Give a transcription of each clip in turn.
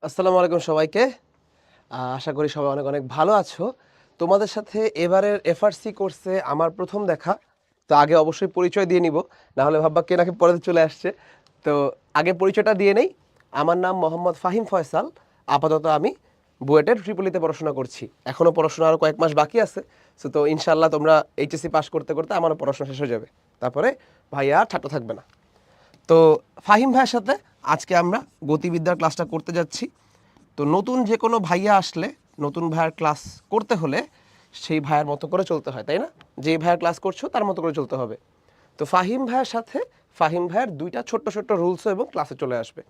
আসসালামু আলাইকুম সবাইকে। আশা করি সবাই অনেক অনেক ভালো আছো। তোমাদের সাথে এবারের এফআরসি কোর্সে আমার প্রথম দেখা। তো আগে অবশ্যই পরিচয় দিয়ে নিব, না হলে ভাববা কে নাকি পরে চলে আসছে। তো আগে পরিচয়টা দিয়ে নেই। আমার নাম মোহাম্মদ ফাহিম ফয়সাল। আপাতত আমি বুয়েটের ট্রিপলিতে পড়াশোনা করছি। এখনও পড়াশোনা আরও কয়েক মাস বাকি আছে। তো ইনশাল্লাহ তোমরা এইচএসসি পাস করতে করতে আমারও পড়াশোনা শেষ হয়ে যাবে। তারপরে ভাইয়া ছাত্র থাকবে না। তো ফাহিম ভাইয়ের সাথে আজকে আমরা গতিবিদ্যার ক্লাসটা করতে যাচ্ছি। তো নতুন যে কোনো ভাইয়া আসলে নতুন ভাইয়ার ক্লাস করতে হলে সেই ভাইয়ার মতো করে চলতে হয়, তাই না? যে ভাইয়ার ক্লাস করছো তার মতো করে চলতে হবে। তো ফাহিম ভাইয়ের সাথে ফাহিম ভাইয়ের দুইটা ছোট্ট ছোট্ট রুলসও এবং ক্লাসে চলে আসবে।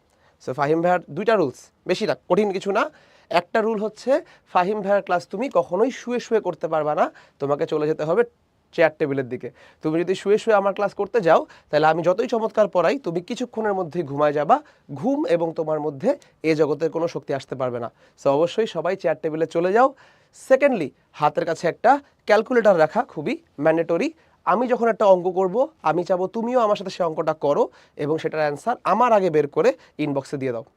সো ফাহিম ভাইয়ের দুইটা রুলস, বেশি না, কঠিন কিছু না। একটা রুল হচ্ছে ফাহিম ভাইয়ের ক্লাস তুমি কখনোই শুয়ে শুয়ে করতে পারবা না, তোমাকে চলে যেতে হবে চেয়ার টেবিলের দিকে। তুমি যদি শুয়ে শুয়ে আমার ক্লাস করতে যাও তাহলে আমি যতই চমৎকার পড়াই তুমি কিছুক্ষণের মধ্যেই ঘুমায় যাবা। ঘুম এবং তোমার মধ্যে এ জগতের কোনো শক্তি আসতে পারবে না। সো অবশ্যই সবাই চেয়ার টেবিলে চলে যাও। সেকেন্ডলি, হাতের কাছে একটা ক্যালকুলেটর রাখা খুবই ম্যান্ডেটরি। আমি যখন একটা অঙ্ক করব আমি চাবো তুমিও আমার সাথে সেই অঙ্কটা করো এবং সেটার অ্যান্সার আমার আগে বের করে ইনবক্সে দিয়ে দাও।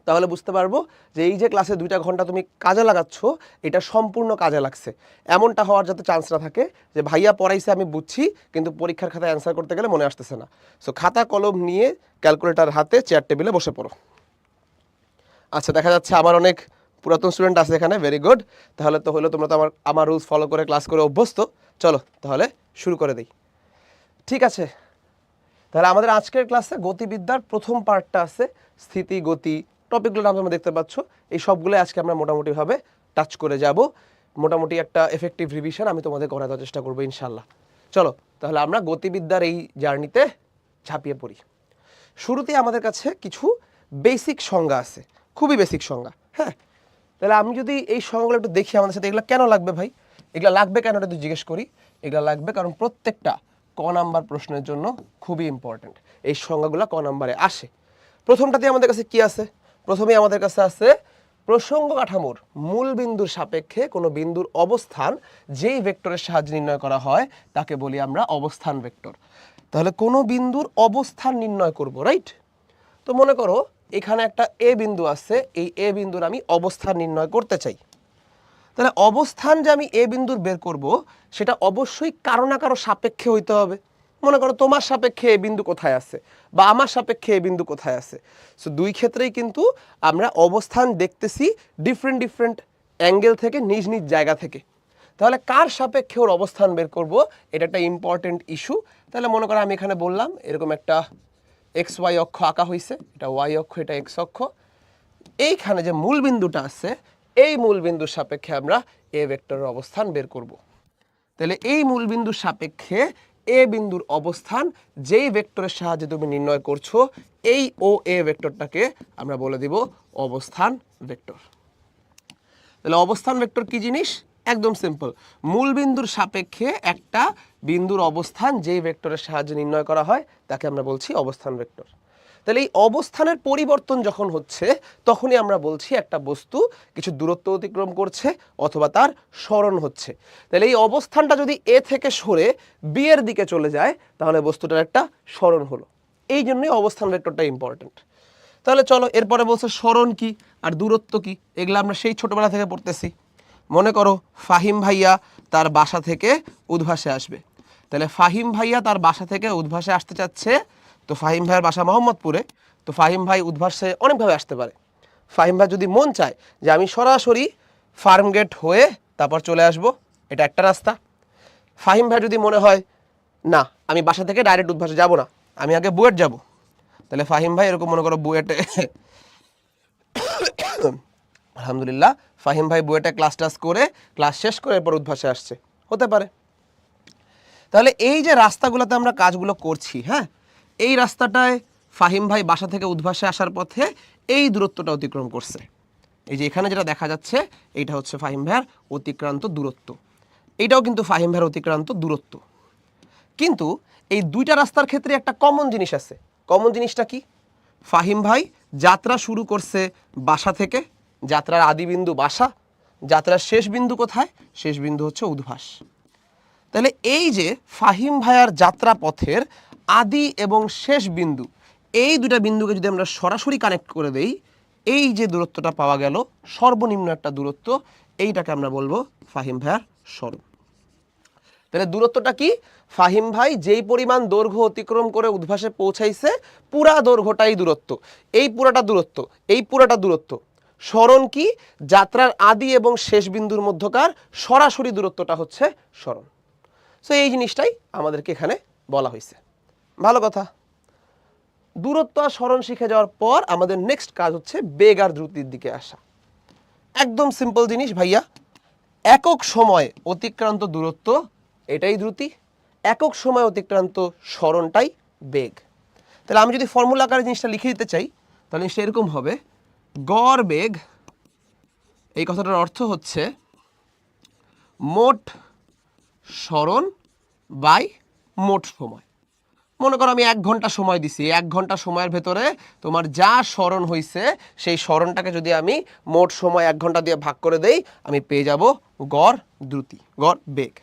তাহলে বুঝতে পারবো যে এই যে ক্লাসে 2টা ঘন্টা তুমি কাজে লাগাচ্ছ এটা সম্পূর্ণ কাজে লাগছে। এমনটা হওয়ার যাতে চান্স না থাকে যে ভাইয়া পড়াইছে আমি বুঝছি কিন্তু পরীক্ষার খাতায় অ্যান্সার করতে গেলে মনে আসতেছে না। সো খাতা কলম নিয়ে ক্যালকুলেটর হাতে চেয়ার টেবিলে বসে পড়ো। আচ্ছা, দেখা যাচ্ছে আমার অনেক পুরাতন স্টুডেন্ট আছে এখানে, ভেরি গুড। তাহলে তো হলো তোমরা তো আমার রুলস ফলো করে ক্লাস করে অভ্যস্ত। চলো তাহলে শুরু করে দিই। ঠিক আছে, তাহলে আমাদের আজকের ক্লাসে গতিবিদ্যার প্রথম পার্টটা আছে স্থিতি গতি। টপিকগুলো তোমরা দেখতে পাচ্ছ, এই সবগুলো আজকে আমরা মোটামুটিভাবে টাচ করে যাব। মোটামুটি একটা এফেক্টিভ রিভিশন আমি তোমাদের করার চেষ্টা করবো ইনশাল্লাহ। চলো তাহলে আমরা গতিবিদ্যার এই জার্নিতে ঝাঁপিয়ে পড়ি। শুরুতেই আমাদের কাছে কিছু বেসিক সংজ্ঞা আছে, খুবই বেসিক সংজ্ঞা। হ্যাঁ, তাহলে আমি যদি এই সংজ্ঞাগুলো একটু দেখি আমাদের সাথে, এগুলো কেন লাগবে ভাই? এগুলো লাগবে কেন এটা তুই জিজ্ঞেস করি। এগুলো লাগবে কারণ প্রত্যেকটা ক নাম্বার প্রশ্নের জন্য খুবই ইম্পর্ট্যান্ট এই সংজ্ঞাগুলো ক নাম্বারে আসে। প্রথমটাতে আমাদের কাছে কি আছে? প্রথমেই আমাদের কাছে আছে প্রসঙ্গ কাঠামোর মূল বিন্দুর সাপেক্ষে কোনো বিন্দুর অবস্থান যেই ভেক্টরের সাহায্যে নির্ণয় করা হয় তাকে বলি আমরা অবস্থান ভেক্টর। তাহলে কোনো বিন্দুর অবস্থান নির্ণয় করব, রাইট? তো মনে করো এখানে একটা এ বিন্দু আছে, এই এ বিন্দুর আমি অবস্থান নির্ণয় করতে চাই। তাহলে অবস্থান যে আমি এ বিন্দুর বের করব সেটা অবশ্যই কারো না কারো সাপেক্ষে হইতে হবে। মনে করো তোমার সাপেক্ষে এ বিন্দু কোথায় আছে বা আমার সাপেক্ষে এ বিন্দু কোথায় আছে। সো দুই ক্ষেত্রেই কিন্তু আমরা অবস্থান দেখতেছি ডিফারেন্ট ডিফারেন্ট অ্যাঙ্গেল থেকে, নিজ নিজ জায়গা থেকে। তাহলে কার সাপেক্ষে ওর অবস্থান বের করব, এটা একটা ইম্পর্টেন্ট ইস্যু। তাহলে মনে করো আমি এখানে বললাম এরকম একটা এক্স ওয়াই অক্ষ আঁকা হয়েছে, এটা ওয়াই অক্ষ, এটা এক্স অক্ষ। এইখানে যে মূল বিন্দুটা আছে এই মূল বিন্দুর সাপেক্ষে আমরা এ ভেক্টরের অবস্থান বের করব। তাহলে এই মূল বিন্দুর সাপেক্ষে এ বিন্দুর অবস্থান যেই ভেক্টরের সাহায্যে তুমি নির্ণয় করছো এই ও এ ভেক্টরটাকে আমরা বলে দিব অবস্থান ভেক্টর। তাহলে অবস্থান ভেক্টর কি জিনিস? একদম সিম্পল, মূল বিন্দুর সাপেক্ষে একটা বিন্দুর অবস্থান যেই ভেক্টরের সাহায্যে নির্ণয় করা হয় তাকে আমরা বলছি অবস্থান ভেক্টর। তাহলে এই অবস্থানের পরিবর্তন যখন হচ্ছে তখনই আমরা বলছি একটা বস্তু কিছু দূরত্ব অতিক্রম করছে অথবা তার সরণ হচ্ছে। তাহলে এই অবস্থানটা যদি এ থেকে সরে বি এর দিকে চলে যায় তাহলে বস্তুটার একটা সরণ হলো। এই জন্যই অবস্থান ভেক্টরটা ইম্পর্টেন্ট। তাহলে চলো এরপরে বলছে সরণ কি আর দূরত্ব কি, এগুলো আমরা সেই ছোটবেলা থেকে পড়তেছি। মনে করো ফাহিম ভাইয়া তার বাসা থেকে উদ্ভাসে আসবে। তাহলে ফাহিম ভাইয়া তার বাসা থেকে উদ্ভাসে আসতে চাচ্ছে। তো ফাহিম ভাইয়ের বাসা মোহাম্মদপুরে। তো ফাহিম ভাই উদ্ভাসে অনেকভাবে আসতে পারে। ফাহিম ভাই যদি মন চায় যে আমি সরাসরি ফার্ম গেট হয়ে তারপর চলে আসব, এটা একটা রাস্তা। ফাহিম ভাই যদি মনে হয় না আমি বাসা থেকে ডাইরেক্ট উদ্ভাসে যাব না, আমি আগে বুয়েট যাব, তাহলে ফাহিম ভাই এরকম মনে করো বুয়েটে আলহামদুলিল্লাহ ফাহিম ভাই বুয়েটে ক্লাস টাস করে ক্লাস শেষ করে এরপর উদ্ভাসে আসছে, হতে পারে। তাহলে এই যে রাস্তাগুলোতে আমরা কাজগুলো করছি, হ্যাঁ, এই রাস্তাটায় ফাহিম ভাই বাসা থেকে উদ্ভাসে আসার পথে এই দূরত্বটা অতিক্রম করছে। এই যে এখানে যেটা দেখা যাচ্ছে এইটা হচ্ছে ফাহিম ভাইয়ের অতিক্রান্ত দূরত্ব, এইটাও কিন্তু ফাহিম ভাইয়ের অতিক্রান্ত দূরত্ব। কিন্তু এই দুইটা রাস্তার ক্ষেত্রে একটা কমন জিনিস আছে। কমন জিনিসটা কি? ফাহিম ভাই যাত্রা শুরু করছে বাসা থেকে, যাত্রার আদি বিন্দু বাসা, যাত্রার শেষ বিন্দু কোথায়? শেষ বিন্দু হচ্ছে উদ্ভাস। তাহলে এই যে ফাহিম ভাইয়ার যাত্রা পথের আদি এবং শেষ বিন্দু, এই দুটা বিন্দুকে যদি আমরা সরাসরি কানেক্ট করে দেই এই যে দূরত্বটা পাওয়া গেল সর্বনিম্ন একটা দূরত্ব, এইটাকে আমরা বলবো ফাহিম ভাইয়ার সরণ। তাহলে দূরত্বটা কি? ফাহিম ভাই যেই পরিমাণ দৈর্ঘ্য অতিক্রম করে উদ্ভাসে পৌঁছাইছে পুরা দৈর্ঘ্যটাই দূরত্ব, এই পুরাটা দূরত্ব, এই পুরাটা দূরত্ব। সরণ কি? যাত্রার আদি এবং শেষ বিন্দুর মধ্যকার সরাসরি দূরত্বটা হচ্ছে সরণ। সো এই জিনিসটাই আমাদেরকে এখানে বলা হয়েছে। ভালো কথা। দূরত্ব আর সরণ শিখে যাওয়ার পর আমাদের নেক্সট কাজ হচ্ছে বেগ আর দ্রুতির দিকে আসা। একদম সিম্পল জিনিস ভাইয়া, একক সময় অতিক্রান্ত দূরত্ব এটাই দ্রুতি, একক সময় অতিক্রান্ত সরণটাই বেগ। তাহলে আমি যদি ফর্মুলা আকারে জিনিসটা লিখে দিতে চাই তাহলে সেরকম হবে, গড় বেগ, এই কথাটার অর্থ হচ্ছে মোট সরণ বাই মোট সময়। মনে করো আমি 1 ঘন্টা সময় দিছি, 1 ঘন্টা সময়ের ভেতরে তোমার যা সরণ হয়েছে সেই সরণটাকে যদি আমি মোট সময় 1 ঘন্টা দিয়ে ভাগ করে দেই, আমি পেয়ে যাব গড় দ্রুতি, গড় বেগ।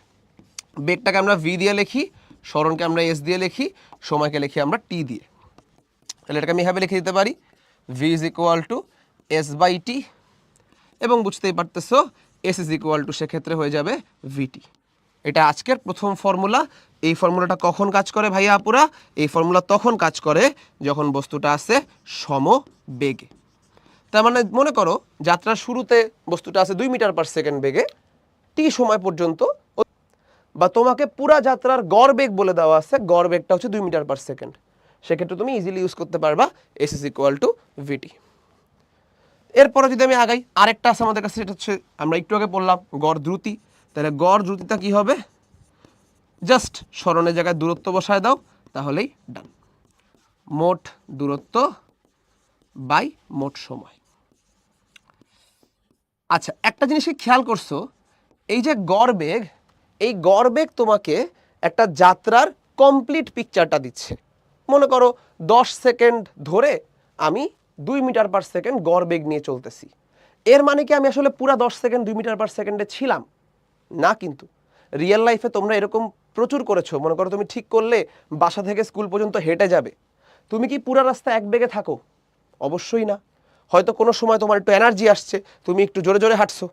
বেগটাকে আমরা ভি দিয়ে লিখি, সরণকে আমরা এস দিয়ে লিখি, সময়কে লিখি আমরা টি দিয়ে। তাহলে এটাকে আমি এভাবে লিখে দিতে পারি, V is equal to S by T, এবং বুঝতেই পারতেছো এস ইজ ইকুয়াল টু সেক্ষেত্রে হয়ে যাবে ভিটি। এটা আজকের প্রথম ফর্মুলা। এই ফর্মুলাটা কখন কাজ করে ভাইয়া আপুরা? এই ফর্মুলা তখন কাজ করে যখন বস্তুটা আছে সমবেগে। তার মানে মনে করো যাত্রার শুরুতে বস্তুটা আছে 2 মিটার পার সেকেন্ড বেগে, টি সময় পর্যন্ত, বা তোমাকে পুরা যাত্রার গড় বেগ বলে দেওয়া আছে, গড় বেগটা হচ্ছে 2 মিটার পার সেকেন্ড, সেক্ষেত্রে তুমি ইজিলি ইউজ করতে পারবা এস ইজ ইকুয়াল টু ভিটি। এরপরে যদি আমি আগাই, আরেকটা আছে আমাদের কাছে, সেটা হচ্ছে আমরা একটু আগে বললাম গড় দ্রুতি। তাহলে গড় দ্রুতিটা কি হবে? জাস্ট সরণের জায়গায় দূরত্ব বসায় দাও, তাহলেই ডান। মোট দূরত্ব বাই মোট সময়। আচ্ছা, একটা জিনিসকে খেয়াল করছো, এই যে গড় বেগ, এই গড় বেগ তোমাকে একটা যাত্রার কমপ্লিট পিকচারটা দিচ্ছে। মনে করো 10 সেকেন্ড ধরে আমি 2 মিটার পার সেকেন্ড গড় বেগ নিয়ে চলতেছি। এর মানে কি আমি আসলে পুরা 10 সেকেন্ড 2 মিটার পার সেকেন্ডে ছিলাম? না, কিন্তু রিয়েল লাইফে তোমরা এরকম প্রচুর করেছো। মনে করো তুমি ঠিক করলে বাসা থেকে স্কুল পর্যন্ত হেঁটে যাবে, তুমি কি পুরা রাস্তা এক বেগে থাকো? অবশ্যই না। হয়তো কোনো সময় তোমার একটু এনার্জি আসছে, তুমি একটু জোরে জোরে হাঁটছো,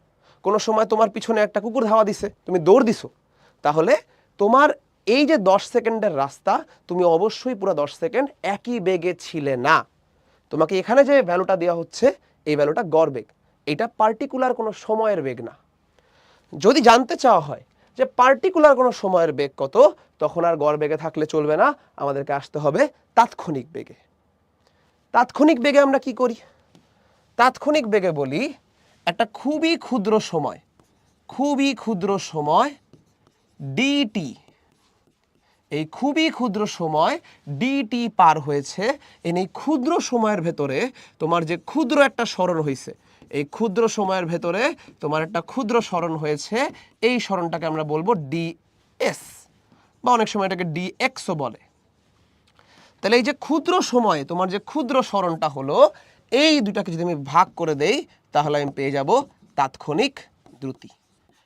কোনো সময় তোমার পিছনে একটা কুকুর ধাওয়া দিছে, তুমি দৌড় দিছো। তাহলে তোমার এই যে 10 সেকেন্ডের রাস্তা, তুমি অবশ্যই পুরো 10 সেকেন্ড একই বেগে ছিলে না। তোমাকে এখানে যে ভ্যালুটা দেওয়া হচ্ছে, এই ভ্যালুটা গড় বেগ, এটা পার্টিকুলার কোনো সময়ের বেগ না। যদি জানতে চাওয়া হয় যে পার্টিকুলার কোনো সময়ের বেগ কত, তখন আর গড় বেগে থাকলে চলবে না, আমাদেরকে আসতে হবে তাৎক্ষণিক বেগে। তাৎক্ষণিক বেগে আমরা কি করি? তাৎক্ষণিক বেগে বলি একটা খুবই ক্ষুদ্র সময়, খুবই ক্ষুদ্র সময় ডিটি, এই খুবই ক্ষুদ্র সময় ডিটি পার হয়েছে, এই ক্ষুদ্র সময়ের ভেতরে তোমার যে ক্ষুদ্র একটা সরণ হয়েছে, এই ক্ষুদ্র সময়ের ভেতরে তোমার একটা ক্ষুদ্র সরণ হয়েছে, এই সরণটাকে আমরা বলবো ডিএস, বা অনেক সময় এটাকে ডিএক্সও বলে। তাহলে এই যে ক্ষুদ্র সময়ে তোমার যে ক্ষুদ্র সরণটা হলো, এই দুটাকে যদি আমি ভাগ করে দেই, তাহলে আমি পেয়ে যাব তাৎক্ষণিক দ্রুতি।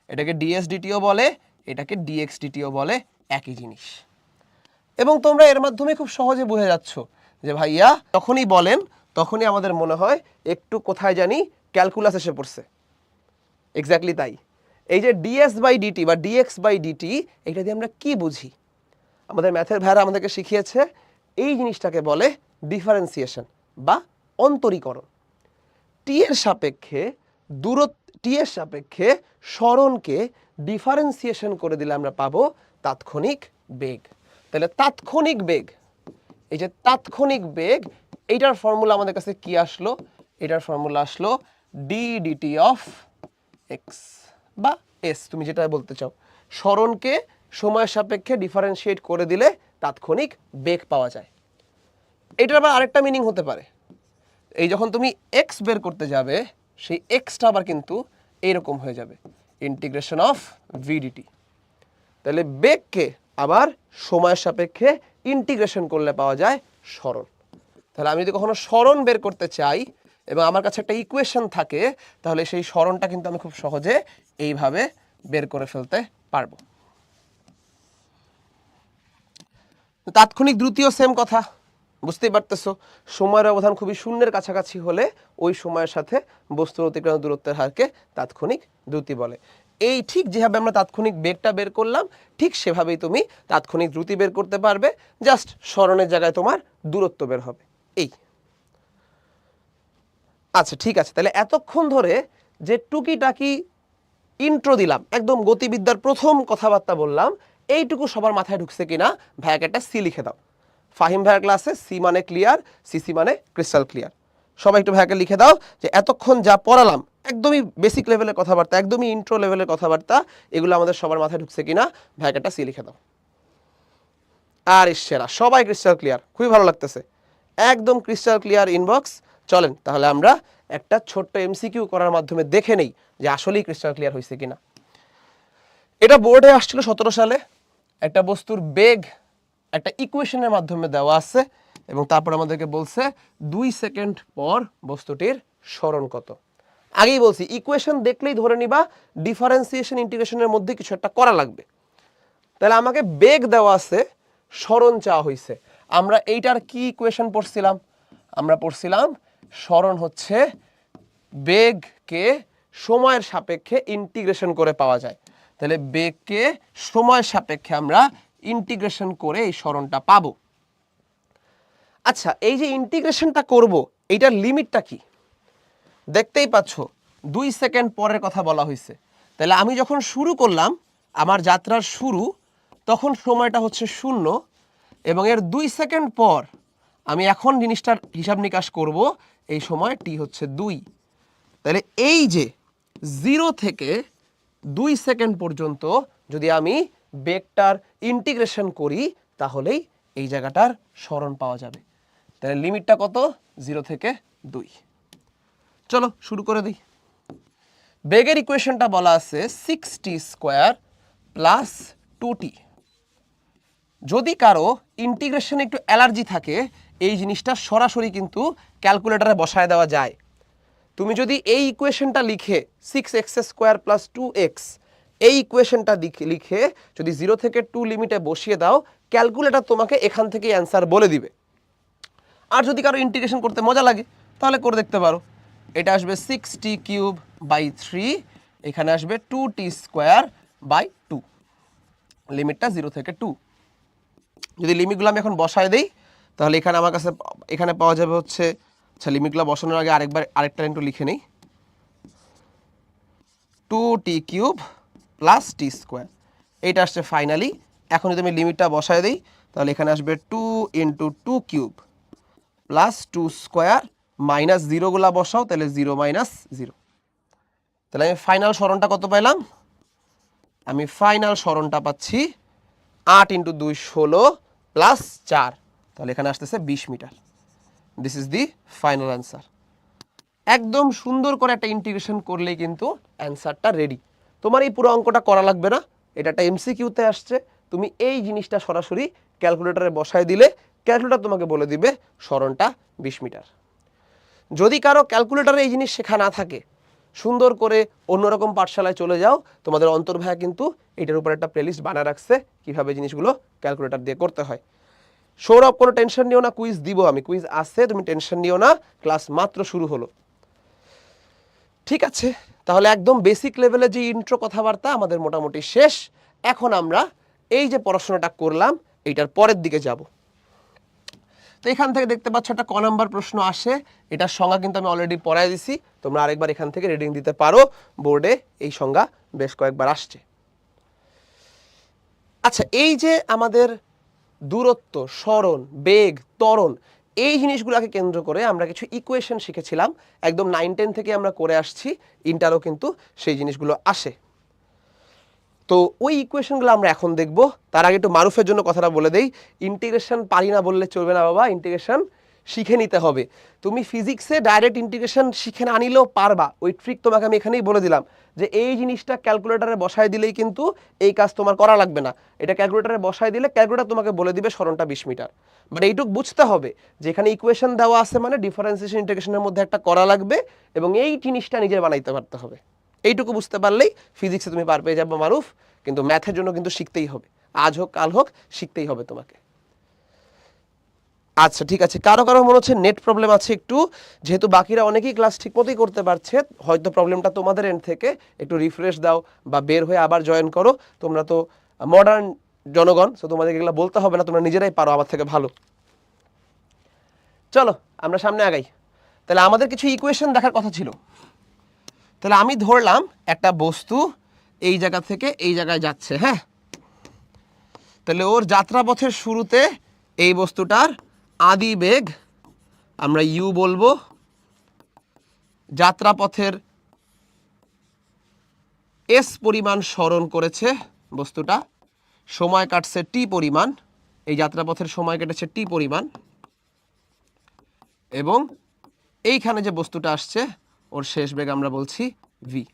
এটাকে ডিএসডিটিও বলে, এটাকে ডিএক্সডিটিও বলে, একই জিনিস। এবং তোমরা এর মাধ্যমে খুব সহজে বুঝে যাচ্ছ যে ভাইয়া যখনই বলেন তখনই আমাদের মনে হয় একটু কোথায় জানি ক্যালকুলাস এসে পড়ছে। এক্স্যাক্টলি তাই। এই যে ডিএস বাই ডিটি বা ডিএক্স বাই ডিটি, এটা দিয়ে আমরা কি বুঝি? আমাদের ম্যাথের ভাইরা আমাদেরকে শিখিয়েছে, এই জিনিসটাকে বলে ডিফারেন্সিয়েশন বা অন্তরীকরণ। টি এর সাপেক্ষে টি এর সাপেক্ষে সরণকে ডিফারেন্সিয়েশন করে দিলে আমরা পাবো তাৎক্ষণিক বেগ। তাহলে তাৎক্ষণিক বেগ, এই যে তাৎক্ষণিক বেগ, এইটার ফর্মুলা আমাদের কাছে কি আসলো? এটার ফর্মুলা আসলো ডি ডিটি অফ এক্স বা এস, তুমি যেটা বলতে চাও। সরণকে সময়ের সাপেক্ষে ডিফারেন্সিয়েট করে দিলে তাৎক্ষণিক বেগ পাওয়া যায়। এটার আবার আরেকটা মিনিং হতে পারে, এই যখন তুমি এক্স বের করতে যাবে, সেই এক্সটা আবার কিন্তু এইরকম হয়ে যাবে, ইন্টিগ্রেশন অফ ভিডিটি। তাহলে বেগকে আবার সময়ের সাপেক্ষে ইন্টিগ্রেশন করলে পাওয়া যায় সরণ। তাহলে আমি যদি কখনো সরণ বের করতে চাই এবং আমার কাছে একটা ইকুয়েশন থাকে, তাহলে সেই সরণটা কিন্তু আমি খুব সহজে এইভাবে বের করে ফেলতে পারবো। তাৎক্ষণিক দ্রুতিও সেম কথা, বুঝতেই পারতেছো, সময়ের ব্যবধান খুবই শূন্যের কাছাকাছি হলে ওই সময়ের সাথে বস্তুর অতিক্রান্ত দূরত্বের হারকে তাৎক্ষণিক দ্রুতি বলে। এই ঠিক যেভাবে আমরা তাৎক্ষণিক বেগটা বের করলাম, ঠিক সেভাবেই তুমি তাৎক্ষণিক দ্রুতি বের করতে পারবে, জাস্ট সরণের জায়গায় তোমার দূরত্ব বের হবে। এই আচ্ছা ঠিক আছে, তাহলে এতক্ষণ ধরে যে টুকিটাকি ইন্ট্রো দিলাম, একদম গতিবিদ্যার প্রথম কথাবার্তা বললাম, এইটুকু সবার মাথায় ঢুকছে কিনা ভাইয়াকে একটা সি লিখে দাও। ফাহিম ভাইয়ার ক্লাসে সি মানে ক্লিয়ার, সিসি মানে ক্রিস্টাল ক্লিয়ার। সবাই একটু ভাইয়াকে লিখে দাও যে এতক্ষণ যা পড়ালাম একদমই বেসিক লেভেলের কথাবার্তা, একদমই ইন্ট্রো লেভেলের কথাবার্তা, এগুলো আমাদের সবার মাথায় ঢুকছে কিনা ভাইয়াকে একটা সি লিখে দাও। আর সেরা, সবাই ক্রিস্টাল ক্লিয়ার, খুবই ভালো লাগতেছে, একদম ক্রিস্টাল ক্লিয়ার ইনবক্স। চলেন তাহলে আমরা একটা ছোট্ট এমসিকিউ করার মাধ্যমে দেখে নেই যে আসলেই ক্রিস্টাল ক্লিয়ার হয়েছে কিনা। এটা বোর্ডে আসছিল 17 সালে, একটা বস্তুর বেগ একটা ইকুয়েশনের মাধ্যমে দেওয়া আছে এবং তারপর আমাদেরকে বলছে 2 সেকেন্ড পর বস্তুটির সরণ কত। আগেই বলছি ইকুয়েশন দেখলেই ধরে নিবা ডিফারেন্সিয়েশন ইন্টিগ্রেশনের মধ্যে কিছু একটা করা লাগবে। তাহলে আমাকে বেগ দেওয়া আছে, সরণ চাওয়া হয়েছে। আমরা এইটার কি ইকুয়েশন পড়ছিলাম? আমরা পড়ছিলাম সরণ হচ্ছে বেগকে সময়ের সাপেক্ষে ইন্টিগ্রেশন করে পাওয়া যায়। তাহলে বেগকে সময়ের সাপেক্ষে আমরা ইন্টিগ্রেশন করে এই সরণটা পাবো। আচ্ছা, এই যে ইন্টিগ্রেশনটা করব, এইটার লিমিটটা কি? দেখতেই পাচ্ছ 2 সেকেন্ড পরের কথা বলা হয়েছে। তাহলে আমি যখন শুরু করলাম আমার যাত্রার শুরু, তখন সময়টা হচ্ছে 0 এবং এর 2 সেকেন্ড পর আমি এখন জিনিসটার হিসাব নিকাশ করব, এই সময় টি হচ্ছে 2। তাহলে এই যে 0 থেকে 2 সেকেন্ড পর্যন্ত যদি আমি বেগটার ইন্টিগ্রেশন করি তাহলেই এই জায়গাটার সরণ পাওয়া যাবে। তাহলে লিমিটটা কত? 0 থেকে 2। চলো শুরু করে দিই। বেগের ইকুয়েশনটা বলা আছে 6t স্কোয়ার প্লাস 2t। যদি কারো ইন্টিগ্রেশনে একটু অ্যালার্জি থাকে, এই জিনিসটা সরাসরি কিন্তু ক্যালকুলেটরে বসায় দেওয়া যায়। তুমি যদি এই ইকুয়েশনটা লিখে 6x স্কোয়ার প্লাস 2x, এই ইকুয়েশনটা লিখে যদি 0 থেকে 2 লিমিটে বসিয়ে দাও, ক্যালকুলেটর তোমাকে এখান থেকে অ্যান্সার বলে দিবে। আর যদি কারো ইন্টিগ্রেশন করতে মজা লাগে তাহলে করে দেখতে পারো। এটা আসবে 6t কিউব বাই 3, এখানে আসবে 2t স্কোয়ার বাই 2, লিমিটটা 0 থেকে 2। যদি লিমিটগুলো আমি এখন বসায় দিই তাহলে এখানে আমার কাছে এখানে পাওয়া যাবে হচ্ছে, আচ্ছা লিমিটগুলো বসানোর আগে আরেকটা একটু লিখে নিই, 2t কিউব প্লাস টি স্কোয়ার, এইটা আসছে ফাইনালি। এখন যদি আমি লিমিটটা বসায় দিই তাহলে এখানে আসবে 2 into 2 cube plus 2 square, minus জিরোগুলা বসাও তাহলে 0 মাইনাস 0। তাহলে আমি ফাইনাল সরণটা কত পাইলাম? আমি ফাইনাল সরণটা পাচ্ছি 8 ইন্টু 2 16 প্লাস 4, তাহলে এখানে আসতেছে 20 metre. This is the final answer. একদম সুন্দর করে একটা ইন্টিগ্রেশন করলেই কিন্তু অ্যান্সারটা রেডি। তোমার এই পুরো অঙ্কটা করা লাগবে না, এটা একটা এমসিকিউতে আসছে, তুমি এই জিনিসটা সরাসরি ক্যালকুলেটরে বসায় দিলে ক্যালকুলেটর তোমাকে বলে দিবে সরণটা 20 মিটার। যদি কারো ক্যালকুলেটরে এই জিনিস শেখা না থাকে, সুন্দর করে অন্যরকম পাঠশালায় চলে যাও, তোমাদের অন্তর ভাইয়া কিন্তু এটার উপর একটা প্লেলিস্ট বানায় রাখছে কিভাবে জিনিসগুলো ক্যালকুলেটর দিয়ে করতে হয়। সৌরভ কোনো টেনশন নিও না, কুইজ দিব আমি, কুইজ আছে, তুমি টেনশন নিও না, ক্লাস মাত্র শুরু হলো। ঠিক আছে, তাহলে একদম বেসিক লেভেলে যে ইন্ট্রো কথাবার্তা আমাদের মোটামুটি শেষ। এখন আমরা এই যে পড়াশোনাটা করলাম এইটার পরের দিকে যাব। তো এখান থেকে দেখতে পাচ্ছ একটা ক নাম্বার প্রশ্ন আসে, এটার সংজ্ঞা কিন্তু আমি অলরেডি পড়াই দিছি, তোমরা আরেকবার এখান থেকে রিডিং দিতে পারো, বোর্ডে এই সংজ্ঞা বেশ কয়েকবার আসছে। আচ্ছা, এই যে আমাদের দূরত্ব, সরণ, বেগ, ত্বরণ, এই জিনিসগুলোকে কেন্দ্র করে আমরা কিছু ইকুয়েশন শিখেছিলাম, একদম 9-10 থেকে আমরা করে আসছি, ইন্টারও কিন্তু সেই জিনিসগুলো আসে। তো ওই ইকুয়েশনগুলো আমরা এখন দেখব। তার আগে একটু মারুফের জন্য কথাটা বলে দেই, ইন্টিগ্রেশন পারি না বললে চলবে না বাবা, ইন্টিগ্রেশন শিখে নিতে হবে। তুমি ফিজিক্সে ডাইরেক্ট ইন্টিগ্রেশন শিখে না নিলেও পারবা, ওই ট্রিক তোমাকে আমি এখানেই বলে দিলাম যে এই জিনিসটা ক্যালকুলেটরে বসায় দিলেই কিন্তু এই কাজ তোমার করা লাগবে না, এটা ক্যালকুলেটরে বসায় দিলে ক্যালকুলেটর তোমাকে বলে দিবে সরণটা 20 মিটার। বাট এইটুকু বুঝতে হবে যে এখানে ইকুয়েশন দেওয়া আছে মানে ডিফারেন্সিয়েশন ইন্টিগ্রেশনের মধ্যে একটা করা লাগবে এবং এই জিনিসটা নিজে বানাইতে পারতে হবে। এইটুকু বুঝতে পারলেই ফিজিক্সে তুমি পার পেয়ে যাবে মারুফ, কিন্তু ম্যাথের জন্য কিন্তু শিখতেই হবে, আজ হোক কাল হোক শিখতেই হবে তোমাকে। আচ্ছা ঠিক আছে, কারো কারো মনে হচ্ছে নেট প্রবলেম আছে একটু, যেহেতু বাকিরা অনেকেই ক্লাস ঠিকমতোই করতে পারছে, হয়তো প্রবলেমটা তোমাদের এন্ড থেকে, একটু রিফ্রেশ দাও বা বের হয়ে আবার জয়েন করো। তোমরা তো মডার্ন জনগণ, তো তোমাদের এগুলো বলতে হবে না, তোমরা নিজেরাই পারো আমার থেকে ভালো। চলো আমরা সামনে আগাই। তাহলে আমাদের কিছু ইকুয়েশন দেখার কথা ছিল। তাহলে আমি ধরলাম একটা বস্তু এই জায়গা থেকে এই জায়গায় যাচ্ছে, হ্যাঁ। তাহলে ওর যাত্রাপথের শুরুতে এই বস্তুটার আদি বেগ আমরা ইউ বলবো, যাত্রাপথের এস পরিমাণ সরণ করেছে বস্তুটা, সময় কাটছে টি পরিমাণ, এই যাত্রাপথের সময় কেটেছে টি পরিমাণ, এবং এইখানে যে বস্তুটা আসছে ওর শেষ বেগ আমরা বলছি ভি।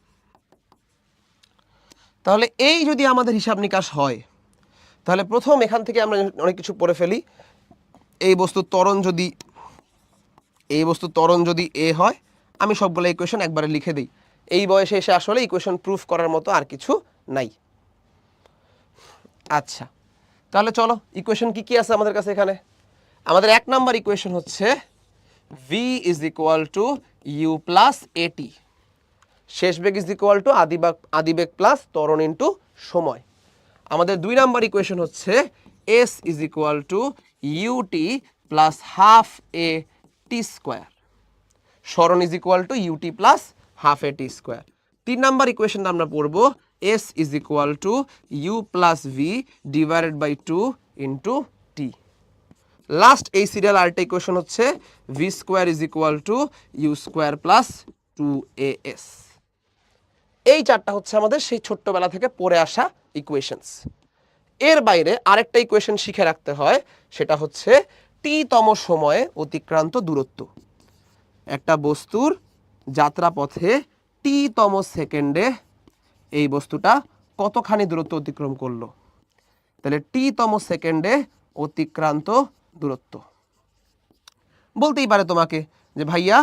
তাহলে এই যদি আমাদের হিসাব নিকাশ হয়, তাহলে প্রথম এখান থেকে আমরা অনেক কিছু পড়ে ফেলি। এই বস্তুর ত্বরণ যদি এ হয়, আমি সবগুলো ইকুয়েশন একবারে লিখে দিই। এই বয়সে এসে আসলে ইকুয়েশন প্রুফ করার মতো আর কিছু নাই। আচ্ছা তাহলে চলো, ইকুয়েশন কি কি আছে আমাদের কাছে এখানে। আমাদের 1 নাম্বার ইকুয়েশন হচ্ছে v is equal to U plus A T, শেষ বেগ ইজ ইকুয়াল টু আদি বেগ প্লাস ত্বরণ ইন্টু সময়। আমাদের 2 নাম্বার ইকুয়েশন হচ্ছে s is equal to UT plus half A T square, সরণ is equal to UT plus half A T square. 3 number ইকুয়েশনটা আমরা পড়বো s is equal to U plus V divided by 2 into T. Last এই serial আরেকটা equation হচ্ছে V square is equal to U square plus 2as। এই চারটা হচ্ছে আমাদের সেই ছোট্টবেলা থেকে পড়ে আসা ইকুয়েশনস। এর বাইরে আরেকটা ইকুয়েশন শিখে রাখতে হয়, সেটা হচ্ছে টি তম সময়ে অতিক্রান্ত দূরত্ব। একটা বস্তুর যাত্রাপথে টি তম সেকেন্ডে এই বস্তুটা কতখানি দূরত্ব অতিক্রম করলো। তাহলে টি তম সেকেন্ডে অতিক্রান্ত দূরত্ব বলতেই পারে তোমাকে যে ভাইয়া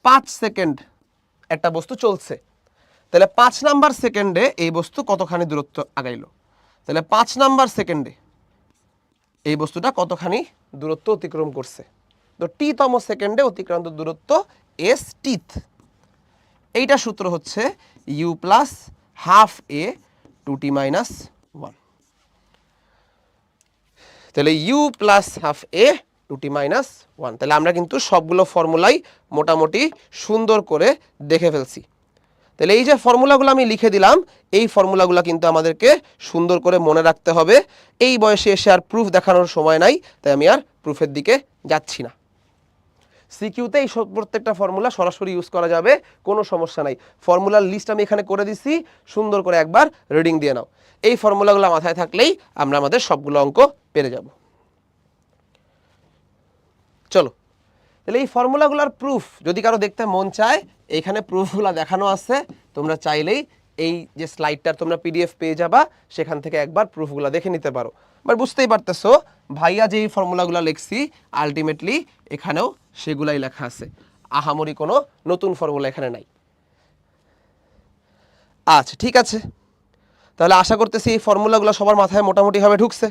5 সেকেন্ড একটা বস্তু চলছে, তাহলে 5 নাম্বার সেকেন্ডে এই বস্তু কতখানি দূরত্ব আগাইলো। তাহলে 5 নাম্বার সেকেন্ডে এই বস্তুটা কতখানি দূরত্ব অতিক্রম করছে। তো টি তম সেকেন্ডে অতিক্রান্ত দূরত্ব এস টিথ। এইটা সূত্র হচ্ছে U plus half A two T minus 1। তাহলে U plus half A two T minus 1। তাহলে আমরা কিন্তু সবগুলো ফর্মুলাই মোটামুটি সুন্দর করে দেখে ফেলছি। তাহলে এই যে ফর্মুলাগুলো আমি লিখে দিলাম, এই ফর্মুলাগুলো কিন্তু আমাদেরকে সুন্দর করে মনে রাখতে হবে। এই বয়সে এসে আর প্রুফ দেখানোর সময় নাই, তাই আমি আর প্রুফের দিকে যাচ্ছি না। সিকিউতে এই প্রত্যেকটা ফর্মুলা সরাসরি ইউজ করা যাবে, কোনো সমস্যা নাই। ফর্মুলার লিস্ট আমি এখানে করে দিছি, সুন্দর করে একবার রিডিং দিয়ে নাও। এই ফর্মুলাগুলো মাথায় থাকলেই আমরা আমাদের সবগুলো অঙ্ক পেরে যাব। চলো তাহলে এই ফর্মুলাগুলোর প্রুফ যদি কারো দেখতে মন চায়, এইখানে প্রুফগুলো দেখানো আছে, তোমরা চাইলেই এই যে স্লাইডটার তোমরা পিডিএফ পেয়ে যাবা, সেখান থেকে একবার প্রুফগুলো দেখে নিতে পারো। বাট বুঝতেই পারতেছো ভাইয়া যে এই ফর্মুলাগুলো লিখছি আলটিমেটলি এখানেও সেগুলাই লেখা আছে, আহামরি কোনো নতুন ফর্মুলা এখানে নাই। আচ্ছা ঠিক আছে, তাহলে আশা করতেছি এই ফর্মুলাগুলো সবার মাথায় মোটামুটিভাবে ঢুকছে।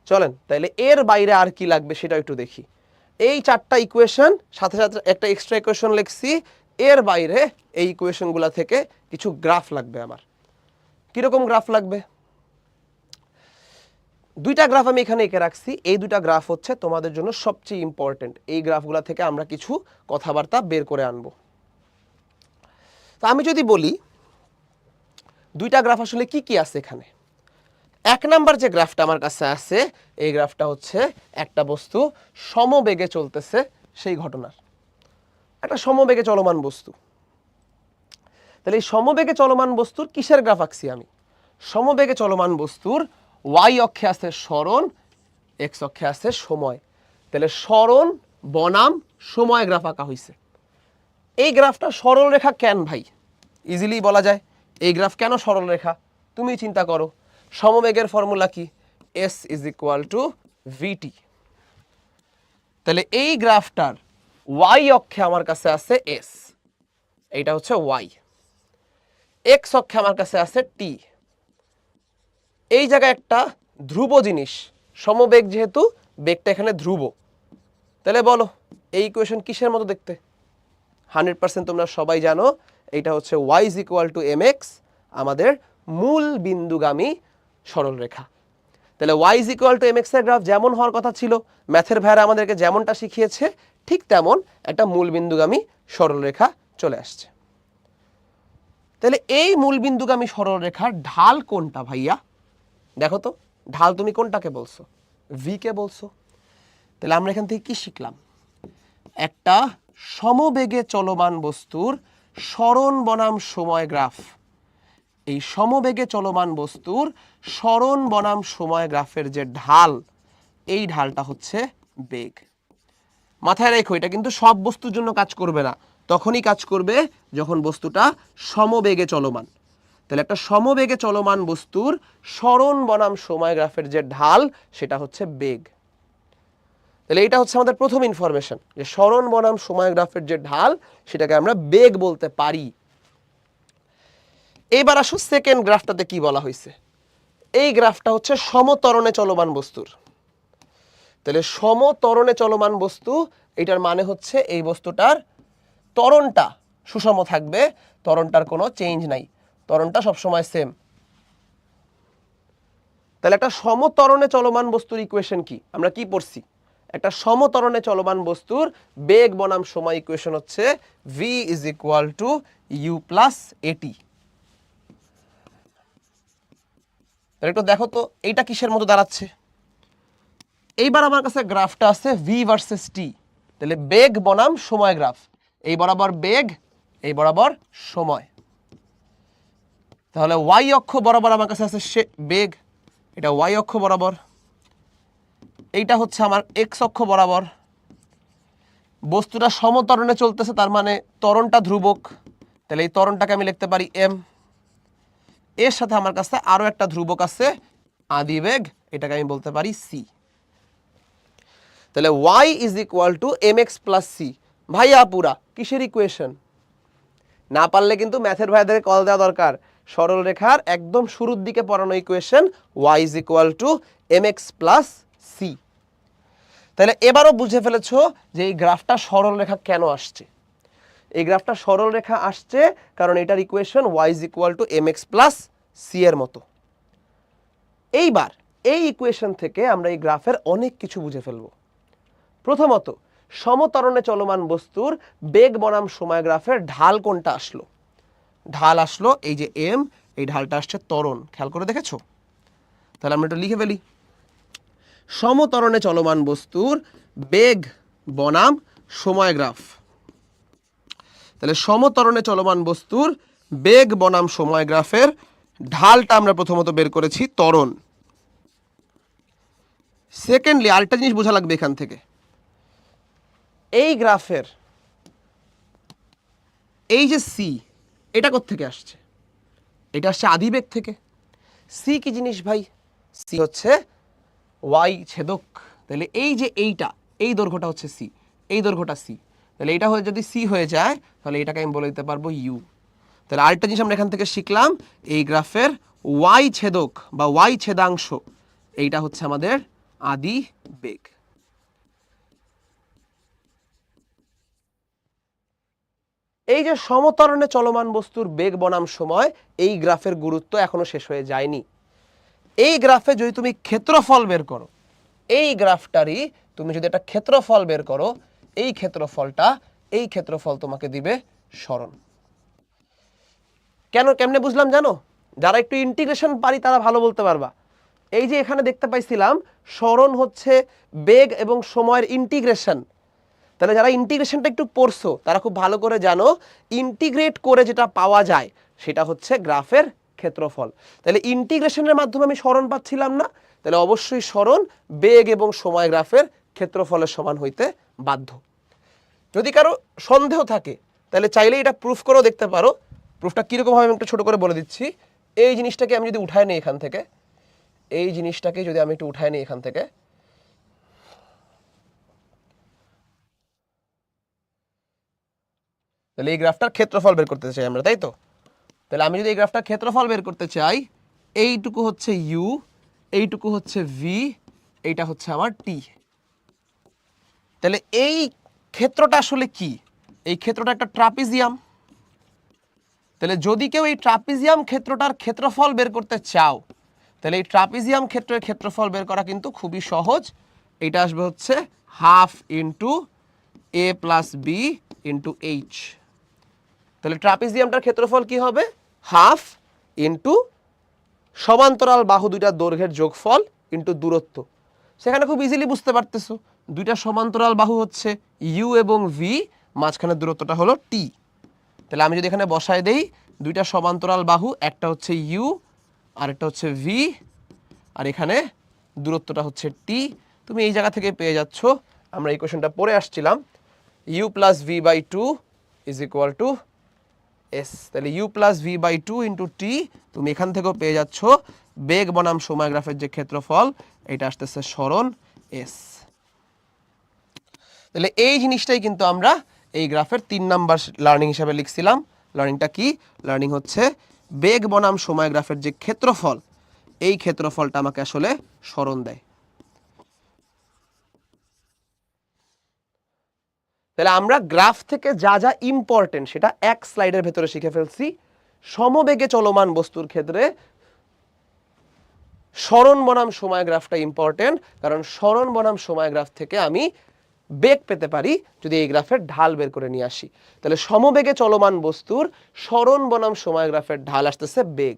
চলেন তাহলে এর বাইরে আর কি লাগবে সেটা একটু দেখি। এই 4টা ইকুয়েশন সাথে সাথে একটা এক্সট্রা ইকুয়েশন লিখছি, এর বাইরে এই ইকুয়েশনগুলো থেকে কিছু গ্রাফ লাগবে আমার। কিরকম গ্রাফ লাগবে? 2টা গ্রাফ আমি এখানে এঁকে রাখছি। এই 2টা গ্রাফ হচ্ছে তোমাদের জন্য সবচেয়ে ইম্পর্টেন্ট। এই গ্রাফগুলো থেকে আমরা কিছু কথাবার্তা বের করে আনবো। তো আমি যদি বলি 2টা গ্রাফ আসলে কি কি আছে এখানে। 1 নাম্বার যে গ্রাফটা আমার কাছে আছে, এই গ্রাফটা হচ্ছে একটা বস্তু সমবেগে চলতেছে সেই ঘটনার, একটা সমবেগে চলমান বস্তু। তাহলে এই সমবেগে চলমান বস্তুর কিসের গ্রাফ আঁকছি আমি? সমবেগে চলমান বস্তুর ওয়াই অক্ষে আছে সরণ, এক্স অক্ষে আছে সময়। তাহলে সরণ বনাম সময় গ্রাফ আঁকা হয়েছে। এই গ্রাফটা সরল রেখা কেন ভাই? ইজিলি বলা যায় এই গ্রাফ কেন সরল রেখা, তুমি চিন্তা করো। সমবেগের ফর্মুলা কি? এস ইজ ইকুয়াল টু ভিটি। তাহলে এই গ্রাফটার ওয়াই অক্ষে আমার কাছে আছে এস, এইটা হচ্ছে ওয়াই। এক্স অক্ষে আমার কাছে আছে টি। এই জায়গায় একটা ধ্রুব জিনিস, সমবেগ যেহেতু বেগটা এখানে ধ্রুব। তাহলে বলো এই ইকুয়েশন কিসের মতো দেখতে? 100% তোমরা সবাই জানো এটা হচ্ছে y is equal two mx, আমাদের মূল বিন্দুগামী সরলরেখা। তাহলে y is equal two mx এর গ্রাফ যেমন হওয়ার কথা ছিল, ম্যাথের ভাইরা আমাদেরকে যেমনটা শিখিয়েছে ঠিক তেমন একটা মূল বিন্দুগামী সরলরেখা চলে আসছে। তাহলে এই মূল বিন্দুগামী সরলরেখার ঢাল কোনটা ভাইয়া? দেখো তো ঢাল তুমি কোনটাকে বলছো? v কে বলছো। তাহলে আমরা এখান থেকে কি শিখলাম? একটা সমবেগে চলমান বস্তুর সরণ বনাম সময় গ্রাফ, এই সমবেগে চলমান বস্তুর সরণ বনাম সময় গ্রাফের যে ঢাল, এই ঢালটা হচ্ছে বেগ। মাথায় রেখো এটা কিন্তু সব বস্তুর জন্য কাজ করবে না, তখনই কাজ করবে যখন বস্তুটা সমবেগে চলমান। তাহলে একটা সমবেগে চলমান বস্তুর সরণ বনাম সময় গ্রাফের যে ঢাল সেটা হচ্ছে বেগ। তাহলে এটা হচ্ছে আমাদের প্রথম ইনফরমেশন যে সরণ বনাম সময় গ্রাফের যে ঢাল সেটাকে আমরা বেগ বলতে পারি। এবার আসো সেকেন্ড গ্রাফটাতে কি বলা হয়েছে। এই গ্রাফটা হচ্ছে সমত্বরণে চলমান বস্তুর। তাহলে সমত্বরণে চলমান বস্তু, এটার মানে হচ্ছে এই বস্তুটার ত্বরণটা সুষম থাকবে, ত্বরণটার কোনো চেঞ্জ নাই, ত্বরণটা সবসময় সেম। তাহলে একটা সমত্বরণে চলমান বস্তুর ইকুয়েশন কি? আমরা কি পড়ছি? একটা সমত্বরণে চলমান বস্তুর বেগ বনাম সময় ইকুয়েশন হচ্ছে v is equal two u plus এটি। তাহলে একটু দেখো তো এইটা কিসের মতো দাঁড়াচ্ছে। এইবার আমার কাছে গ্রাফটা আছে v ভার্সেস t, তাহলে বেগ বনাম সময় গ্রাফ, এই বরাবর বেগ, এই বরাবর সময়। তাহলে y অক্ষ বরাবর আমার কাছে আছে বেগ, এটা y অক্ষ বরাবর, এইটা হচ্ছে আমার x অক্ষ বরাবর। বস্তুটা সমত্বরণে চলতেছে, তার মানে ত্বরণটা ধ্রুবক, তাহলে এই ত্বরণটাকে আমি লিখতে পারি m। এর সাথে আমার কাছে আরো একটা ধ্রুবক আছে আদিবেগ, এটাকে আমি বলতে পারি c। তাহলে y is equal two mx plus c। ভাইয়া পুরা কিসের ইকুয়েশন? না পারলে কিন্তু ম্যাথের ভাইদের কল দেওয়া দরকার। সরল রেখার একদম শুরুর দিকে পড়ানো equation y is equal two mx plus c। তাহলে এবারও বুঝে ফেলেছো যে এই গ্রাফটা সরল রেখা কেন আসছে। এই গ্রাফটা সরল রেখা আসছে কারণ এটার equation y is equal two mx plus c এর মতো। এইবার এই ইকুয়েশন থেকে আমরা এই গ্রাফের অনেক কিছু বুঝে ফেলবো। প্রথমত সমত্বরণে চলমান বস্তুর বেগ বনাম সময় গ্রাফের ঢাল কোনটা আসলো? ঢাল আসলো এই যে m, এই ঢালটা আসছে ত্বরণ, খেয়াল করে দেখেছো? তাহলে আমরা একটু লিখে ফেলি, সমত্বরণে চলমান বস্তুর বেগ বনাম সময় গ্রাফ। তাহলে সমত্বরণে চলমান বস্তুর বেগ বনাম সময় গ্রাফের ঢালটা আমরা প্রথমত বের করেছি ত্বরণ। সেকেন্ডলি আরেকটা জিনিস বোঝা লাগবে এখান থেকে, এই গ্রাফের এই যে c, এটা কোত্থেকে আসছে? এটা আসছে আদিবেগ থেকে। c কি জিনিস ভাই? c হচ্ছে y ছেদক। তাহলে এই যে এইটা, এই দৈর্ঘ্যটা হচ্ছে c, এই দৈর্ঘ্যটা c। তাহলে এটা হয়ে যদি c হয়ে যায় তাহলে এটাকে আমি বলে দিতে পারবো u। তাহলে আরেকটা জিনিস আমরা এখান থেকে শিখলাম, এই গ্রাফের y ছেদক বা y ছেদাংশ, এইটা হচ্ছে আমাদের আদি বেগ। এই যে সমত্বরণে চলমান বস্তুর বেগ বনাম সময়, এই গ্রাফের গুরুত্ব এখনো শেষ হয়ে যায়নি। এই গ্রাফে যদি তুমি ক্ষেত্রফল বের করো, এই গ্রাফটারই তুমি যদি একটা ক্ষেত্রফল বের করো, এই ক্ষেত্রফল তোমাকে দিবে সরণ। কেমনে বুঝলাম জানো? যারা একটু ইন্টিগ্রেশন পারি তারা ভালো বলতে পারবা। এই যে এখানে দেখতে পাইছিলাম সরণ হচ্ছে বেগ এবং সময়ের ইন্টিগ্রেশন। তাহলে যারা ইন্টিগ্রেশনটা একটু পড়ছো তারা খুব ভালো করে জানো ইন্টিগ্রেট করে যেটা পাওয়া যায় সেটা হচ্ছে গ্রাফের ক্ষেত্রফল। তাহলে ইন্টিগ্রেশনের মাধ্যমে আমি সরণ পাচ্ছিলাম না, তাহলে অবশ্যই সরণ বেগ এবং সময় গ্রাফের ক্ষেত্রফলের সমান হইতে বাধ্য। যদি কারো সন্দেহ থাকে তাহলে চাইলে এটা প্রুফ করেও দেখতে পারো। প্রুফটা কীরকম হবে আমি একটু ছোটো করে বলে দিচ্ছি। এই জিনিসটাকে আমি যদি উঠায় নিই এখান থেকে, এই জিনিসটাকে যদি আমি একটু উঠায় নিই এখান থেকে, তাহলে এই গ্রাফটার ক্ষেত্রফল বের করতে চাই আমরা, তাই তো? তাহলে আমি যদি এই গ্রাফটার ক্ষেত্রফল বের করতে চাই, এইটুকু হচ্ছে u, এইটুকু হচ্ছে v, এইটা হচ্ছে আমার t। তাহলে এই ক্ষেত্রটা আসলে কি? এই ক্ষেত্রটা একটা ট্রাপিজিয়াম। তাহলে যদি কেউ এই ট্রাপিজিয়াম ক্ষেত্রটার ক্ষেত্রফল বের করতে চাও, তাহলে এই ট্রাপিজিয়াম ক্ষেত্রের ক্ষেত্রফল বের করা কিন্তু খুবই সহজ। এটা আসবে হচ্ছে হাফ ইন্টু এ প্লাস বি ইন্টু এইচ। তাহলে ট্রাপিজিয়ামটার ক্ষেত্রফল কি হবে? হাফ ইন্টু সমান্তরাল বাহু দুইটা দৈর্ঘ্যের যোগফল ইন্টু দূরত্ব। সেখানে খুব ইজিলি বুঝতে পারতেছো, দুইটা সমান্তরাল বাহু হচ্ছে ইউ এবং ভি, মাঝখানের দূরত্বটা হলো টি। তাহলে আমি যদি এখানে বসায় দেই, দুইটা সমান্তরাল বাহু, একটা হচ্ছে ইউ আর একটা হচ্ছে ভি, আর এখানে দূরত্বটা হচ্ছে টি। তুমি এই জায়গা থেকে পেয়ে যাচ্ছ, আমরা এই কোয়েশনটা পড়ে আসছিলাম, U plus V by two is equal to S. তাহলে U plus V by two into T, তুমি এখান থেকেও পেয়ে যাচ্ছ বেগ বনাম সময় গ্রাফের যে ক্ষেত্রফল, এটা আসতেছে সরণ এস। তাহলে এই জিনিসটাই কিন্তু আমরা এই গ্রাফের 3 নাম্বার লার্নিং হিসাবে লিখছিলাম। লার্নিংটা কি? লার্নিং হচ্ছে বেগ বনাম সময় গ্রাফের যে ক্ষেত্রফল, এই ক্ষেত্রফলটা আমাকে আসলে সরণ দেয়। তাহলে আমরা গ্রাফ থেকে যা যা ইম্পর্টেন্ট সেটা এক স্লাইডের ভেতরে শিখে ফেলছি। সমবেগে চলমান বস্তুর ক্ষেত্রে সরণ বনাম সময় গ্রাফটা ইম্পর্টেন্ট, কারণ সরণ বনাম সময় গ্রাফ থেকে আমি বেগ পেতে পারি যদি এই গ্রাফের ঢাল বের করে নিয়ে আসি। তাহলে সমবেগে চলমান বস্তুর সরণ বনাম সময় গ্রাফের ঢাল আসতেছে বেগ।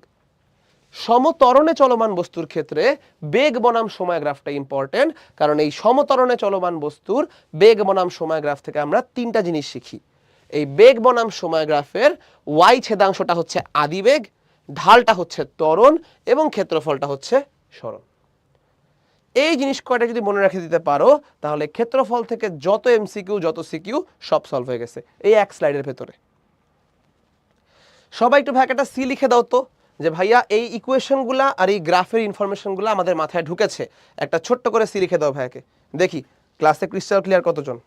সমতরণে চলমান বস্তুর ক্ষেত্রে বেগ বনাম সময় গ্রাফটা ইম্পর্টেন্ট, কারণ এই সমতরণে চলমান বস্তুর বেগ বনাম সময় গ্রাফ থেকে আমরা 3টা জিনিস শিখি। এই বেগ বনাম সময় গ্রাফের ওয়াই ছেদাংশটা হচ্ছে আদিবেগ, ঢালটা হচ্ছে ত্বরণ এবং ক্ষেত্রফলটা হচ্ছে সরণ। এই জিনিস কয়টা যদি মনে রেখে দিতে পারো, তাহলে ক্ষেত্রফল থেকে যত এমসিকিউ যত সিকিউ সব সলভ হয়ে গেছে এই এক স্লাইডের ভেতরে। সবাই একটু ভাই একটা সি লিখে দাও তো, যে ভাইয়া এই ইকুয়েশনগুলা আর এই গ্রাফের ইনফরমেশনগুলো আমাদের মাথায় ঢুকেছে। একটা ছোট্ট করে সি লিখে দাও ভাইয়াকে, দেখি ক্লাসে ক্রিস্টাল ক্লিয়ার কতজন।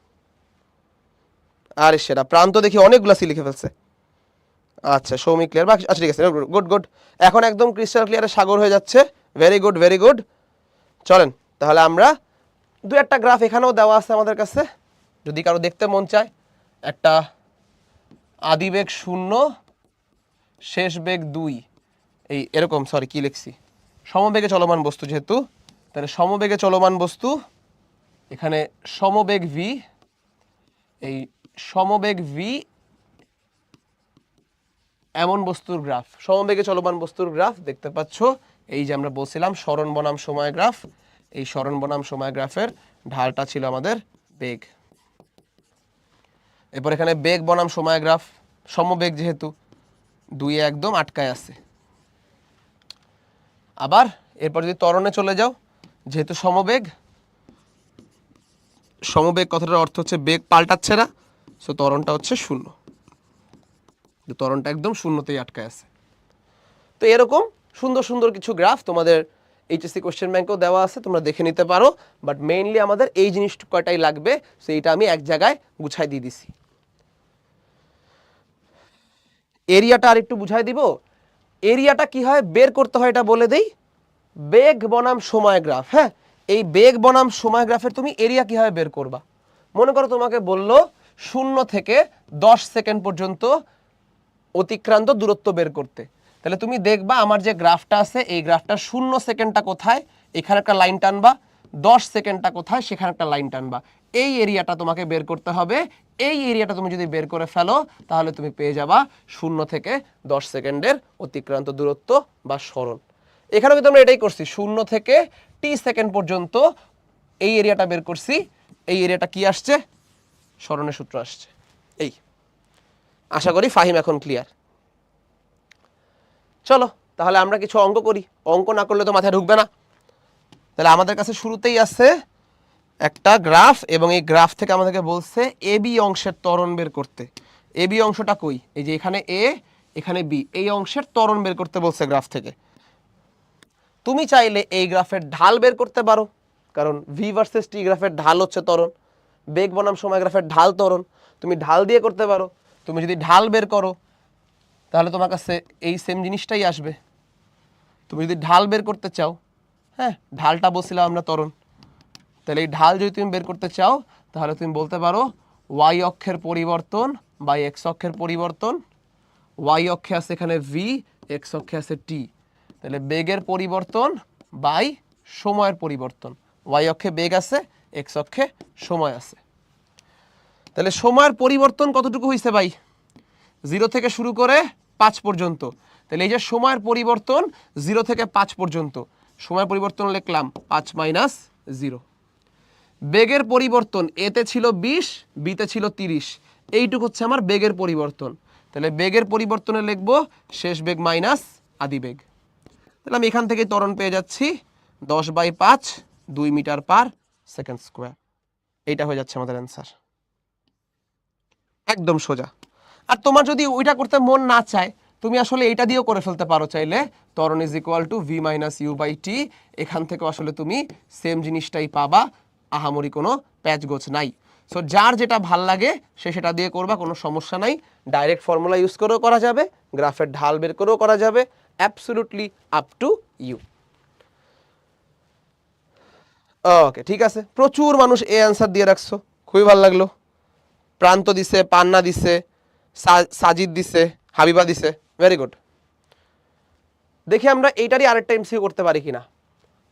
আরে সেটা প্রান্ত দেখি অনেকগুলা সি লিখে ফেলছে। আচ্ছা সৌমিক ক্লিয়ার, বাকি আচ্ছা ঠিক আছে, গুড গুড, এখন একদম ক্রিস্টাল ক্লিয়ারের সাগর হয়ে যাচ্ছে। Very good very good. চলেন তাহলে আমরা দু একটা গ্রাফ এখানেও দেওয়া আছে আমাদের কাছে, যদি কারো দেখতে মন চায়। একটা আদিবেগ 0, শেষ বেগ 2, এই এরকম, সরি কি লিখছি, সমবেগে চলমান বস্তু যেহেতু, তাহলে সমবেগে চলমান বস্তু, এখানে সমবেগ ভি, এই সমবেগ ভি এমন বস্তুর গ্রাফ, সমবেগে চলমান বস্তুর গ্রাফ দেখতে পাচ্ছ। এই যে আমরা বলছিলাম সরণ বনাম সময় গ্রাফ, এই সরণ বনাম সময় গ্রাফের ঢালটা ছিল আমাদের বেগ। এরপর এখানে বেগ বনাম সময় গ্রাফ, সমবেগ যেহেতু 2 একদম আটকায় আছে। আবার এরপর যদি ত্বরণে চলে যাও, যেহেতু সমবেগ, সমবেগ কথাটার অর্থ হচ্ছে বেগ পাল্টাচ্ছে না, সো ত্বরণটা হচ্ছে 0, ত্বরণটা একদম 0তেই আটকায় আছে। তো এরকম সুন্দর সুন্দর কিছু গ্রাফ তোমাদের এইচএসসি কোশ্চেন ব্যাংকেও দেওয়া আছে, তোমরা দেখে নিতে পারো। বাট মেইনলি আমাদের এই জিনিস কয়টাই লাগবে, সো এইটা আমি এক জায়গায় গুছাই দিয়ে দিছি। এরিয়াটা আর একটু বুঝাই দিব। এরিয়াটা কি হয় বের করতে হয় এটা বলে দেই। বেগ বনাম সময় গ্রাফ, হ্যাঁ, এই বেগ বনাম সময় গ্রাফের তুমি এরিয়া কিভাবে বের করবা। মনে করো তোমাকে বললো 0 থেকে 10 সেকেন্ড পর্যন্ত অতিক্রান্ত দূরত্ব বের করতে, তাহলে তুমি দেখবা আমার যে গ্রাফটা আছে এই গ্রাফটা 0 সেকেন্ডটা কোথায়, এখানে একটা লাইন টানবা, 10 সেকেন্ডটা কোথায়, সেখানে একটা লাইন টানবা। এই এরিয়াটা তোমাকে বের করতে হবে। এই এরিয়াটা তুমি যদি বের করে ফেলো, তাহলে তুমি পেয়ে যাবা 0 থেকে 10 সেকেন্ডের অতিক্রান্ত দূরত্ব বা সরণ। এখানেও কিন্তু আমরা এটাই করছি, 0 থেকে টি সেকেন্ড পর্যন্ত এই এরিয়াটা বের করছি। এই এরিয়াটা কি আসছে, সরণের সূত্র আসছে। এই আশা করি ফাহিম এখন ক্লিয়ার। চলো তাহলে আমরা কিছু অঙ্ক করি, অঙ্ক না করলে তো মাথায় ঢুকবে না। তাহলে আমাদের কাছে শুরুতেই আছে একটা গ্রাফ, এবং এই গ্রাফ থেকে আমাদেরকে বলছে এ বি অংশের ত্বরণ বের করতে। এ বি অংশটা কই, এই যে এখানে এ এখানে বি, এই অংশের ত্বরণ বের করতে বলছে গ্রাফ থেকে। তুমি চাইলে এই গ্রাফের ঢাল বের করতে পারো, কারণ ভি ভার্সেস টি গ্রাফের ঢাল হচ্ছে ত্বরণ, বেগ বনাম সময় গ্রাফের ঢাল ত্বরণ, তুমি ঢাল দিয়ে করতে পারো। তুমি যদি ঢাল বের করো তাহলে তোমার কাছে এই সেম জিনিসটাই আসবে। তুমি যদি ঢাল বের করতে চাও, হ্যাঁ ঢালটা বলছিলাম আমরা ত্বরণ, তাহলে এই ঢাল যদি তুমি বের করতে চাও তাহলে তুমি বলতে পারো ওয়াই অক্ষের পরিবর্তন বাই এক্স অক্ষের পরিবর্তন। ওয়াই অক্ষে আছে এখানে ভি, এক্স অক্ষে আছে টি। তাহলে বেগের পরিবর্তন বাই সময়ের পরিবর্তন। ওয়াই অক্ষে বেগ আছে, এক্স অক্ষে সময় আছে। তাহলে সময়ের পরিবর্তন কতটুকু হয়েছে ভাই? 0 থেকে শুরু করে 5 পর্যন্ত। তাহলে এই যে সময়ের পরিবর্তন 0 থেকে 5 পর্যন্ত, সময়ের পরিবর্তন লিখলাম 5 মাইনাস 0। বেগের পরিবর্তন এতে ছিল 20, বিতে ছিল 30, এইটুকু হচ্ছে আমার বেগের পরিবর্তন। তাহলে বেগের পরিবর্তনে লিখবো শেষ বেগ মাইনাস আদি বেগ। তাহলে আমি এখান থেকে ত্বরণ পেয়ে যাচ্ছি 10/5, 2 মিটার পার সেকেন্ড স্কোয়ার। এইটা হয়ে যাচ্ছে আমাদের অ্যান্সার, একদম সোজা। আর তোমার যদি ওইটা করতে মন না চায়, তুমি আসলে এইটা দিয়েও করে ফেলতে পারো চাইলে। ত্বরণ is equal to V minus U by T. এখান থেকেও আসলে তুমি সেম জিনিসটাই পাবা, আহামরি কোনো প্যাচগোছ নাই। সো যার যেটা ভাল লাগে সে সেটা দিয়ে করবা, কোনো সমস্যা নাই। ডাইরেক্ট ফর্মুলা ইউজ করেও করা যাবে, গ্রাফের ঢাল বের করেও করা যাবে, অ্যাবসলিউটলি আপ টু ইউ। ওকে, ঠিক আছে। প্রচুর মানুষ এ অ্যান্সার দিয়ে রাখছো, খুবই ভালো লাগলো। প্রান্ত দিছে, পান্না দিছে, সাজিদ দিছে, হাবিবা দিছে, ভেরি গুড। দেখি আমরা এইটারই আরেকটা এমসিকিউ করতে পারি কিনা।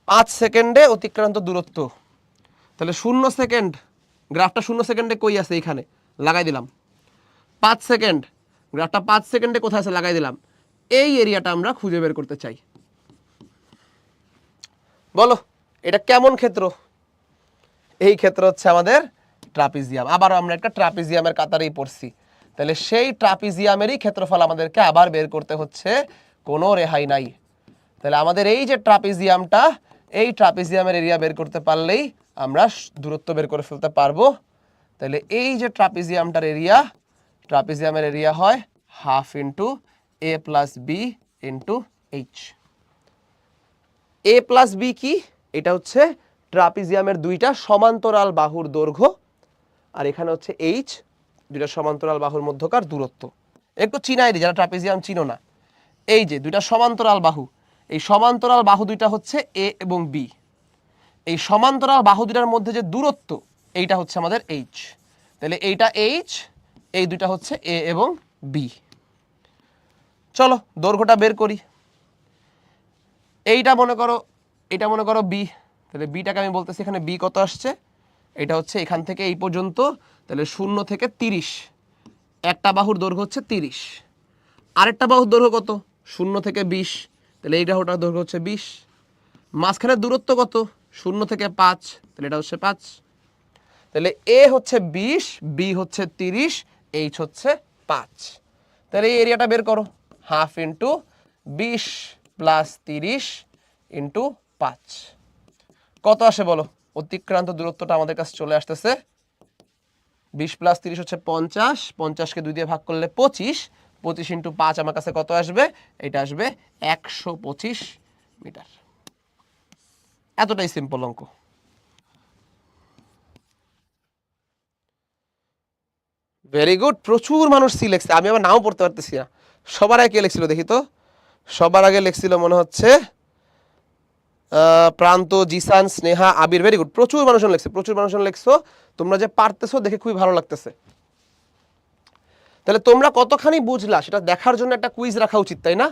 5 সেকেন্ডে অতিক্রান্ত দূরত্ব। তাহলে 0 সেকেন্ড, গ্রাফটা 0 সেকেন্ডে কই আছে? এইখানে লাগাই দিলাম। 5 সেকেন্ড, গ্রাফটা 5 সেকেন্ডে কোথায় আছে? লাগাই দিলাম। এই এরিয়াটা আমরা খুঁজে বের করতে চাই। বলো এটা কেমন ক্ষেত্র? এই ক্ষেত্র হচ্ছে আমাদের ট্রাপিজিয়াম। আবারও আমরা একটা ট্রাপিজিয়ামের কাতারেই পড়ছি। তাহলে সেই ট্রাপিজিয়ামেরই ক্ষেত্রফল আমাদেরকে আবার বের করতে হচ্ছে, কোনো রেহাই নাই। তাহলে আমাদের এই যে ট্রাপিজিয়ামটা, এই ট্রাপিজিয়ামের এরিয়া বের করতে পারলেই আমরা দূরত্ব বের করে ফেলতে পারবো। তাহলে এই যে ট্রাপিজিয়ামটার এরিয়া, ট্রাপিজিয়ামের এরিয়া হয় হাফ ইন্টু এ প্লাস বি ইন্টু এইচ। এ প্লাস বি কি? এটা হচ্ছে ট্রাপিজিয়ামের দুইটা সমান্তরাল বাহুর দৈর্ঘ্য, আর এখানে হচ্ছে এইচ, দুইটা সমান্তরাল বাহুর মধ্যকার দূরত্ব। একটু চিনাই দিই যারা ট্রাপিজিয়াম চিনো না। এই যে দুইটা সমান্তরাল বাহু, এই সমান্তরাল বাহু দুইটা হচ্ছে এ এবং বি। এই সমান্তরাল বাহু দুইটার মধ্যে যে দূরত্ব, এইটা হচ্ছে আমাদের এইচ। তাহলে এইটা এইচ, এই দুইটা হচ্ছে এ এবং বি। চলো দৈর্ঘ্যটা বের করি। এইটা মনে করো, এটা মনে করো বি। তাহলে বিটাকে আমি বলতেছি এখানে বি কত আসছে, এটা হচ্ছে এখান থেকে এই পর্যন্ত। তাহলে 0 থেকে 30, একটা বাহুর দৈর্ঘ্য হচ্ছে 30। আরেকটা বাহুর দৈর্ঘ্য কত? 0 থেকে 20। তাহলে এই বাহুটার দৈর্ঘ্য হচ্ছে 20। মাঝখানের দূরত্ব কত? 0 থেকে 5, তাহলে এটা হচ্ছে 5। তাহলে এ হচ্ছে 20, বি হচ্ছে 30, এইচ হচ্ছে 5। তাহলে এই এরিয়াটা বের করো, হাফ ইন্টু 20 প্লাস 30 ইন্টু 5। কত আসে বলো? অতিক্রান্ত দূরত্বটা আমাদের কাছে চলে আসতেছে 20 প্লাস 30 হচ্ছে 50, 50কে 2 দিয়ে ভাগ করলে 25, 25 ইন্টু 5 আমার কাছে কত আসবে? এটা আসবে 125 মিটার। এতটাই সিম্পল অঙ্ক। ভেরি গুড, প্রচুর মানুষ সি লেখছে, আমি আবার নাও পড়তে পারতেছি না। সবার আগে কে লিখছিল দেখি তো? সবার আগে লিখছিল মনে হচ্ছে প্রান্ত, জিসান, স্নেহা, আবির। ভেরি গুড, প্রচুর মানুষ লিখছে, প্রচুর মানুষ লিখছো। তোমরা যে পারতেছো দেখে খুবই ভালো লাগতেছে। তাহলে তোমরা কতখানি বুঝলা সেটা দেখার জন্য একটা কুইজ রাখা উচিত, তাই না?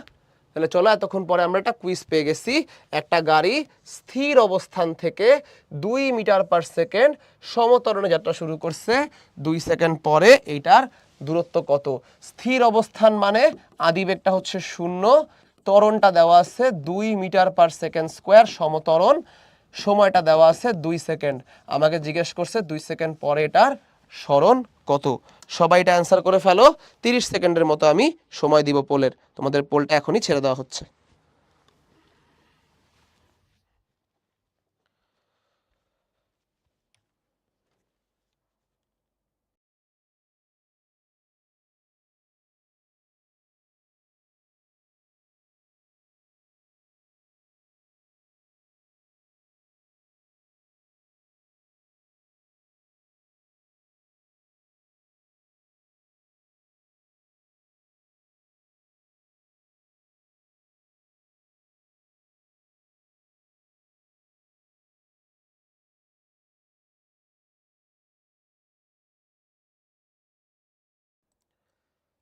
তাহলে চলো, এতক্ষণ পরে আমরা একটা কুইজ পেয়ে গেছি। একটা গাড়ি স্থির অবস্থান থেকে 2 মিটার পার সেকেন্ড সমত্বরণে যাত্রা শুরু করছে। 2 সেকেন্ড পরে এইটার দূরত্ব কত? স্থির অবস্থান মানে আদিবেগটা হচ্ছে 0, ত্বরণটা দেওয়া আছে 2 মিটার পার সেকেন্ড স্কোয়ার সমত্বরণ, সময়টা দেওয়া আছে 2 সেকেন্ড। আমাকে জিজ্ঞেস করছে 2 সেকেন্ড পরে এটার সরণ কত। সবাই এটা অ্যান্সার করে ফেলো। 30 সেকেন্ডের মতো আমি সময় দিব পোলের। তোমাদের পোলটা এখনই ছেড়ে দেওয়া হচ্ছে।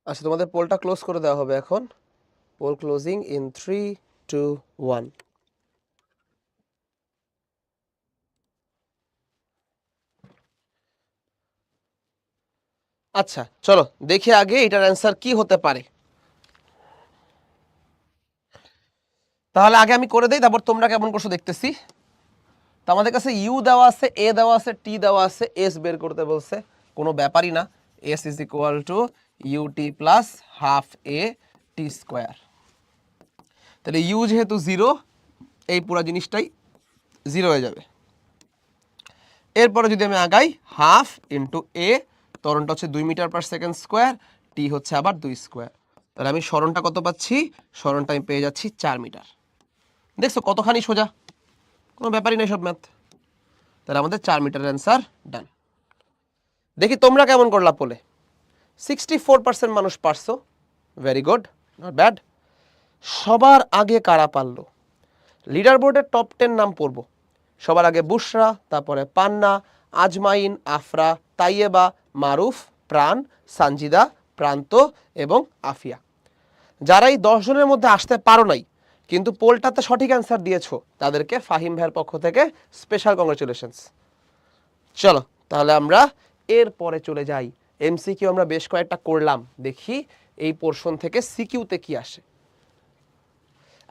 আচ্ছা, তোমাদের পোলটা ক্লোজ করে দেওয়া হবে এখন। Poll closing in 3, 2, 1। আচ্ছা চলো দেখি আগে এটার অ্যান্সার কি হতে পারে। তাহলে আগে আমি করে দেই, তারপর তোমরা কেমন করছো দেখতেছি। তো আমাদের কাছে ইউ দেওয়া আছে, এ দেওয়া আছে, টি দেওয়া আছে, এস বের করতে বলছে। কোনো ব্যাপারই না, S is equal to UT plus half A T square. তাহলে ইউ যেহেতু জিরো, এই পুরো জিনিসটাই জিরো হয়ে যাবে। এরপরে যদি আমি আগাই, হাফ ইন্টু এ, ত্বরণটা হচ্ছে 2 মিটার/সেকেন্ড স্কোয়ার, টি হচ্ছে আবার 2 স্কোয়ার। তাহলে আমি সরণটা কত পাচ্ছি? সরণটা আমি পেয়ে যাচ্ছি 4 মিটার। দেখছো কতখানি সোজা, কোনো ব্যাপারই নেই সব ম্যাথ। তাহলে আমাদের 4 মিটারের অ্যান্সার ডান। দেখি তোমরা কেমন করলা পোলে। 64% মানুষ পারছো, ভেরি গুড, নট ব্যাড। সবার আগে কারা পারলো? লিডার বোর্ডের টপ 10 নাম পড়ব। সবার আগে বুশরা, তারপরে পান্না, আজমাইন, আফরা, তাইয়েবা, মারুফ, প্রাণ, সানজিদা, প্রান্ত এবং আফিয়া। যারা এই 10 জনের মধ্যে আসতে পারো নাই কিন্তু পোলটাতে সঠিক অ্যান্সার দিয়েছো, তাদেরকে ফাহিম ভাইয়ের পক্ষ থেকে স্পেশাল কংগ্রেচুলেশনস। চলো তাহলে আমরা এর পরে চলে যাই। এমসিকিউ আমরা বেশ কয়েকটা করলাম, দেখি এই পোর্শন থেকে সিকিউতে কি আসে।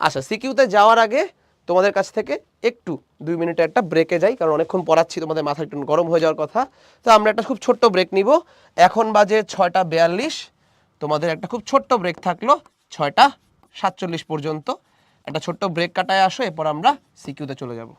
আচ্ছা, সিকিউতে যাওয়ার আগে তোমাদের কাছ থেকে একটু 2 মিনিটে একটা ব্রেকে যাই, কারণ অনেকক্ষণ পড়াচ্ছি, তোমাদের মাথা একটু গরম হয়ে যাওয়ার কথা। তো আমরা একটা খুব ছোট্ট ব্রেক নিব। এখন বাজে 6টা 42, তোমাদের একটা খুব ছোট্ট ব্রেক থাকলো 6টা 47 পর্যন্ত। একটা ছোট্ট ব্রেক কাটায় আসো, এরপর আমরা সিকিউতে চলে যাব।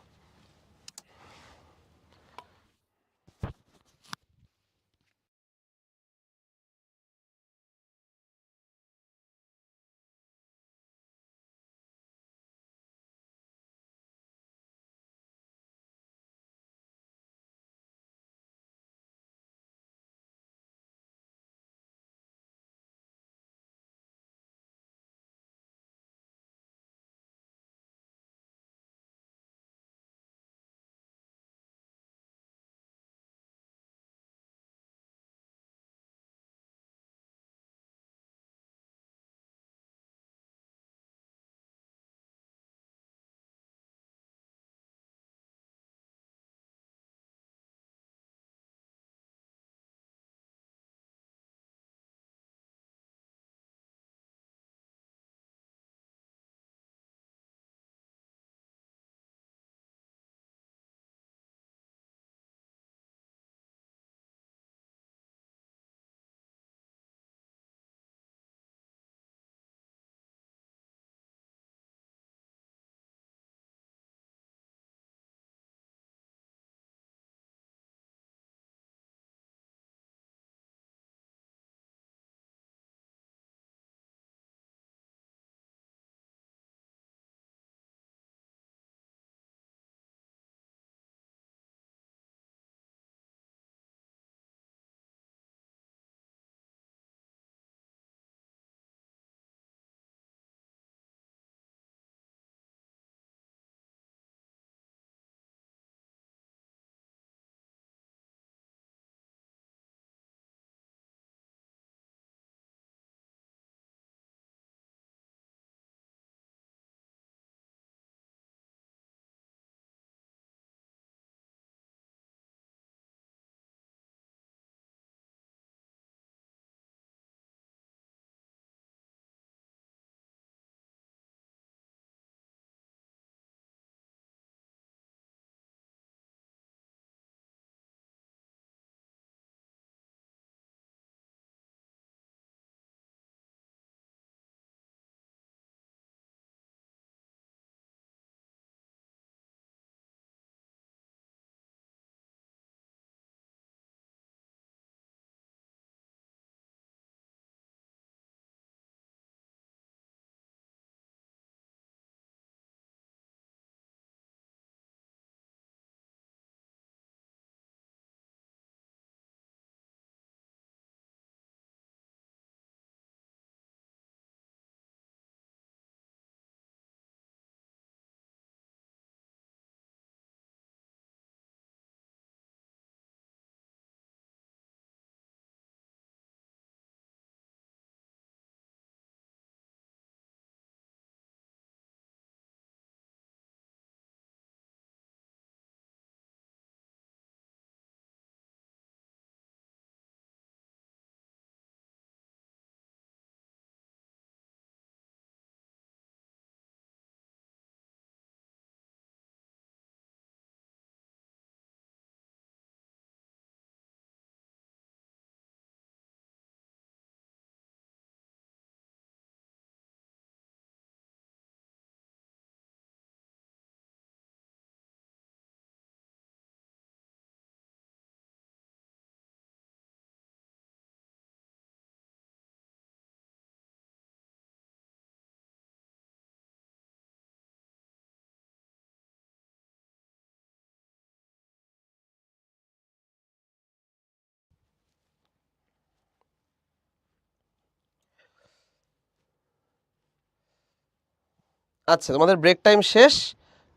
আচ্ছা, তোমাদের ব্রেক টাইম শেষ,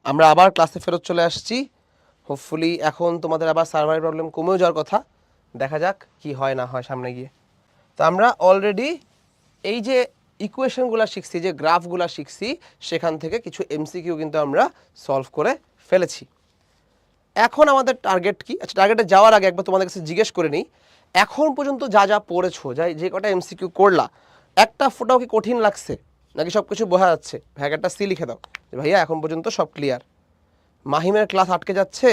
আমরা আবার ক্লাসে ফেরত চলে আসছি। হোপফুলি এখন তোমাদের আবার সার্ভারের প্রবলেম কমেও যাওয়ার কথা, দেখা যাক কি হয় না হয় সামনে গিয়ে। তো আমরা অলরেডি এই যে ইকুয়েশনগুলো শিখছি, যে গ্রাফগুলো শিখছি, সেখান থেকে কিছু এমসিকিউ কিন্তু আমরা সলভ করে ফেলেছি। এখন আমাদের টার্গেট কি? আচ্ছা, টার্গেটে যাওয়ার আগে একবার তোমাদের কাছে জিজ্ঞেস করে নিই, এখন পর্যন্ত যা যা পড়েছো, যে কটা এমসিকিউ করলা, একটা ফোটাও কি কঠিন লাগছে নাকি সব কিছু বোঝা যাচ্ছে? ভাইয়া একটা সি লিখে দাও যে ভাইয়া এখন পর্যন্ত সব ক্লিয়ার। মাহিমের ক্লাস আটকে যাচ্ছে,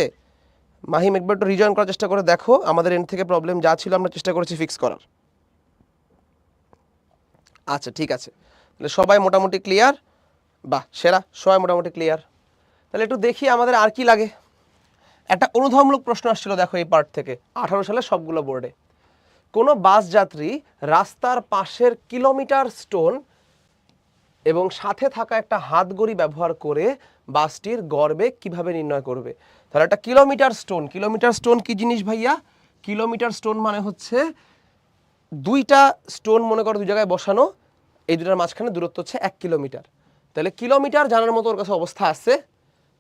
মাহিম একবার একটু রিজয়েন করার চেষ্টা করে দেখো, আমাদের এন্ড থেকে প্রবলেম যা ছিল আমরা চেষ্টা করেছি ফিক্স করার। আচ্ছা ঠিক আছে, তাহলে সবাই মোটামুটি ক্লিয়ার, বাহ সেরা, সবাই মোটামুটি ক্লিয়ার। তাহলে একটু দেখি আমাদের আর কি লাগে। একটা অনুধাবনমূলক প্রশ্ন আসছিল দেখো এই পার্ট থেকে, 18 সালে সবগুলো বোর্ডে। কোনো বাস যাত্রী রাস্তার পাশের কিলোমিটার স্টোন এবং সাথে থাকা একটা হাতঘড়ি ব্যবহার করে বাসটির গড়বেগ কিভাবে নির্ণয় করবে? তাহলে একটা কিলোমিটার স্টোন কি জিনিস ভাইয়া? কিলোমিটার স্টোন মানে হচ্ছে দুইটা স্টোন মনে করো দুই জায়গায় বসানো, এই দুটার মাঝখানে দূরত্ব হচ্ছে 1 কিলোমিটার। তাহলে কিলোমিটার জানার মতো ওর কাছে অবস্থা আছে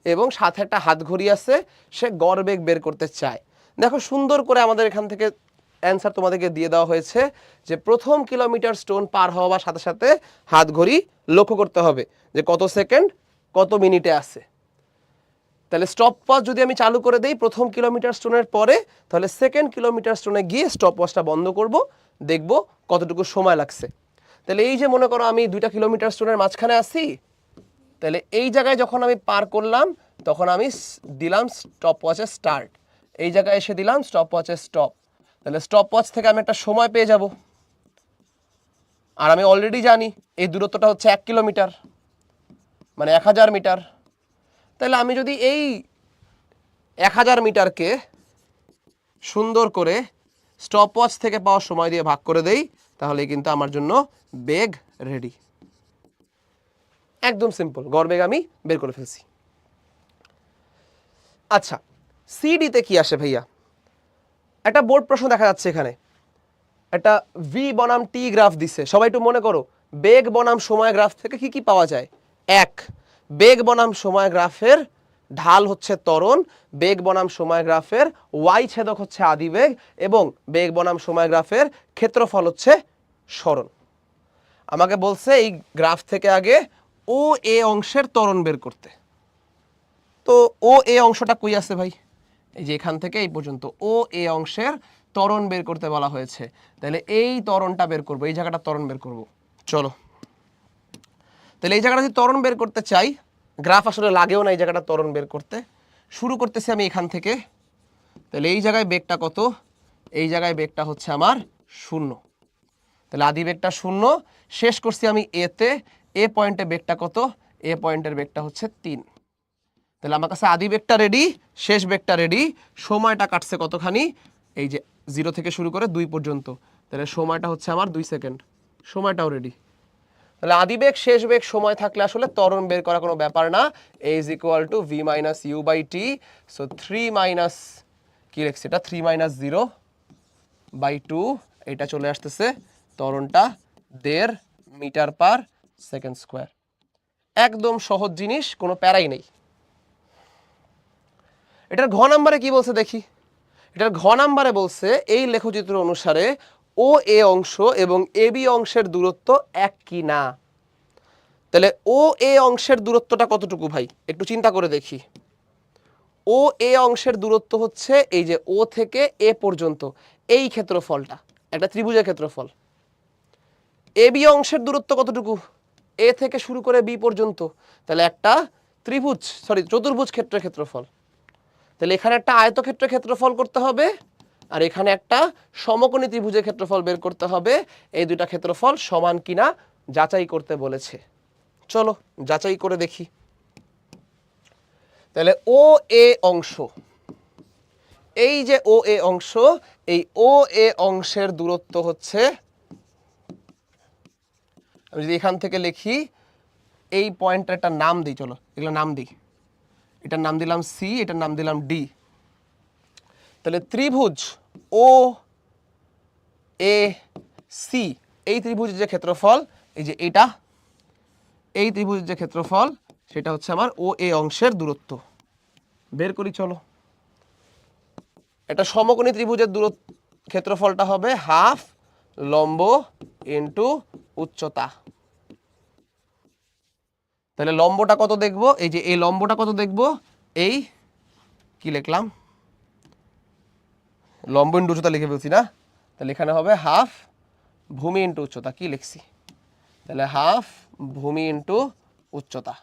এবং সাথে একটা হাতঘড়ি আছে, সে গড়বেগ বের করতে চায়। দেখো সুন্দর করে আমাদের এখান থেকে অ্যান্সার তোমাদেরকে দিয়ে দেওয়া হয়েছে যে প্রথম কিলোমিটার স্টোন পার হওয়ার সাথে সাথে হাতঘড়ি লক্ষ্য করতে হবে যে কত সেকেন্ড কত মিনিটে আছে। তাহলে স্টপ ওয়াচ যদি আমি চালু করে দেই প্রথম কিলোমিটার স্টোনের পরে, তাহলে সেকেন্ড কিলোমিটার স্টোনে গিয়ে স্টপ ওয়াচটা বন্ধ করব, দেখব কতটুকু সময় লাগছে। তাহলে এই যে মনে করো আমি 2টা কিলোমিটার স্টোনের মাঝখানে আছি, তাহলে এই জায়গায় যখন আমি পার করলাম তখন আমি দিলাম স্টপ ওয়াচের স্টার্ট, এই জায়গায় এসে দিলাম স্টপ ওয়াচের স্টপ। তাহলে স্টপ ওয়াচ থেকে আমি একটা সময় পেয়ে যাব, আর আমি অলরেডি জানি এই দূরত্বটা হচ্ছে 1 কিলোমিটার মানে 1000 মিটার। তাহলে আমি যদি এই 1000 মিটারকে সুন্দর করে স্টপ ওয়াচ থেকে পাওয়ার সময় দিয়ে ভাগ করে দেই, তাহলে কিন্তু আমার জন্য বেগ রেডি। একদম সিম্পল, গড়বেগ আমি বের করে ফেলছি। আচ্ছা, সিডিতে কি আসে ভাইয়া? একটা বোর্ড প্রশ্ন দেখা যাচ্ছে এখানে, একটা ভি বনাম টি গ্রাফ দিছে, সবাই একটু মনে করো বেগ বনাম সময় গ্রাফ থেকে কি কি পাওয়া যায়? এক, বেগ বনাম সময় গ্রাফের ঢাল হচ্ছে ত্বরণ, বেগ বনাম সময় গ্রাফের ওয়াই ছেদক হচ্ছে আদিবেগ, এবং বেগ বনাম সময় গ্রাফের ক্ষেত্রফল হচ্ছে সরণ। আমাকে বলছে এই গ্রাফ থেকে আগে ও এ অংশের ত্বরণ বের করতে। তো ও এ অংশটা কই আছে ভাই? এই যে এখান থেকে এই পর্যন্ত ও এ অংশের ত্বরণ বের করতে বলা হয়েছে। তাহলে এই ত্বরণটা বের করব, এই জায়গাটা ত্বরণ বের করব। চলো, তাহলে এই জায়গাটা যদি ত্বরণ বের করতে চাই, গ্রাফ আসলে লাগেও না এই জায়গাটা ত্বরণ বের করতে, শুরু করতেছি আমি এখান থেকে। তাহলে এই জায়গায় বেগটা কত? এই জায়গায় বেগটা হচ্ছে আমার 0, তাহলে আদি বেগটা 0, শেষ করছি আমি এতে, এ পয়েন্টে বেগটা কত? এ পয়েন্টের বেগটা হচ্ছে 3। তাহলে আমার কাছে আদি বেগটা রেডি, শেষ বেগটা রেডি, সময়টা কাটছে কতখানি? এই যে 0 থেকে শুরু করে 2 পর্যন্ত, তাহলে সময়টা হচ্ছে আমার 2 সেকেন্ড, সময়টাও রেডি। তাহলে আদি বেগ শেষ বেগ সময় থাকলে আসলে ত্বরণ বের করা কোনো ব্যাপার না। a is equal to v minus u by t, so 3 minus কি লিখছি এটা 3 minus 0 by 2, এটা চলে আসতেছে ত্বরণটা 1.5 মিটার পার সেকেন্ড স্কোয়ার। একদম সহজ জিনিস, কোনো প্যারাই নেই। এটার ঘ নাম্বারে কি বলছে দেখি? এটার ঘ নাম্বারে বলছে এই লেখচিত্র অনুসারে ও এ অংশ এবং এ বি অংশের দূরত্ব এক কি না। তাহলে ও এ অংশের দূরত্বটা কতটুকু ভাই একটু চিন্তা করে দেখি। ও এ অংশের দূরত্ব হচ্ছে এই যে ও থেকে এ পর্যন্ত এই ক্ষেত্রফলটা, একটা ত্রিভুজের ক্ষেত্রফল। এ বি অংশের দূরত্ব কতটুকু? এ থেকে শুরু করে বি পর্যন্ত, তাহলে একটা চতুর্ভুজ ক্ষেত্রের ক্ষেত্রফল। তাহলে এখানে একটা আয়তক্ষেত্রের ক্ষেত্রফল করতে হবে, আর এখানে একটা সমকোণী ত্রিভুজের ক্ষেত্রফল বের করতে হবে। এই দুইটা ক্ষেত্রফল সমান কিনা যাচাই করতে বলেছে। চলো যাচাই করে দেখি। তাহলে ও এ অংশ, এই যে ও এ অংশ, এই ও এ অংশের দূরত্ব হচ্ছে, আমি যদি এখান থেকে লিখি এই পয়েন্টের একটা নাম দিই, চলো এগুলো নাম দিই, এটার নাম দিলাম সি, এটার নাম দিলাম ডি। তাহলে ত্রিভুজ ও এ সি, এই ত্রিভুজের যে ক্ষেত্রফল এই যে এটা, এই ত্রিভুজের যে ক্ষেত্রফল সেটা হচ্ছে আমার ও এ অংশের দূরত্ব। বের করি চলো। এটা সমকোণী ত্রিভুজের দূরত্ব ক্ষেত্রফলটা হবে হাফ লম্ব ইন্টু উচ্চতা। তাহলে লম্বটা কত দেখবো, এই যে এই লম্বটা কত দেখবো, এই কি লিখলাম, লম্ব ইন্টু উচ্চতা লিখে ফেলছি না, তাহলে এখানে হবে হাফ ভূমি ইন্টু উচ্চতা। কি লিখছি, তাহলে হাফ ভূমি ইন্টু উচ্চতা।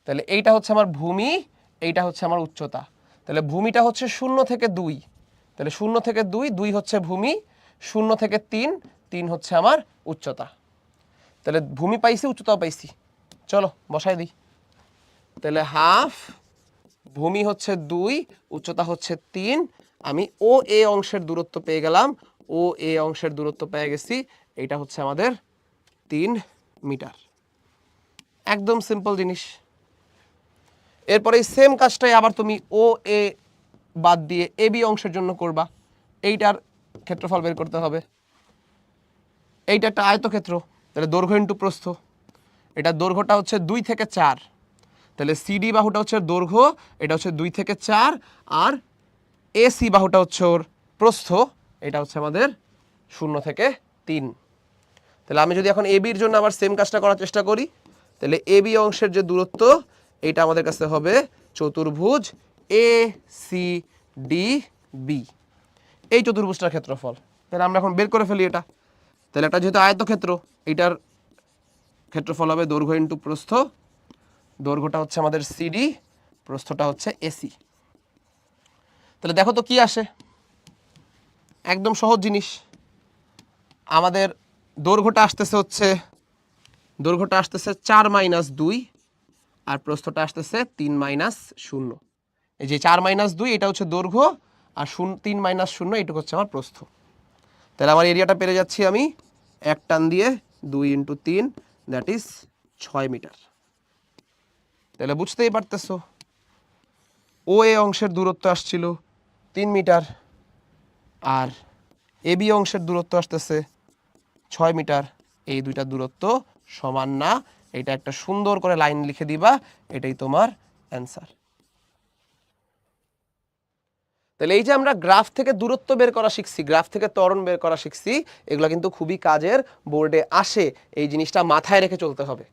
তাহলে এইটা হচ্ছে আমার ভূমি, এইটা হচ্ছে আমার উচ্চতা। তাহলে ভূমিটা হচ্ছে 0 থেকে 2, তাহলে 0 থেকে 2, 2 হচ্ছে ভূমি, 0 থেকে 3, 3 হচ্ছে আমার উচ্চতা। তাহলে ভূমি পাইছি, উচ্চতাও পাইছি, চলো বসাই দিই। তাহলে হাফ ভূমি হচ্ছে 2, উচ্চতা হচ্ছে 3, আমি ও এ অংশের দূরত্ব পেয়ে গেলাম, ও এ অংশের দূরত্ব পেয়ে গেছি, এটা হচ্ছে আমাদের 3 মিটার। একদম সিম্পল জিনিস। এরপরে এই সেম কাজটাই আবার তুমি ও এ বাদ দিয়ে এ বি অংশের জন্য করবা। এইটার ক্ষেত্রফল বের করতে হবে। এইটা একটা আয়তক্ষেত্র, তাহলে দৈর্ঘ্য ইন্টু প্রস্থ। এটা দৈর্ঘ্যটা হচ্ছে 2 থেকে 4, তাহলে সিডি বাহুটা হচ্ছে দৈর্ঘ্য, এটা হচ্ছে 2 থেকে 4, আর এসি বাহুটা হচ্ছে ওর প্রস্থ, এটা হচ্ছে আমাদের 0 থেকে 3। তাহলে আমি যদি এখন এবির জন্য আবার সেম কাজটা করার চেষ্টা করি, তাহলে এবি অংশের যে দূরত্ব, এটা আমাদের কাছে হবে চতুর্ভুজ এ সি ডি বি, এই চতুর্ভুজটার ক্ষেত্রফল। তাহলে আমরা এখন বের করে ফেলি এটা। তাহলে এটা যেহেতু আয়তক্ষেত্র, এইটার ক্ষেত্রফল হবে দৈর্ঘ্য ইন্টু প্রস্থ। দৈর্ঘ্যটা হচ্ছে আমাদের সিডি, প্রস্থটা হচ্ছে এসি। তাহলে দেখো তো কি আসে, একদম সহজ জিনিস। আমাদের দৈর্ঘ্যটা আসতেছে 4 - 2, আর প্রস্থটা আসতেছে 3 - 0। এই যে 4 - 2 এটা হচ্ছে দৈর্ঘ্য, আর 3 - 0 এটুকু হচ্ছে আমার প্রস্থ। তাহলে আমার এরিয়াটা পেরে যাচ্ছি আমি 1 টান দিয়ে 2 × 3, দ্যাট ইজ 6 মিটার। তাহলে বুঝতেই পারতেছো ও এ অংশের দূরত্ব আসছিল 3 মিটার, আর এ বি অংশের দূরত্ব আসতেছে 6 মিটার। এই দুইটা দূরত্ব সমান না, এটা একটা সুন্দর করে লাইন লিখে দিবা, এটাই তোমার অ্যান্সার। তাহলে এই যে আমরা গ্রাফ থেকে দূরত্ব বের করা শিখছি, গ্রাফ থেকে ত্বরণ বের করা শিখছি, এগুলো কিন্তু খুবই কাজের, বোর্ডে আসে, এই জিনিসটা মাথায় রেখে চলতে হবে।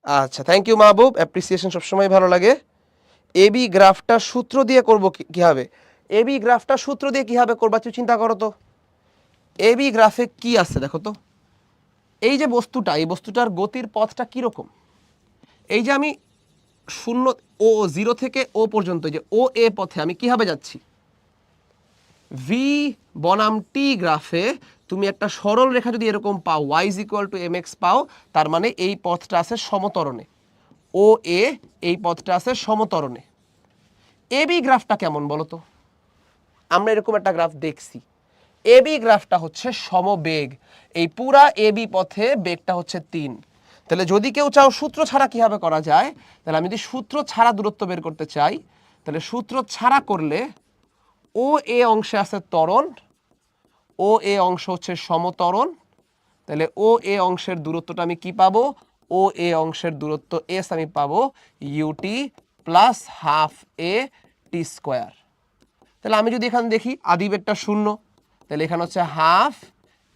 আচ্ছা, থ্যাংক ইউ মাহবুব, অ্যাপ্রিসিয়েশন সবসময় ভালো লাগে। এবি গ্রাফটা সূত্র দিয়ে করব কিভাবে, এবি গ্রাফটা সূত্র দিয়ে কিভাবে করবা তুই চিন্তা করো তো। এবি গ্রাফে কি আছে দেখো তো, এই যে বস্তুটা, এই বস্তুটার গতির পথটা কিরকম। এই যে আমি 0 থেকে ও পর্যন্ত, যে ও এ পথে আমি কিভাবে যাচ্ছি, ভি বনাম টি গ্রাফে তুমি একটা সরল রেখা যদি এরকম পাও, y = mx পাও, তার মানে এই পথটা আছে সমতরণে, ও এ এই পথটা আছে সমতরণে। এবি গ্রাফটা কেমন বলো তো, আমরা এরকম একটা গ্রাফ দেখছি। এবি গ্রাফটা হচ্ছে সমবেগ, এই পুরা এবি পথে বেগটা হচ্ছে 3। তাহলে যদি কেউ চাও সূত্র ছাড়া কিভাবে করা যায়, তাহলে আমি যদি সূত্র ছাড়া দূরত্ব বের করতে চাই, তাহলে সূত্র ছাড়া করলে ও এ অংশে আছে ত্বরণ, ও এ অংশ হচ্ছে সমত্বরণ, তাহলে ও এ অংশের দূরত্বটা আমি কি পাবো, ও এ অংশের দূরত্ব এস আমি পাবো UT plus half A T square. তাহলে আমি যদি এখানে দেখি আদি বেগটা 0, তাহলে এখানে হচ্ছে হাফ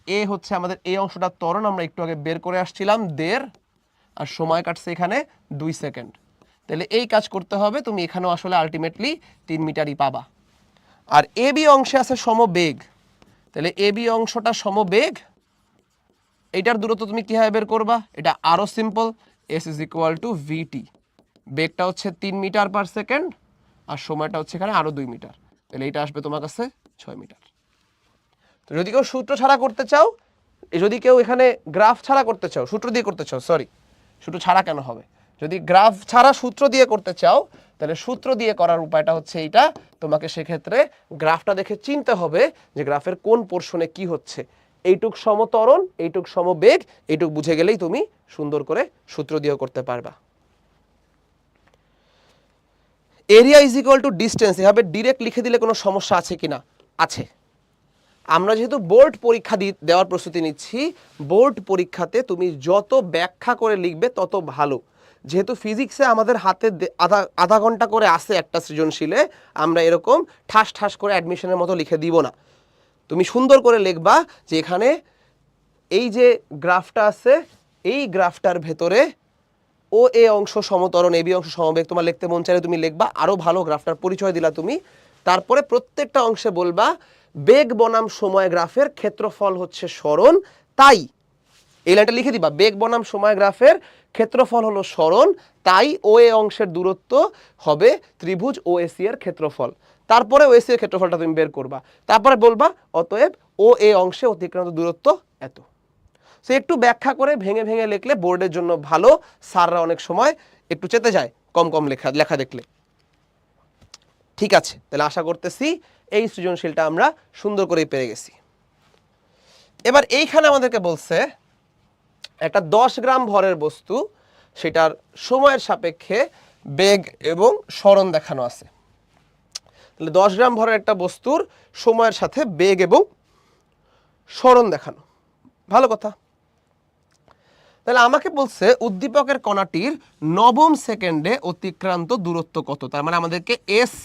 এ হচ্ছে আমাদের এই অংশটা ত্বরণ, আমরা একটু আগে বের করে আসছিলাম 1.5, আর সময় কাটছে এখানে 2 সেকেন্ড। তাহলে এই কাজ করতে হবে, তুমি এখানেও আসলে আলটিমেটলি 3 মিটারই পাবা। আর এ বি অংশে আছে সমবেগ, তাহলে এ বি অংশটা সমবেগ, এইটার দূরত্ব তুমি কিভাবে বের করবা, এটা আরো simple, S is equal to VT. বেগটা হচ্ছে 3 মিটার পার সেকেন্ড, আর সময়টা হচ্ছে এখানে আরো 2 মিটার, তাহলে এইটা আসবে তোমার কাছে 6 মিটার। তো যদি কেউ সূত্র ছাড়া করতে চাও, যদি কেউ এখানে গ্রাফ ছাড়া করতে চাও, সূত্র দিয়ে করতে চাও, সরি সূত্র ছাড়া কেন হবে, যদি গ্রাফ ছাড়া সূত্র দিয়ে করতে চাও, তাহলে সূত্র দিয়ে করার উপায়টা হচ্ছে এইটা। তোমাকে সেক্ষেত্রে গ্রাফটা দেখে চিনতে হবে যে গ্রাফের কোন পোর্শনে কি হচ্ছে, এইটুক সমত্বরণ, এইটুক সমবেগ, এইটুক বুঝে গেলেই তুমি সুন্দর করে সূত্র দিয়েও করতে পারবা। Area is equal two distance, এভাবে ডিরেক্ট লিখে দিলে কোনো সমস্যা আছে কিনা, আছে। আমরা যেহেতু বোর্ড পরীক্ষা দেওয়ার প্রস্তুতি নিচ্ছি, বোর্ড পরীক্ষাতে তুমি যত ব্যাখ্যা করে লিখবে তত ভালো। যেহেতু ফিজিক্সে আমাদের হাতে আধা ঘন্টা করে আসে একটা সৃজনশীলে, আমরা এরকম ঠাস ঠাস করে অ্যাডমিশনের মতো লিখে দিব না। তুমি সুন্দর করে লিখবা যে এখানে এই যে গ্রাফটা আছে, এই গ্রাফটার ভেতরে ও এ অংশ সমতরণ, এ বি অংশ সমবেগ। তোমার লিখতে মন চাইলে তুমি লিখবা, আরও ভালো গ্রাফটার পরিচয় দিলা তুমি। তারপরে প্রত্যেকটা অংশে বলবা বেগ বনাম সময় গ্রাফের ক্ষেত্রফল হচ্ছে সরণ, তাই এই লাইনটা লিখে দিবা, বেগ বনাম সময় গ্রাফের ক্ষেত্রফল হলো সরণ, তাই ও এ অংশের দূরত্ব হবে ত্রিভুজ ও এসি এর ক্ষেত্রফল। তারপরে ও এসি এর ক্ষেত্রফলটা তুমি বের করবা, তারপরে বলবা অতএব ও এ অংশে অতিক্রান্ত দূরত্ব এত। সো একটু ব্যাখ্যা করে ভেঙে ভেঙে লিখলে বোর্ডের জন্য ভালো। স্যাররা অনেক সময় একটু চেতে যায় কম কম লেখা দেখলে। ঠিক আছে, তাহলে আশা করতেছি এই সৃজনশীলটা আমরা সুন্দর করেই পেরে গেছি। এবার এইখানে আমাদেরকে বলছে একটা 10 গ্রাম ভরের বস্তু, সেটার সময়ের সাপেক্ষে বেগ এবং সরণ দেখানো আছে। তাহলে 10 গ্রাম ভরের একটা বস্তুর সময়ের সাথে বেগ এবং সরণ দেখানো, ভালো কথা। তাহলে আমাকে বলছে উদ্দীপকের কণাটির নবম সেকেন্ডে অতিক্রান্ত দূরত্ব কত। তার মানে আমাদেরকে এস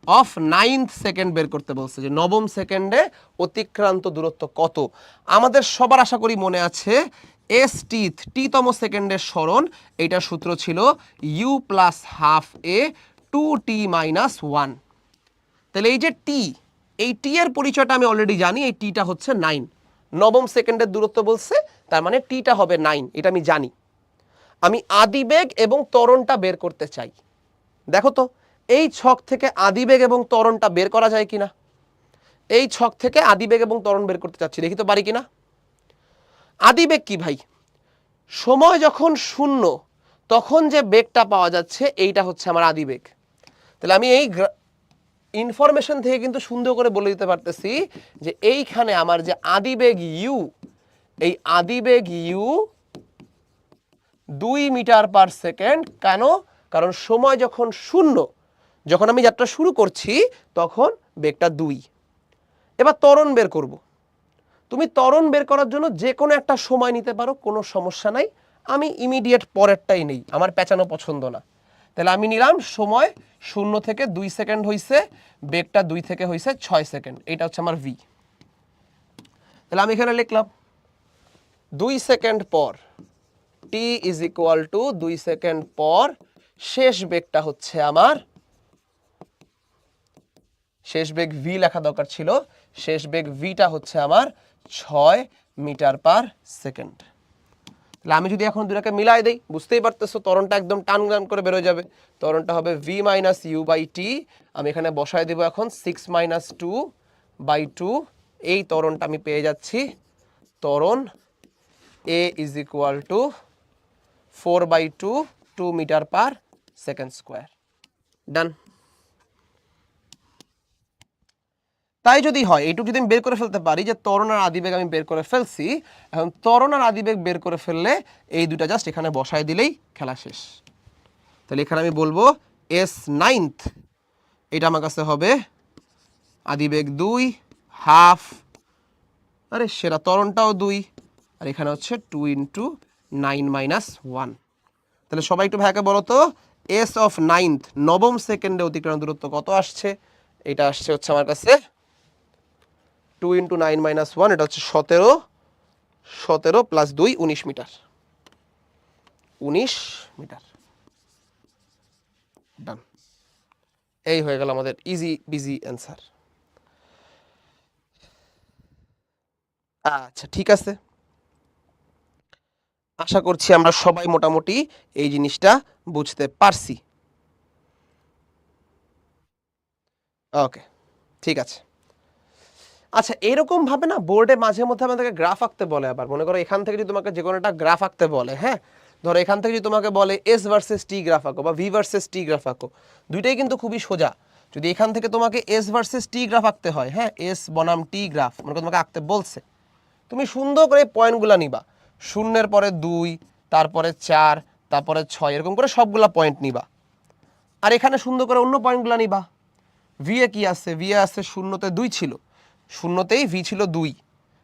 অফ 9th সেকেন্ড বের করতে বলছে, যে নবম সেকেন্ডে অতিক্রান্ত দূরত্ব কত। আমাদের সবার আশা করি মনে আছে এস টিতম সেকেন্ডের সরণ, এইটার সূত্র ছিল U plus half A 2t minus 1। তাহলে এই যে টি, এই টি এর পরিচয়টা আমি অলরেডি জানি, এই টিটা হচ্ছে 9। নবম সেকেন্ডের দূরত্ব বলছে, তার মানে টিটা হবে 9, এটা আমি জানি। আমি আদিবেগ এবং ত্বরণটা বের করতে চাই। দেখো তো এই ছক থেকে আদিবেগ এবং ত্বরণটা বের করা যায় কিনা। এই ছক থেকে আদিবেগ এবং ত্বরণ বের করতে চাচ্ছি, দেখি তো পারি কিনা। আদিবেগ কি ভাই? সময় যখন শূন্য তখন যে বেগটা পাওয়া যাচ্ছে এইটা হচ্ছে আমার আদিবেগ। তাহলে আমি এই ইনফরমেশন থেকে কিন্তু সুন্দর করে বলে দিতে পারতেছি যে এইখানে আমার যে আদিবেগ ইউ, এই আদিবেগ ইউ 2 মিটার পার সেকেন্ড। কেন? কারণ সময় যখন শূন্য, যখন আমি যাত্রা শুরু করছি তখন বেগটা 2। এবার ত্বরণ বের করব। তুমি ত্বরণ বের করার জন্য যে কোনো একটা সময় নিতে পারো, কোনো সমস্যা নাই। আমি ইমিডিয়েট পরেরটাই নেই, আমার পেঁচানো পছন্দ না। তাহলে আমি নিলাম সময় 0 থেকে 2 সেকেন্ড হয়েছে, বেগটা 2 থেকে হয়েছে 6 সেকেন্ড, এটা হচ্ছে আমার ভি। তাহলে আমি এখানে লিখলাম 2 সেকেন্ড পর, টি ইজ ইকুয়াল টু 2 সেকেন্ড পর শেষ বেগটা হচ্ছে আমার, শেষ বেগ ভি লেখা দরকার ছিল, শেষ বেগ ভিটা হচ্ছে আমার 6 মিটার পার সেকেন্ড। তাহলে আমি যদি এখন দুটাকে মিলাই দেই, বুঝতেই পারতেছো ত্বরণটা একদম টান টান করে বেরোয় যাবে। ত্বরণটা হবে ভি মাইনাস ইউ বাই টি। আমি এখানে বসায় দেবো এখন 6 মাইনাস 2 বাই 2। এই ত্বরণটা আমি পেয়ে যাচ্ছি, ত্বরণ A is equal to 4/2 2 metre per second square. Done. তাই যদি হয় এইটুকু যদি আমি বের করে ফেলতে পারি যে ত্বরণ আর আদিবেগ আমি বের করে ফেলছি, এখন ত্বরণ আর আদিবেগ বের করে ফেললে এই দুটা জাস্ট এখানে বসায় দিলেই খেলা শেষ। তাহলে এখানে আমি বলবো S9, এটা আমার কাছে হবে আদিবেগ 2 হাফ, আরে সেরা ত্বরণটাও 2, আর এখানে হচ্ছে 2 × 9 মাইনাস 1। তাহলে সবাই একটু ভাইকে বলো তো এস অফ 9th নবম সেকেন্ডে অতিক্রান্ত দূরত্ব কত আসছে। এটা আসছে হচ্ছে আমার কাছে 2 × 9 মাইনাস 1, এটা হচ্ছে 17 প্লাস 2 19 মিটার, 19 মিটার। ডান। এই হয়ে গেল আমাদের ইজি বিজি অ্যান্সার। আচ্ছা ঠিক আছে, আশা করছি আমরা সবাই মোটামুটি এই জিনিসটা বুঝতে পারছি। ওকে ঠিক আছে। আচ্ছা এরকম ভাবে না বোর্ডে মাঝে মধ্যে আমাদেরকে গ্রাফ আঁকতে বলে। আবার মনে করো এখান থেকে যদি তোমাকে যে কোনো একটা গ্রাফ আঁকতে বলে, হ্যাঁ ধরো এখান থেকে যদি তোমাকে বলে এস ভার্সেস টি গ্রাফ আঁকো বা ভি ভার্সেস টি গ্রাফ আঁকো, দুইটাই কিন্তু খুবই সোজা। যদি এখান থেকে তোমাকে এস ভার্সেস টি গ্রাফ আঁকতে হয়, হ্যাঁ এস বনাম টি গ্রাফ মনে করো তোমাকে আঁকতে বলছে, তুমি সুন্দর করে পয়েন্টগুলো নিবা, 0-এর পরে 2, তারপরে 4, তারপরে 6, এরকম করে সবগুলা পয়েন্ট নিবা। আর এখানে সুন্দর করে অন্য পয়েন্টগুলো নিবা। ভি এ কি আছে, ভি এ আছে 0-তে 2 ছিল, শূন্যতেই ভি ছিল 2,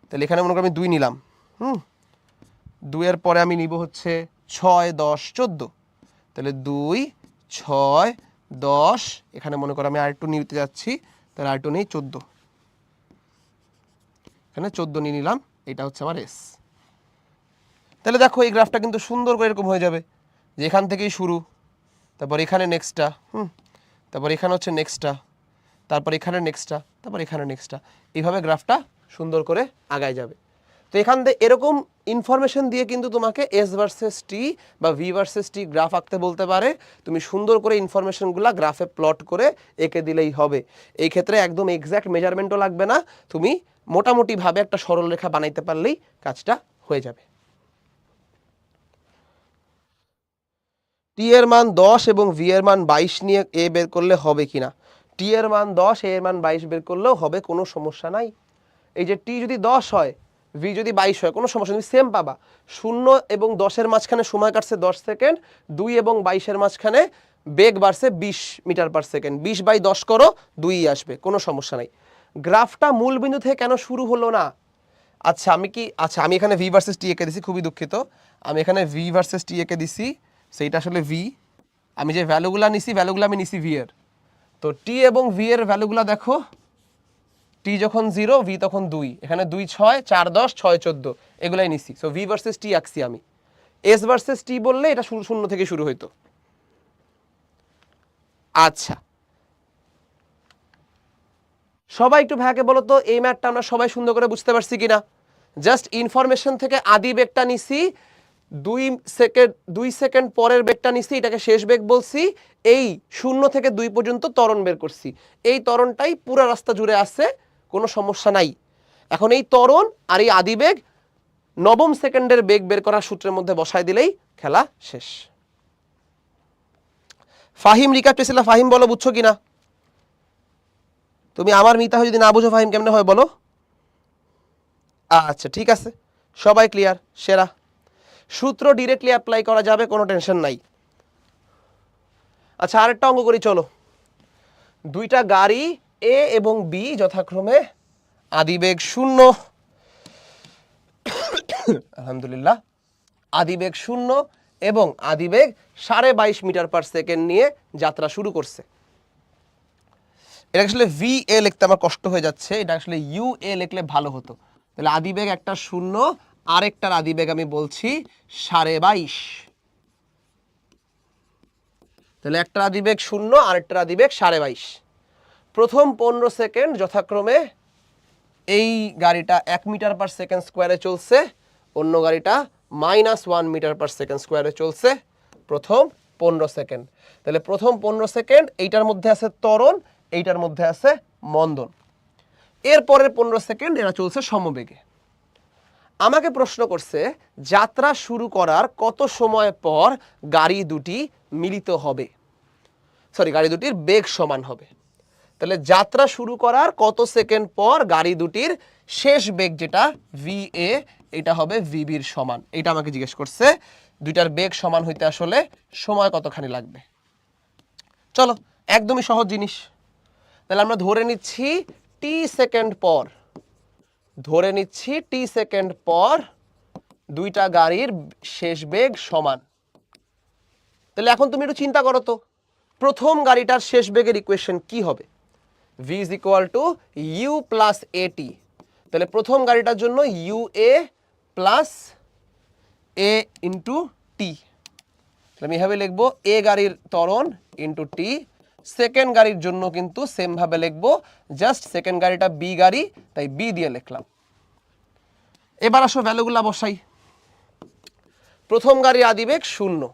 তাহলে এখানে মনে করি আমি 2 নিলাম। 2 এর পরে আমি নিব হচ্ছে 6, 10, 14, তাহলে 2, 6, 10, এখানে মনে করো আমি আর2 নিতে যাচ্ছি, তাহলে আর2 নেই 14, এখানে 14 নিয়ে নিলাম, এটা হচ্ছে আমার এস। তাহলে দেখো এই গ্রাফটা কিন্তু সুন্দর করে এরকম হয়ে যাবে যে এখান থেকেই শুরু, তারপর এখানে নেক্সটটা, তারপর এখানে হচ্ছে নেক্সটটা, তারপর এখানে নেক্সটটা, তারপর এখানে নেক্সটটা, এইভাবে গ্রাফটা সুন্দর করে আগায় যাবে। তো এখান থেকে এরকম ইনফরমেশন দিয়ে কিন্তু তোমাকে এস ভার্সেস টি বা ভি ভার্সেস টি গ্রাফ আঁকতে বলতে পারে। তুমি সুন্দর করে ইনফরমেশনগুলো গ্রাফে প্লট করে এঁকে দিলেই হবে। এই ক্ষেত্রে একদম এক্স্যাক্ট মেজারমেন্টও লাগবে না, তুমি মোটামুটিভাবে একটা সরলরেখা বানাইতে পারলেই কাজটা হয়ে যাবে। টি এর মান 10 এবং ভি এর মান 22 নিয়ে এ বের করলে হবে কিনা? টি এর মান 10, এ এর মান 22 বের করলেও হবে, কোনো সমস্যা নাই। এই যে টি যদি 10 হয়, ভি যদি 22 হয়, কোনো সমস্যা তুমি সেম পাবা। 0 এবং 10-এর মাঝখানে সময় কাটছে 10 সেকেন্ড, 2 এবং 22-এর মাঝখানে বেগ বাড়ছে 20 মিটার পার সেকেন্ড, 20/10 করো 2 আসবে, কোনো সমস্যা নাই। গ্রাফটা মূল বিন্দু থেকে কেন শুরু হলো না? আচ্ছা আমি এখানে ভি ভার্সেস টি এঁকে দিছি, খুবই দুঃখিত, আমি এখানে ভি ভার্সেস টি এঁকে দিছি, সেইটা আসলে ভি। আমি যে ভ্যালুগুলো নিছি, ভ্যালুগুলো আমি নিছি ভি এর। তো টি এবং ভি এর ভ্যালুগুলো দেখো, টি যখন 0, ভি তখন 2, এখানে 2, 6, 4, 10, 6, 14 এগুলাই নিছি। সো ভি ভার্সেস টি আঁকছি আমি। এস ভার্সেস টি বললে এটা শূন্য থেকে শুরু হইতো। আচ্ছা, সবাই একটু ভাইয়াকে বলো তো, এই ম্যাথটা আমরা সবাই সুন্দর করে বুঝতে পারছি কিনা? জাস্ট ইনফরমেশন থেকে আদি বেগটা নিছি, 2 সেকেন্ড পরের বেগটা নিছি, এটাকে শেষ বেগ বলছি, এই 0 থেকে 2 পর্যন্ত ত্বরণ বের করছি। এই ত্বরণটাই পুরো রাস্তা জুড়ে আছে, কোনো সমস্যা নাই। এখন এই ত্বরণ আর এই আদিবেগ নবম সেকেন্ডের বেগ বের করার সূত্রের মধ্যে বসায় দিলেই খেলা শেষ। ফাহিম রিকাপ চেয়েছিল, ফাহিম বলো বুঝছো কিনা? তুমি আমার মিতা হয়ে যদি না বুঝো ফাহিম কেমনে হয় বলো? আচ্ছা ঠিক আছে, সবাই ক্লিয়ার, সেরা। সূত্র ডিরেক্টলি অ্যাপ্লাই করা যাবে, কোনো টেনশন নাই। আচ্ছা আরেকটা অঙ্ক করি চলো। দুইটা গাড়ি এ এবং বি যথাক্রমে আদিবেগ 0, আলহামদুলিল্লাহ, আদিবেগ 0 এবং আদিবেগ 22.5 মিটার পার সেকেন্ড নিয়ে যাত্রা শুরু করছে। এটা আসলে ভি এ লিখতে আমার কষ্ট হয়ে যাচ্ছে, এটা আসলে ইউ এ লিখলে ভালো হতো। তাহলে আদিবেগ একটা 0, আরেকটার আদিবেগ আমি বলছি 22.5। তাহলে একটা আদিবেগ 0, আরেকটার আদিবেগ 22.5। প্রথম 15 সেকেন্ড যথাক্রমে এই গাড়িটা 1 মিটার পার সেকেন্ড স্কোয়ারে চলছে, অন্য গাড়িটা -1 মিটার পার সেকেন্ড স্কোয়ারে চলছে প্রথম 15 সেকেন্ড। তাহলে প্রথম 15 সেকেন্ড এইটার মধ্যে আছে ত্বরণ, এইটার মধ্যে আছে মন্দন। এরপরের 15 সেকেন্ড এরা চলছে সমবেগে। আমাকে প্রশ্ন করছে যাত্রা শুরু করার কত সময় পর গাড়ি দুটি মিলিত হবে, গাড়ি দুটির বেগ সমান হবে। তাহলে যাত্রা শুরু করার কত সেকেন্ড পর গাড়ি দুটির শেষ বেগ যেটা ভি এ, এটা হবে ভিবির সমান। এটা আমাকে জিজ্ঞেস করছে দুইটার বেগ সমান হইতে আসলে সময় কতখানি লাগবে। চলো একদমই সহজ জিনিস। তাহলে আমরা ধরে নিচ্ছি টি সেকেন্ড পর, দুইটা গাড়ির শেষ বেগ সমান। তাহলে এখন তুমি একটু চিন্তা করো তো, প্রথম গাড়িটার শেষ বেগের ইকুয়েশন কি হবে? v is equal to u plus at। তাহলে প্রথম গাড়িটার জন্য ua plus a into T. আমি এভাবে লিখবো এ গাড়ির ত্বরণ ইন্টু টি। সেকেন্ড গাড়ির জন্য কিন্তু সেম ভাবে লিখবো, জাস্ট সেকেন্ড গাড়িটা বি গাড়ি, তাই বি দিয়ে লিখলাম। এবার আসো ভ্যালুগুলা বসাই। প্রথম গাড়ির আদিবেগ 0,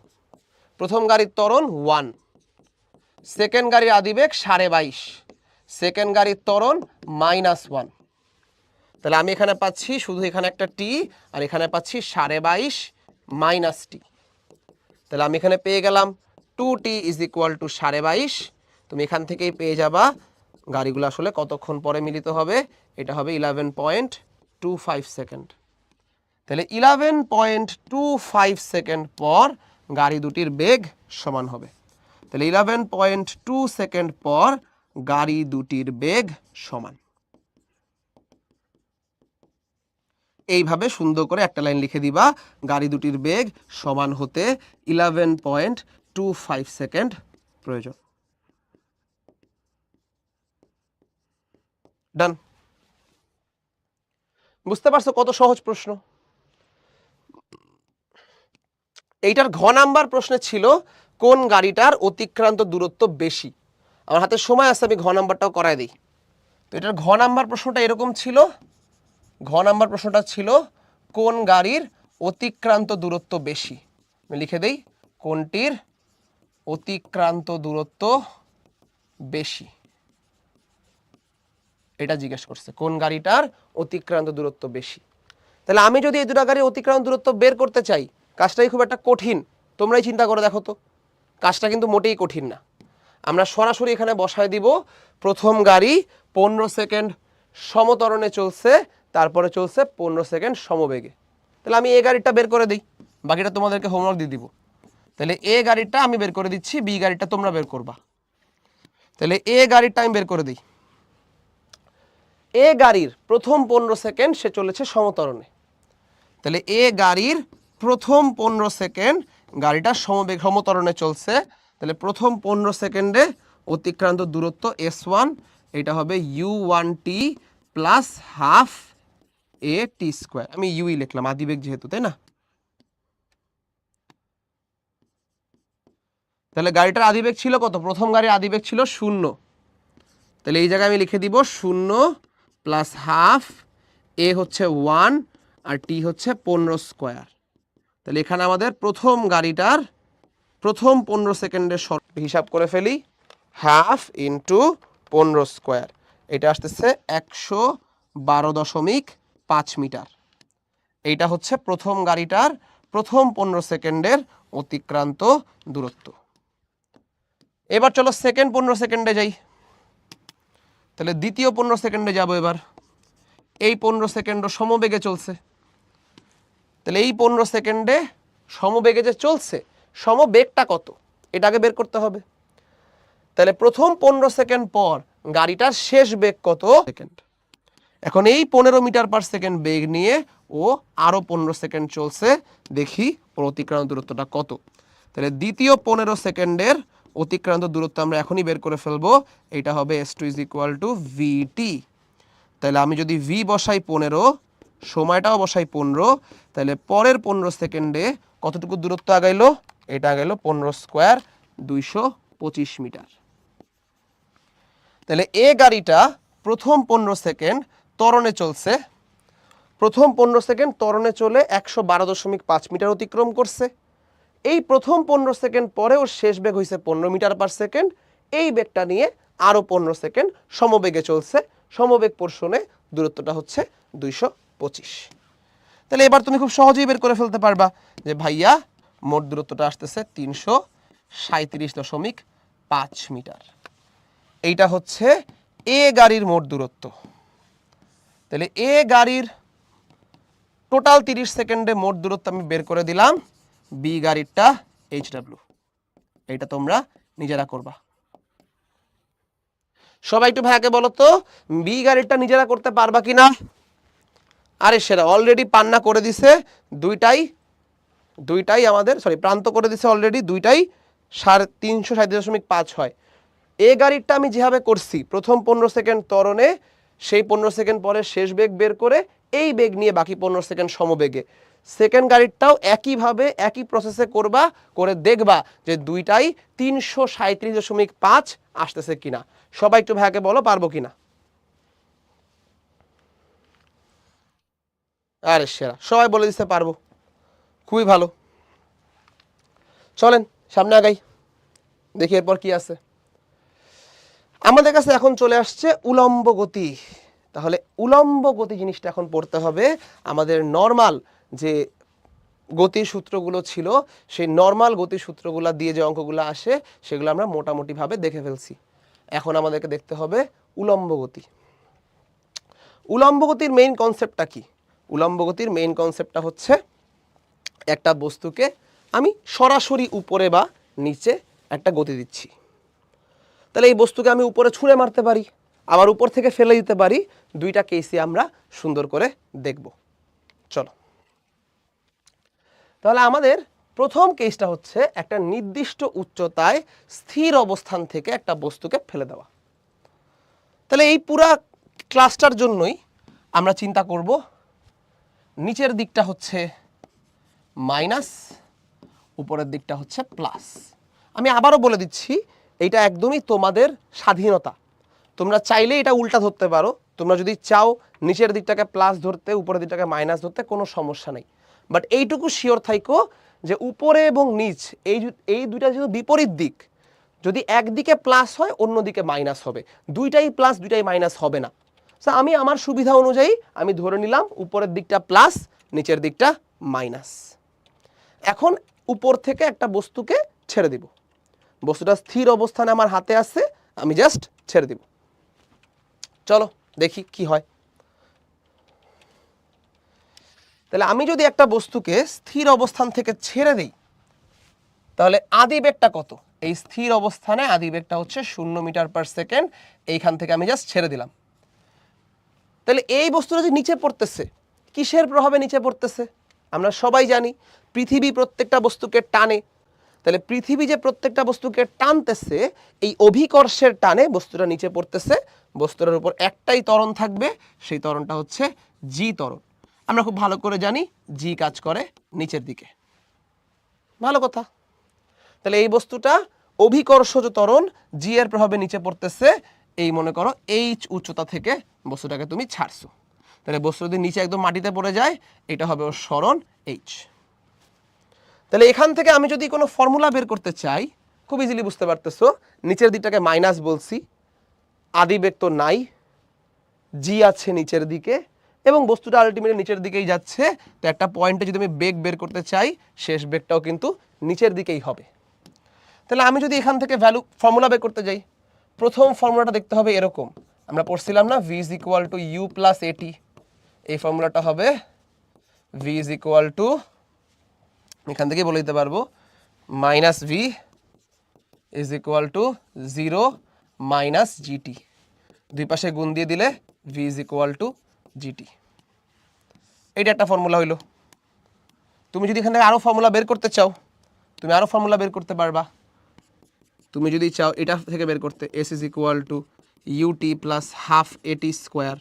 প্রথম গাড়ির ত্বরণ 1, সেকেন্ড গাড়ির আদিবেগ 22.5, সেকেন্ড গাড়ির ত্বরণ -1। তাহলে আমি এখানে পাচ্ছি শুধু এখানে একটা টি, আর এখানে পাচ্ছি 22.5 মাইনাস টি। তাহলে আমি এখানে পেয়ে গেলাম 2t ইজ ইকুয়াল টু 22.5। তুমি এখান থেকেই পেয়ে যাবা গাড়িগুলো আসলে কতক্ষণ পরে মিলিত হবে। এটা হবে 11.25 সেকেন্ড। তাহলে 11.25 সেকেন্ড পর গাড়ি দুটির বেগ সমান হবে। তাহলে 11.2 সেকেন্ড পর গাড়ি দুটির বেগ সমান। এইভাবে সুন্দর করে একটা লাইন লিখে দিবা, গাড়ি দুটির বেগ সমান হতে 11.25 সেকেন্ড প্রয়োজন। ডান। বুঝতে পারছো কত সহজ প্রশ্ন? এইটার ঘ নাম্বার প্রশ্নে ছিল কোন গাড়িটার অতিক্রান্ত দূরত্ব বেশি। আমার হাতে সময় আছে, আমি ঘ নাম্বারটাও করায় দিই। তো এটার ঘ নাম্বার প্রশ্নটা এরকম ছিল, ঘ নাম্বার প্রশ্নটা ছিল কোন গাড়ির অতিক্রান্ত দূরত্ব বেশি। আমি লিখে দেই, কোনটির অতিক্রান্ত দূরত্ব বেশি, এটা জিজ্ঞেস করছে, কোন গাড়িটার অতিক্রান্ত দূরত্ব বেশি। তাহলে আমি যদি এই দুটো গাড়ির অতিক্রান্ত দূরত্ব বের করতে চাই, কাজটাই খুব একটা কঠিন, তোমরাই চিন্তা করে দেখো তো, কাজটা কিন্তু মোটেই কঠিন না। আমরা সরাসরি এখানে বসায় দিব, প্রথম গাড়ি 15 সেকেন্ড সমতরণে চলছে, তারপরে চলছে 15 সেকেন্ড সমবেগে। তাহলে আমি এ গাড়িটা বের করে দিই, বাকিটা তোমাদেরকে হোমওয়ার্ক দিয়ে দিব। তাহলে এ গাড়িটা আমি বের করে দিচ্ছি, বি গাড়িটা তোমরা বের করবা। তাহলে এ গাড়িটা আমি বের করে দিই। এ গাড়ির প্রথম 15 সেকেন্ড সে চলেছে সমতরণে, তাহলে এ গাড়ির প্রথম 15 সেকেন্ড গাড়িটা সমতরণে চলছে, তাহলে প্রথম 15 সেকেন্ডে অতিক্রান্ত দূরত্ব S1, এটা হবে U1t plus half A T square. আমি ইউই লিখলাম, আদিবেগ যেহেতু, তাই না? তাহলে গাড়িটার আদিবেগ ছিল কত? প্রথম গাড়ির আদিবেগ ছিল 0, তাহলে এই জায়গায় আমি লিখে দিব 0 প্লাস হাফ, এ হচ্ছে 1 আর টি হচ্ছে 15 স্কোয়ার। তাহলে এখানে আমাদের প্রথম গাড়িটার প্রথম 15 সেকেন্ডের হিসাব করে ফেলি, হাফ ইন্টু 15 স্কোয়ার, এটা আসতেছে 112.5 মিটার। এইটা হচ্ছে প্রথম গাড়িটার প্রথম 15 সেকেন্ডের অতিক্রান্ত দূরত্ব। এবার চলো সেকেন্ড 15 সেকেন্ডে যাই। তাহলে দ্বিতীয় 15 সেকেন্ডে যাব এবার। এই 15 সেকেন্ডও সমবেগে চলছে, তাহলে এই 15 সেকেন্ডে সমবেগে যে চলছে, সমবেগটা কত এটা আগে বের করতে হবে। তাহলে প্রথম 15 সেকেন্ড পর গাড়িটার শেষ বেগ কত সেকেন্ড। এখন এই 15 মিটার পার সেকেন্ড বেগ নিয়ে ও আরো 15 সেকেন্ড চলছে, দেখি ওর অতিক্রান্ত দূরত্বটা কত। তাহলে দ্বিতীয় 15 সেকেন্ডের অতিক্রান্ত দূরত্ব আমরা এখনই বের করে ফেলবো, এটা হবে S2 is equal two VT। তাহলে আমি যদি V বসাই 15, সময়টাও বসাই 15, তাহলে পরের 15 সেকেন্ডে কতটুকু দূরত্ব আগাইলো? এটা আগাইলো 15 স্কোয়ার, 225 মিটার। তাহলে এ গাড়িটা প্রথম 15 সেকেন্ড ত্বরণে চলছে, প্রথম 15 সেকেন্ড ত্বরণে চলে 112.5 মিটার অতিক্রম করছে। এই প্রথম 15 সেকেন্ড পরে ওর শেষ বেগ হয়েছে 15 মিটার পার সেকেন্ড, এই বেগটা নিয়ে আরো 15 সেকেন্ড সমবেগে চলছে, সমবেগ পোর্শনে দূরত্বটা হচ্ছে 225। তাহলে এবার তুমি খুব সহজেই বের করে ফেলতে পারবা যে ভাইয়া মোট দূরত্বটা আসতেছে 337.5 মিটার। এইটা হচ্ছে এ গাড়ির মোট দূরত্ব। তাহলে এ গাড়ির টোটাল 30 সেকেন্ডে মোট দূরত্ব আমি বের করে দিলাম, বি গাড়িরটা HW। এইটা তোমরা নিজেরা করবা। সবাই একটু ভাইয়াকে বলো তো, বি গাড়িরটা নিজেরা করতে পারবা কিনা? আরে সেরা, অলরেডি পান্না করে দিছে, দুইটাই আমাদের প্রান্ত করে দিছে অলরেডি, দুইটাই 337.5 হয়। এ গাড়িরটা আমি যেভাবে করছি, প্রথম 15 সেকেন্ড ত্বরণে, সেই 15 সেকেন্ড পরে শেষ বেগ বের করে এই বেগ নিয়ে বাকি 15 সেকেন্ড সমবেগে। সেকেন্ড গাড়িরটাও একইভাবে একই প্রসেসে করবা, করে দেখবা যে দুইটাই 337.5 আসতেছে কিনা। সবাই একটু ভাইয়াকে বলো পারবো কিনা। আরে সেরা, সবাই বলে দিতে পারবো, খুবই ভালো। চলেন সামনে আগাই, দেখি এরপর কি আছে। আমাদের কাছে এখন চলে আসছে উলম্ব গতি। তাহলে উলম্ব গতি জিনিসটা এখন পড়তে হবে। আমাদের নর্মাল যে গতির সূত্রগুলো ছিল, সেই নর্মাল গতির সূত্রগুলো দিয়ে যে অঙ্কগুলো আসে সেগুলো আমরা মোটামুটিভাবে দেখে ফেলছি। এখন আমাদেরকে দেখতে হবে উলম্ব গতি। উলম্ব গতির মেইন কনসেপ্টটা কি? উলম্ব গতির মেইন কনসেপ্টটা হচ্ছে একটা বস্তুকে আমি সরাসরি উপরে বা নিচে একটা গতি দিচ্ছি, তাহলে এই বস্তুকে আমি উপরে ছুঁড়ে মারতে পারি, আবার উপর থেকে ফেলে দিতে পারি। দুইটা কেসই আমরা সুন্দর করে দেখব। চলো, তাহলে আমাদের প্রথম কেসটা হচ্ছে একটা নির্দিষ্ট উচ্চতায় স্থির অবস্থান থেকে একটা বস্তুকে ফেলে দেওয়া। তাহলে এই পুরা ক্লাসটার জন্যই আমরা চিন্তা করব নিচের দিকটা হচ্ছে মাইনাস, উপরের দিকটা হচ্ছে প্লাস। আমি আবারও বলে দিচ্ছি, এইটা একদমই তোমাদের স্বাধীনতা, তোমরা চাইলে এটা উল্টা ধরতে পারো, তোমরা যদি চাও নিচের দিকটাকে প্লাস ধরতে উপরের দিকটাকে মাইনাস ধরতে কোনো সমস্যা নেই। বাট এইটুকু শিওর থাইকো যে উপরে এবং নিচ এই দুইটা যেহেতু বিপরীত দিক, যদি একদিকে প্লাস হয় অন্যদিকে মাইনাস হবে, দুইটাই প্লাস দুইটাই মাইনাস হবে না। সো আমি আমার সুবিধা অনুযায়ী আমি ধরে নিলাম উপরের দিকটা প্লাস নিচের দিকটা মাইনাস। এখন উপর থেকে একটা বস্তুকে ছেড়ে দিব, বস্তুটা স্থির অবস্থানে আমার হাতে আছে, আমি জাস্ট ছেড়ে দিব। চলো দেখি কি হয়। তাহলে আমি যদি একটা বস্তুকে স্থির অবস্থান থেকে ছেড়ে দিই, তাহলে আদি বেগটা কত? এই স্থির অবস্থানে আদি বেগটা হচ্ছে 0 মিটার পার সেকেন্ড। এইখান থেকে আমি জাস্ট ছেড়ে দিলাম। তাহলে এই বস্তুটা যে নিচে পড়তেছে, কিসের প্রভাবে নিচে পড়তেছে? আমরা সবাই জানি পৃথিবী প্রত্যেকটা বস্তুকে টানে। তাহলে পৃথিবী যে প্রত্যেকটা বস্তুকে টানতেছে, এই অভিকর্ষের টানে বস্তুটা নিচে পড়তেছে। বস্তুটার উপর একটাই ত্বরণ থাকবে, সেই ত্বরণটা হচ্ছে জি ত্বরণ। আমরা খুব ভালো করে জানি জি কাজ করে নিচের দিকে। ভালো কথা। তাহলে এই বস্তুটা অভিকর্ষজ ত্বরণ জি এর প্রভাবে নিচে পড়তেছে। এই মনে করো এইচ উচ্চতা থেকে বস্তুটাকে তুমি ছাড়ছো, তাহলে বস্তু যদি নিচে একদম মাটিতে পড়ে যায়, এটা হবে ওর সরণ এইচ। তাহলে এখান থেকে আমি যদি কোনো ফর্মুলা বের করতে চাই, খুব ইজিলি বুঝতে পারতেছো, নিচের দিকটাকে মাইনাস বলছি, আদি বেগ তো নাই, জি আছে নিচের দিকে এবং বস্তুটা আলটিমেটলি নিচের দিকেই যাচ্ছে। তো একটা পয়েন্টে যদি আমি বেগ বের করতে চাই, শেষ বেগটাও কিন্তু নিচের দিকেই হবে। তাহলে আমি যদি এখান থেকে ফর্মুলা বের করতে যাই, প্রথম ফর্মুলাটা দেখতে হবে এরকম, আমরা পড়ছিলাম না v is equal to u plus at। এই ফর্মুলাটা হবে v is equal to, এখান থেকে বলে দিতে পারবো, minus v is equal to 0 minus gt। দুই পাশে গুণ দিয়ে দিলে v is equal to gt। এইটা একটা ফর্মুলা হইলো। তুমি যদি এখানে আরো ফর্মুলা বের করতে চাও, তুমি আরো ফর্মুলা বের করতে পারবা। তুমি যদি চাও এটা থেকে বের করতে, s is equal to ut plus half at square.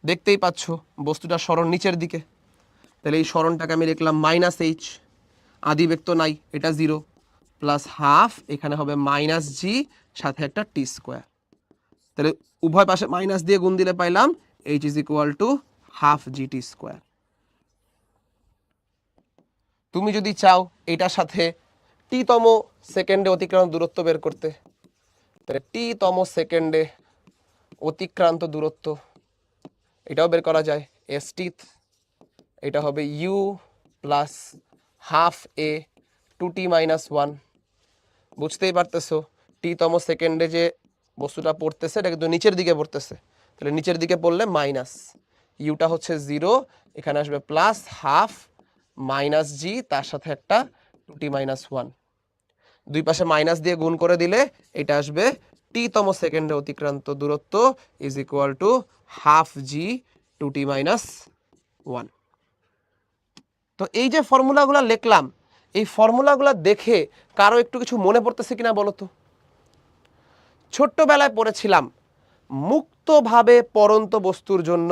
দেখতেই পাচ্ছ বস্তুটা সরণ নিচের দিকে, তাহলে এই সরণটাকে আমি লিখলাম মাইনাস এইচ, আদি বেগ তো নাই, এটা 0 প্লাস হাফ, এখানে হবে মাইনাস জি সাথে একটা টি স্কোয়ার। তাহলে উভয় পাশে মাইনাস দিয়ে গুণ দিলে পাইলাম H is equal to half G T square. তুমি যদি চাও এটার সাথে টি তম সেকেন্ডে অতিক্রান্ত দূরত্ব বের করতে, তাহলে টি তম সেকেন্ডে অতিক্রান্ত দূরত্ব এটাও বের করা যায়, এস টিথ, এটা হবে U plus half A two T minus 1। বুঝতেই পারতেছো টি তম সেকেন্ডে যে বস্তুটা পড়তেছে এটা কিন্তু নিচের দিকে পড়তেছে, তাহলে নিচের দিকে পড়লে মাইনাস, ইউটা হচ্ছে 0, এখানে আসবে প্লাস হাফ মাইনাস জি, তার সাথে একটা টু টি মাইনাস 1। দুই পাশে মাইনাস দিয়ে গুণ করে দিলে এটা আসবে টি তম সেকেন্ডে অতিক্রান্ত দূরত্ব is equal to half G two T minus 1। তো এই যে ফর্মুলাগুলো লিখলাম, এই ফর্মুলাগুলো দেখে কারো একটু কিছু মনে পড়তেছে কিনা বলো তো? ছোট্টবেলায় পড়েছিলাম মুক্তভাবে পড়ন্ত বস্তুর জন্য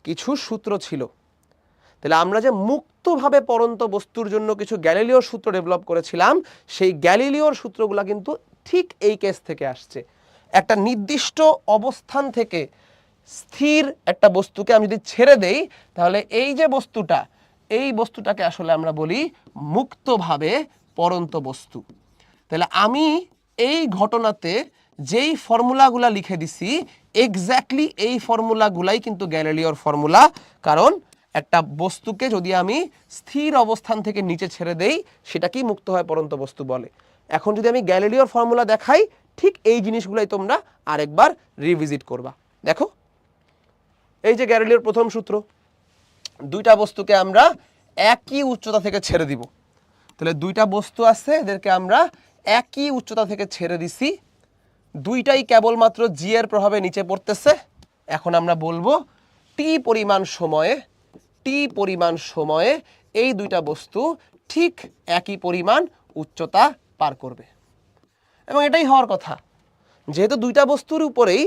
কিছু সূত্র ছিল। তাহলে আমরা যে মুক্তভাবে পড়ন্ত বস্তুর জন্য কিছু গ্যালিলিওর সূত্র ডেভেলপ করেছিলাম, সেই গ্যালিলিওর সূত্রগুলো কিন্তু ঠিক এই কেস থেকে আসছে। একটা নির্দিষ্ট অবস্থান থেকে স্থির একটা বস্তুকে আমি যদি ছেড়ে দেই, তাহলে এই যে বস্তুটা, এই বস্তুটাকে আসলে আমরা বলি মুক্তভাবে পড়ন্ত বস্তু। তাহলে আমি এই ঘটনাতে যেই ফর্মুলাগুলা লিখে দিছি, এক্স্যাক্টলি এই ফর্মুলাগুলাই কিন্তু গ্যালিলিওর ফর্মুলা। কারণ একটা বস্তুকে যদি আমি স্থির অবস্থান থেকে নিচে ছেড়ে দেই, সেটাকেই মুক্তভাবে পড়ন্ত বস্তু বলে। এখন যদি আমি গ্যালিলিওর ফর্মুলা দেখাই, ঠিক এই জিনিসগুলাই তোমরা আরেকবার রিভিজিট করবা। দেখো এই যে গ্যালিলিওর প্রথম সূত্র, দুইটা বস্তুকে আমরা একই উচ্চতা থেকে ছেড়ে দিব। তাহলে দুইটা বস্তু আছে, এদেরকে আমরা একই উচ্চতা থেকে ছেড়ে দিছি, দুইটাই কেবলমাত্র জি এর প্রভাবে নিচে পড়তেছে। এখন আমরা বলবো টি পরিমাণ সময়ে টি পরিমাণ সময়ে এই দুইটা বস্তু ঠিক একই পরিমাণ উচ্চতা পার করবে। এবং এটাই হওয়ার কথা, যেহেতু দুইটা বস্তুর উপরেই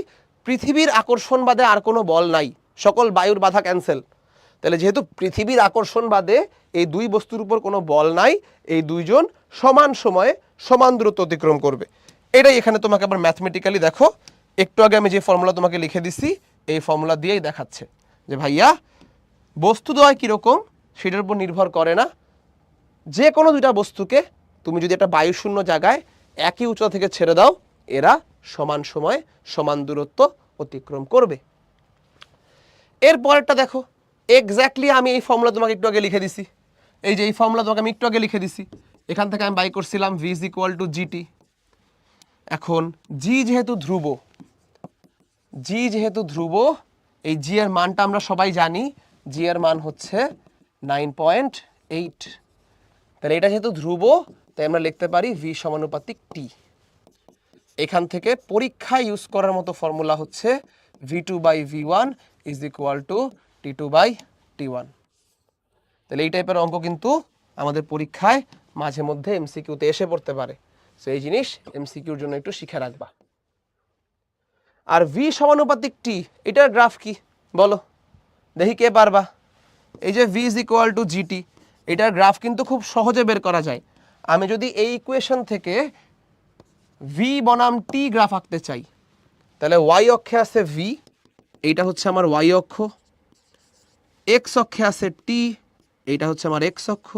পৃথিবীর আকর্ষণ বাদে আর কোনো বল নাই, সকল বায়ুর বাধা ক্যান্সেল, তাহলে যেহেতু পৃথিবীর আকর্ষণ বাদে এই দুই বস্তুর উপর কোনো বল নাই, এই দুইজন সমান সময়ে সমান দূরত্ব অতিক্রম করবে। এটাই এখানে তোমাকে আবার ম্যাথমেটিক্যালি দেখো, একটু আগে আমি যে ফর্মুলা তোমাকে লিখে দিছি এই ফর্মুলা দিয়েই দেখাচ্ছে যে ভাইয়া বস্তু দ্বয় কীরকম সেটার উপর নির্ভর করে না, যে কোনো দুইটা বস্তুকে তুমি যদি একটা বায়ুশূন্য জায়গায় একই উচ্চতা থেকে ছেড়ে দাও, এরা সমান সময়ে সমান দূরত্ব অতিক্রম করবে। এর পরেরটা দেখো, এক্স্যাক্টলি আমি এই ফর্মুলা তোমাকে একটু আগে লিখে দিছি, এই যে এই ফর্মুলা তোমাকে আমি একটু আগে লিখে দিছি, এখান থেকে আমি বাই করছিলাম v is equal two GT. এখন জি যেহেতু ধ্রুব, এই জি এর মানটা আমরা সবাই জানি, জি এর মান হচ্ছে 9.8, তাহলে এটা যেহেতু ধ্রুব তাই আমরা লিখতে পারি v সমানুপাতিক টি। এখান থেকে পরীক্ষায় ইউজ করার মতো ফর্মুলা হচ্ছে v2/v1 is equal to t2/t1। তাহলে এই টাইপের অঙ্ক কিন্তু আমাদের পরীক্ষায় মাঝে মধ্যে এমসিকিউতে এসে পড়তে পারে, সো এই জিনিস এমসিকিউর জন্য একটু শিখে রাখবা। আর v সমানুপাতিক টি, এটার গ্রাফ কি বলো দেখি, কে পারবা? এই যে v is equal two GT, এটার গ্রাফ কিন্তু খুব সহজে বের করা যায়। আমি যদি এই ইকুয়েশন থেকে v বনাম টি গ্রাফ আঁকতে চাই, তাহলে y অক্ষে আছে v, এইটা হচ্ছে আমার y অক্ষ, x অক্ষে আছে t, এইটা হচ্ছে আমার x অক্ষ,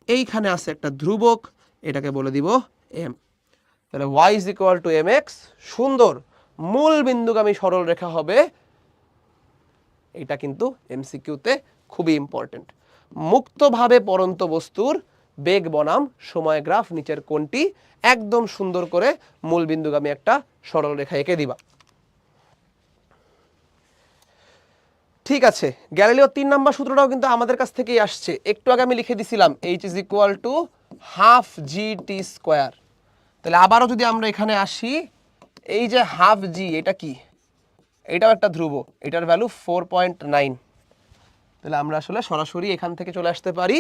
এইখানে আছে একটা ধ্রুবক, এটাকে বলে দিব m। তাহলে y is equal two mx, সুন্দর মূল বিন্দুগামী সরল রেখা হবে। এটা কিন্তু এমসিকিউতে খুবই ইম্পর্টেন্ট। মুক্তভাবে পড়ন্ত বস্তুর বেগ বনাম সময় গ্রাফ নিচের কোনটি, একদম সুন্দর করে মূল বিন্দুগামী একটা সরল রেখা এঁকে দিবা। ঠিক আছে, গ্যালিলিও 3 নম্বর সূত্রটাও কিন্তু আমাদের কাছ থেকেই আসছে, একটু আগে আমি লিখে দিছিলাম h is equal to half G T square. তাহলে আবারও যদি আমরা এখানে আসি, এই যে হাফ জি, এটা কি? এটাও একটা ধ্রুব, এটার ভ্যালু 4.9। তাহলে আমরা আসলে সরাসরি এখান থেকে চলে আসতে পারি,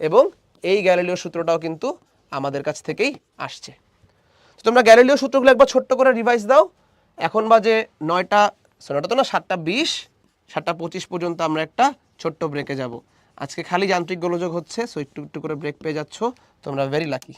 এবং এই গ্যালিলিও সূত্রটাও কিন্তু আমাদের কাছ থেকেই আসছে। তোমরা গ্যালিলিও সূত্রগুলো একবার ছোট্ট করে রিভাইজ দাও। এখন বাজে 9টা, 7:20, 7:25 পর্যন্ত আমরা একটা ছোট্ট ব্রেকে যাব। আজকে খালি যান্ত্রিক গোলযোগ হচ্ছে, সো একটু একটু করে ব্রেক পেয়ে যাচ্ছ, তোমরা ভেরি লাকি।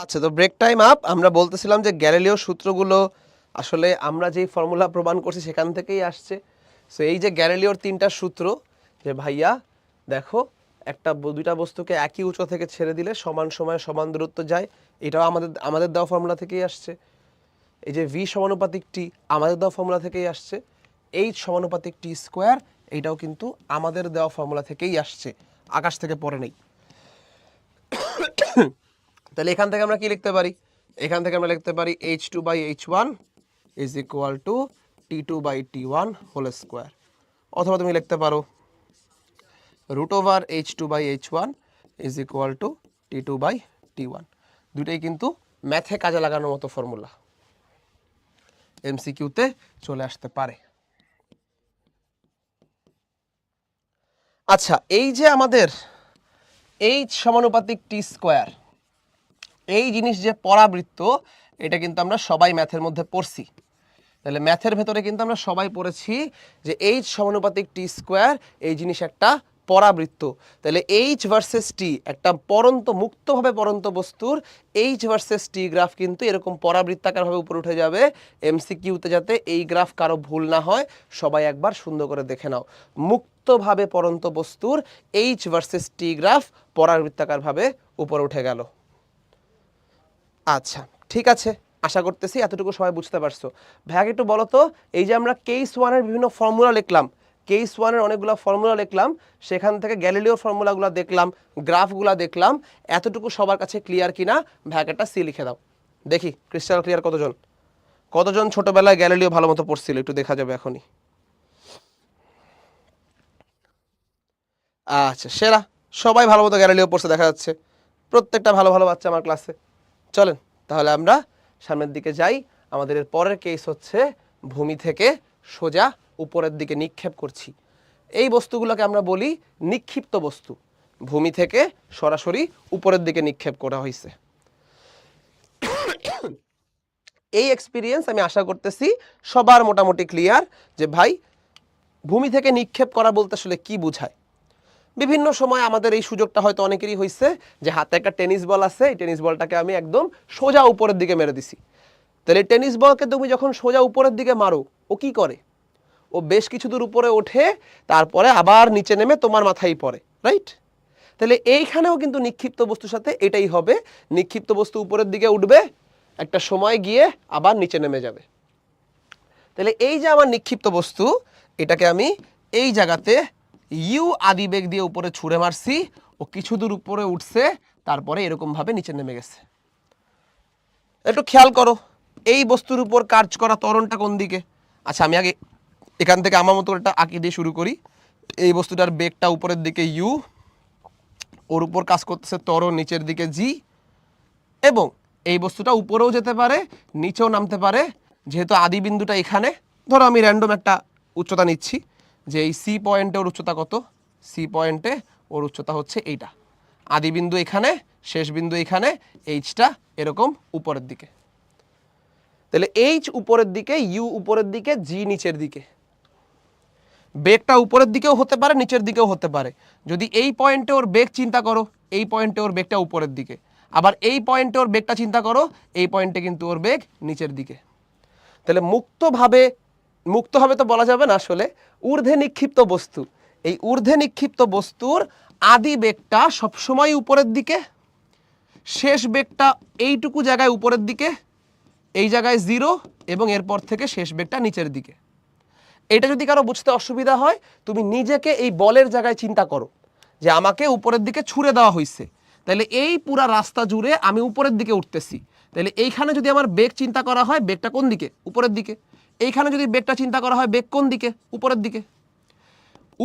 আচ্ছা, তো ব্রেক টাইম আপ। আমরা বলতেছিলাম যে গ্যালিলিও সূত্রগুলো আসলে আমরা যেই ফর্মুলা প্রমাণ করছি সেখান থেকেই আসছে। সো এই যে গ্যালিলিওর 3টা সূত্র, যে ভাইয়া দেখো দুইটা বস্তুকে একই উচ্চতা থেকে ছেড়ে দিলে সমান সময়ে সমান দূরত্ব যায়, এটাও আমাদের দেওয়া ফর্মুলা থেকেই আসছে। এই যে ভি সমানুপাতিক টি আমাদের দেওয়া ফর্মুলা থেকেই আসছে। এইচ সমানুপাতিক টি স্কোয়ার, এইটাও কিন্তু আমাদের দেওয়া ফর্মুলা থেকেই আসছে, আকাশ থেকে পড়ে নেই। তাহলে এখান থেকে আমরা কি লিখতে পারি? এখান থেকে আমরা লিখতে পারি h2/h1 is equal to t2/t1 whole square, অথবা তুমি লিখতে পারো √h2/h1 is equal to t2/t1। দুটাই কিন্তু ম্যাথে কাজে লাগানোর মতো ফর্মুলা, এমসিকিউতে চলে আসতে পারে। আচ্ছা, এই যে আমাদের h সমানুপাতিক টি স্কোয়ার, এই জিনিস যে পরাবৃত্ত, এটা কিন্তু আমরা সবাই ম্যাথের মধ্যে পড়ছি। তাহলে ম্যাথের ভেতরে কিন্তু আমরা সবাই পড়েছি যে এইচ সমানুপাতিক টি স্কোয়ার, এই জিনিস একটা পরাবৃত্ত। তাহলে এইচ ভার্সেস টি, একটা মুক্তভাবে পরন্ত বস্তুর এইচ ভার্সেস টি গ্রাফ কিন্তু এরকম পরাবৃত্তাকারভাবে উপরে উঠে যাবে। এমসিকিউতে যাতে এই গ্রাফ কারো ভুল না হয়, সবাই একবার সুন্দর করে দেখে নাও। মুক্তভাবে পরন্ত বস্তুর এইচ ভার্সেস টি গ্রাফ পরাবৃত্তাকারভাবে উপরে উঠে গেল। আচ্ছা, ঠিক আছে, আশা করতেছি এতটুকু সবাই বুঝতে পারছো। ভাইয়া একটু বলো তো, এই যে আমরা কেস ওয়ানের বিভিন্ন ফর্মুলা লিখলাম, কেস ওয়ানের অনেকগুলো ফর্মুলা লিখলাম, সেখান থেকে গ্যালিলিওর ফর্মুলাগুলো দেখলাম, গ্রাফগুলো দেখলাম, এতটুকু সবার কাছে ক্লিয়ার কিনা? ভাইয়াকে একটা সি লিখে দাও, দেখি ক্রিস্টাল ক্লিয়ার কতজন ছোটবেলায় গ্যালিলিও ভালো মতো পড়ছিল, একটু দেখা যাবে এখনই। আচ্ছা, সেরা, সবাই ভালো মতো গ্যালিলিও পড়ছে দেখা যাচ্ছে, প্রত্যেকটা ভালো ভালো বাচ্চা আমার ক্লাসে। চলেন তাহলে আমরা সামনের দিকে যাই। আমাদের এর পরের কেস হচ্ছে ভূমি থেকে সোজা উপরের দিকে নিক্ষেপ করছি। এই বস্তুগুলোকে আমরা বলি নিক্ষিপ্ত বস্তু, ভূমি থেকে সরাসরি উপরের দিকে নিক্ষেপ করা হয়েছে। এই এক্সপিরিয়েন্স আমি আশা করতেছি সবার মোটামুটি ক্লিয়ার, যে ভাই ভূমি থেকে নিক্ষেপ করা বলতে আসলে কি বোঝায়। বিভিন্ন সময় আমাদের এই সুযোগটা হয়তো অনেকেরই হয়েছে, যে হাতে একটা টেনিস বল আছে, এই টেনিস বলটাকে আমি একদম সোজা উপরের দিকে মেরে দিছি। তাহলে টেনিস বলকে তুমি যখন সোজা উপরের দিকে মারো, ও কি করে? ও বেশ কিছু দূর উপরে ওঠে, তারপরে আবার নিচে নেমে তোমার মাথায় পড়ে, রাইট? তাহলে এইখানেও কিন্তু নিক্ষিপ্ত বস্তুর সাথে এটাই হবে, নিক্ষিপ্ত বস্তু উপরের দিকে উঠবে, একটা সময় গিয়ে আবার নিচে নেমে যাবে। তাহলে এই যে আমার নিক্ষিপ্ত বস্তু, এটাকে আমি এই জায়গাতে ইউ আদিবেগ দিয়ে উপরে ছুঁড়ে মারছি, ও কিছু দূর উপরে উঠছে, তারপরে এরকম ভাবে নিচে নেমে গেছে। একটু খেয়াল করো, এই বস্তুর উপর কাজ করা ত্বরণটা কোন দিকে? আচ্ছা, আমি আগে এখান থেকে আমার মতো একটা আঁকি দিয়ে শুরু করি। এই বস্তুটার বেগটা উপরের দিকে ইউ, ওর উপর কাজ করতেছে ত্বরণ নিচের দিকে জি, এবং এই বস্তুটা উপরেও যেতে পারে, নিচেও নামতে পারে। যেহেতু আদি বিন্দুটা এখানে, ধরো আমি র্যান্ডম একটা উচ্চতা নিচ্ছি, যে এই সি পয়েন্টে ওর উচ্চতা কত? সি পয়েন্টে ওর উচ্চতা হচ্ছে এইটা। আদি বিন্দু এখানে, শেষ বিন্দু এখানে, এইচটা এরকম উপরের দিকে। তাহলে এইচ উপরের দিকে, ইউ উপরের দিকে, জি নিচের দিকে। বেগটা উপরের দিকেও হতে পারে, নিচের দিকেও হতে পারে। যদি এই পয়েন্টে ওর বেগ চিন্তা করো, এই পয়েন্টে ওর বেগটা উপরের দিকে, আবার এই পয়েন্টে ওর বেগটা চিন্তা করো, এই পয়েন্টে কিন্তু ওর বেগ নিচের দিকে। তাহলে মুক্তভাবে তো বলা যাবে না, আসলে ঊর্ধ্বে নিক্ষিপ্ত বস্তু, এই ঊর্ধ্বে নিক্ষিপ্ত বস্তুর আদি বেগটা সবসময় উপরের দিকে, শেষ বেগটা এইটুকু জায়গায় উপরের দিকে, এই জায়গায় জিরো, এবং এরপর থেকে শেষ বেগটা নিচের দিকে। এটা যদি কারো বুঝতে অসুবিধা হয়, তুমি নিজেকে এই বলের জায়গায় চিন্তা করো, যে আমাকে উপরের দিকে ছুঁড়ে দেওয়া হয়েছে, তাহলে এই পুরা রাস্তা জুড়ে আমি উপরের দিকে উঠতেছি। তাহলে এইখানে যদি আমার বেগ চিন্তা করা হয়, বেগটা কোন দিকে? উপরের দিকে। এইখানে যদি বেগটা চিন্তা করা হয়, বেগ কোন দিকে? উপরের দিকে।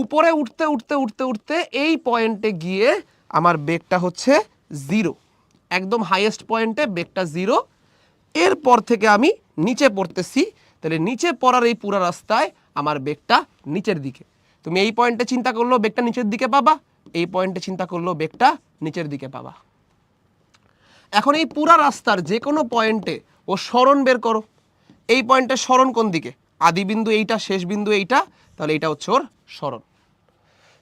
উপরে উঠতে উঠতে উঠতে উঠতে এই পয়েন্টে গিয়ে আমার বেগটা হচ্ছে জিরো, একদম হাইয়েস্ট পয়েন্টে বেগটা জিরো। এরপর থেকে আমি নিচে পড়তেছি, তাহলে নিচে পড়ার এই পুরো রাস্তায় আমার বেগটা নিচের দিকে। তুমি এই পয়েন্টে চিন্তা করলেও বেগটা নিচের দিকে পাবা, এই পয়েন্টে চিন্তা করলেও বেগটা নিচের দিকে পাবা। এখন এই পুরা রাস্তার যে কোনো পয়েন্টে ও সরণ বের করো। এই পয়েন্টের সরণ কোন দিকে? আদি বিন্দু এইটা, শেষ বিন্দু এইটা, তাহলে এইটা হচ্ছে ওর সরণ।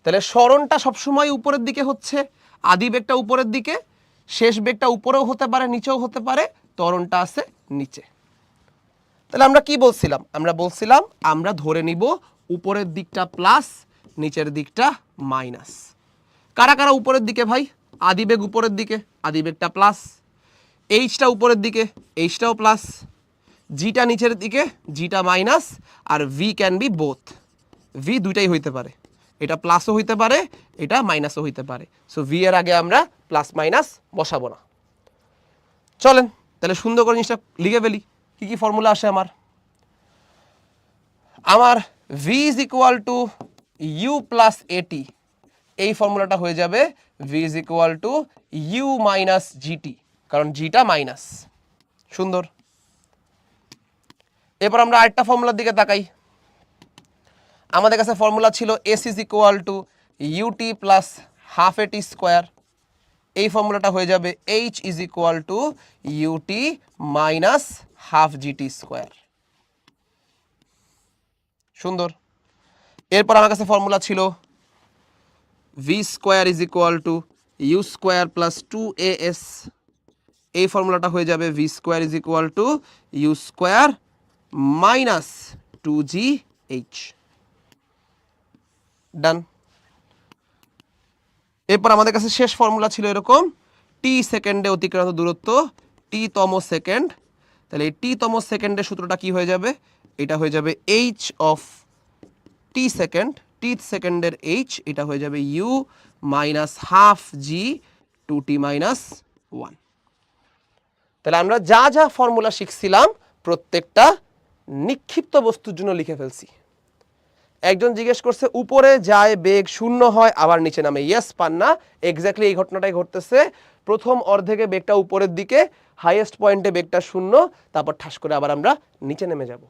তাহলে সরণটা সবসময় উপরের দিকে হচ্ছে, আদি বেগটা উপরের দিকে, শেষ বেগটা উপরেও হতে পারে নিচেও হতে পারে, ত্বরণটা আছে নিচে। তাহলে আমরা কি বলছিলাম? আমরা বলছিলাম আমরা ধরে নিব উপরের দিকটা প্লাস, নিচের দিকটা মাইনাস। কারা কারা উপরের দিকে ভাই? আদিবেগ উপরের দিকে, আদিবেগটা প্লাস। এইচটা উপরের দিকে, এইচটাও প্লাস। জিটা নিচের দিকে, জিটা মাইনাস। আর V can be both, V দুইটাই হইতে পারে, এটা প্লাসও হইতে পারে, এটা মাইনাসও হইতে পারে। সো ভি এর আগে আমরা প্লাস মাইনাস বসাবো না। চলেন তাহলে সুন্দর করে জিনিসটা লিখে ফেলি। কি কি ফর্মুলা আসে আমার V is equal to U plus A T, এই ফর্মুলাটা হয়ে যাবে V is equal to U minus G T, কারণ জিটা মাইনাস। সুন্দর। এরপর আমরা আরেকটা ফর্মুলার দিকে তাকাই। আমাদের কাছে ফর্মুলা ছিল S is equal to UT plus half A T square, এই ফর্মুলাটা হয়ে যাবে H is equal to U T minus half G T square. সুন্দর। এরপর আমার কাছে ফর্মুলা ছিল V square is equal to U square plus 2as, এই ফর্মুলাটা হয়ে যাবে V square is equal to U square minus 2gh। Done. এরপর আমাদের কাছে শেষ ফর্মুলা ছিল এরকম, টি সেকেন্ডে অতিক্রান্ত দূরত্ব টি তম সেকেন্ড, তাহলে এই টি তম সেকেন্ডের সূত্রটা কি হয়ে যাবে? এটা হয়ে যাবে H of T second, T সেকেন্ডের এইচ, এটা হয়ে যাবে U minus half G two T minus 1। তাহলে আমরা যা যা ফর্মুলা শিখছিলাম প্রত্যেকটা নিক্ষিপ্ত বস্তুর জন্য লিখে ফেলছি। একজন জিজ্ঞেস করছে উপরে যায় বেগ শূন্য হয় আবার নিচে নামে, ইয়েস পান্না, এক্স্যাক্টলি এই ঘটনাটাই ঘটতেছে। প্রথম অর্ধেকে বেগটা উপরের দিকে, হাইয়েস্ট পয়েন্টে বেগটা শূন্য, তারপর ঠাস করে আবার আমরা নিচে নেমে যাব।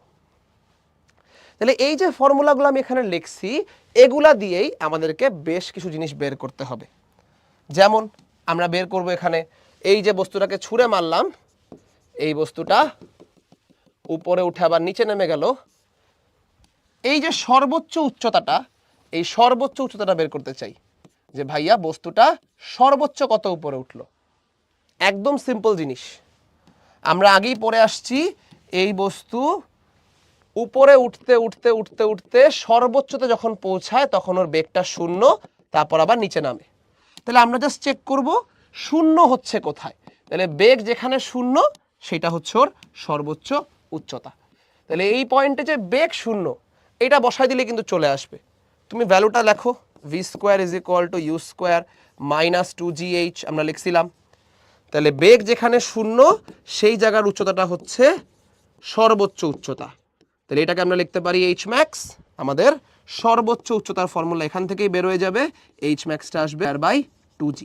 তাহলে এই যে ফর্মুলাগুলো আমি এখানে লিখছি, এগুলা দিয়েই আমাদেরকে বেশ কিছু জিনিস বের করতে হবে। যেমন আমরা বের করব এখানে এই যে বস্তুটাকে ছুঁড়ে মারলাম, এই বস্তুটা উপরে উঠে আবার নিচে নেমে গেল, এই যে সর্বোচ্চ উচ্চতাটা, এই সর্বোচ্চ উচ্চতাটা বের করতে চাই যে ভাইয়া বস্তুটা সর্বোচ্চ কত উপরে উঠলো। একদম সিম্পল জিনিস, আমরা আগেই পড়ে আসছি, এই বস্তু উপরে উঠতে উঠতে উঠতে উঠতে সর্বোচ্চতে যখন পৌঁছায় তখন ওর বেগটা শূন্য, তারপর আবার নিচে নামে। তাহলে আমরা জাস্ট চেক করব শূন্য হচ্ছে কোথায়। তাহলে বেগ যেখানে শূন্য সেটা হচ্ছে ওর সর্বোচ্চ উচ্চতা। তাহলে এই পয়েন্টে যে বেগ শূন্য, এটা বসাই দিলে কিন্তু চলে আসবে। তুমি ভ্যালুটা লেখো, V square is equal to U square minus 2gh আমরা লিখছিলাম। তাহলে বেগ যেখানে শূন্য সেই জায়গার উচ্চতাটা হচ্ছে সর্বোচ্চ উচ্চতা। তাহলে এটাকে আমরা লিখতে পারি এইচ ম্যাক্স, আমাদের সর্বোচ্চ উচ্চতার ফর্মুলা এখান থেকেই বের হয়ে যাবে, এইচ ম্যাক্সটা আসবে আর বাই 2g।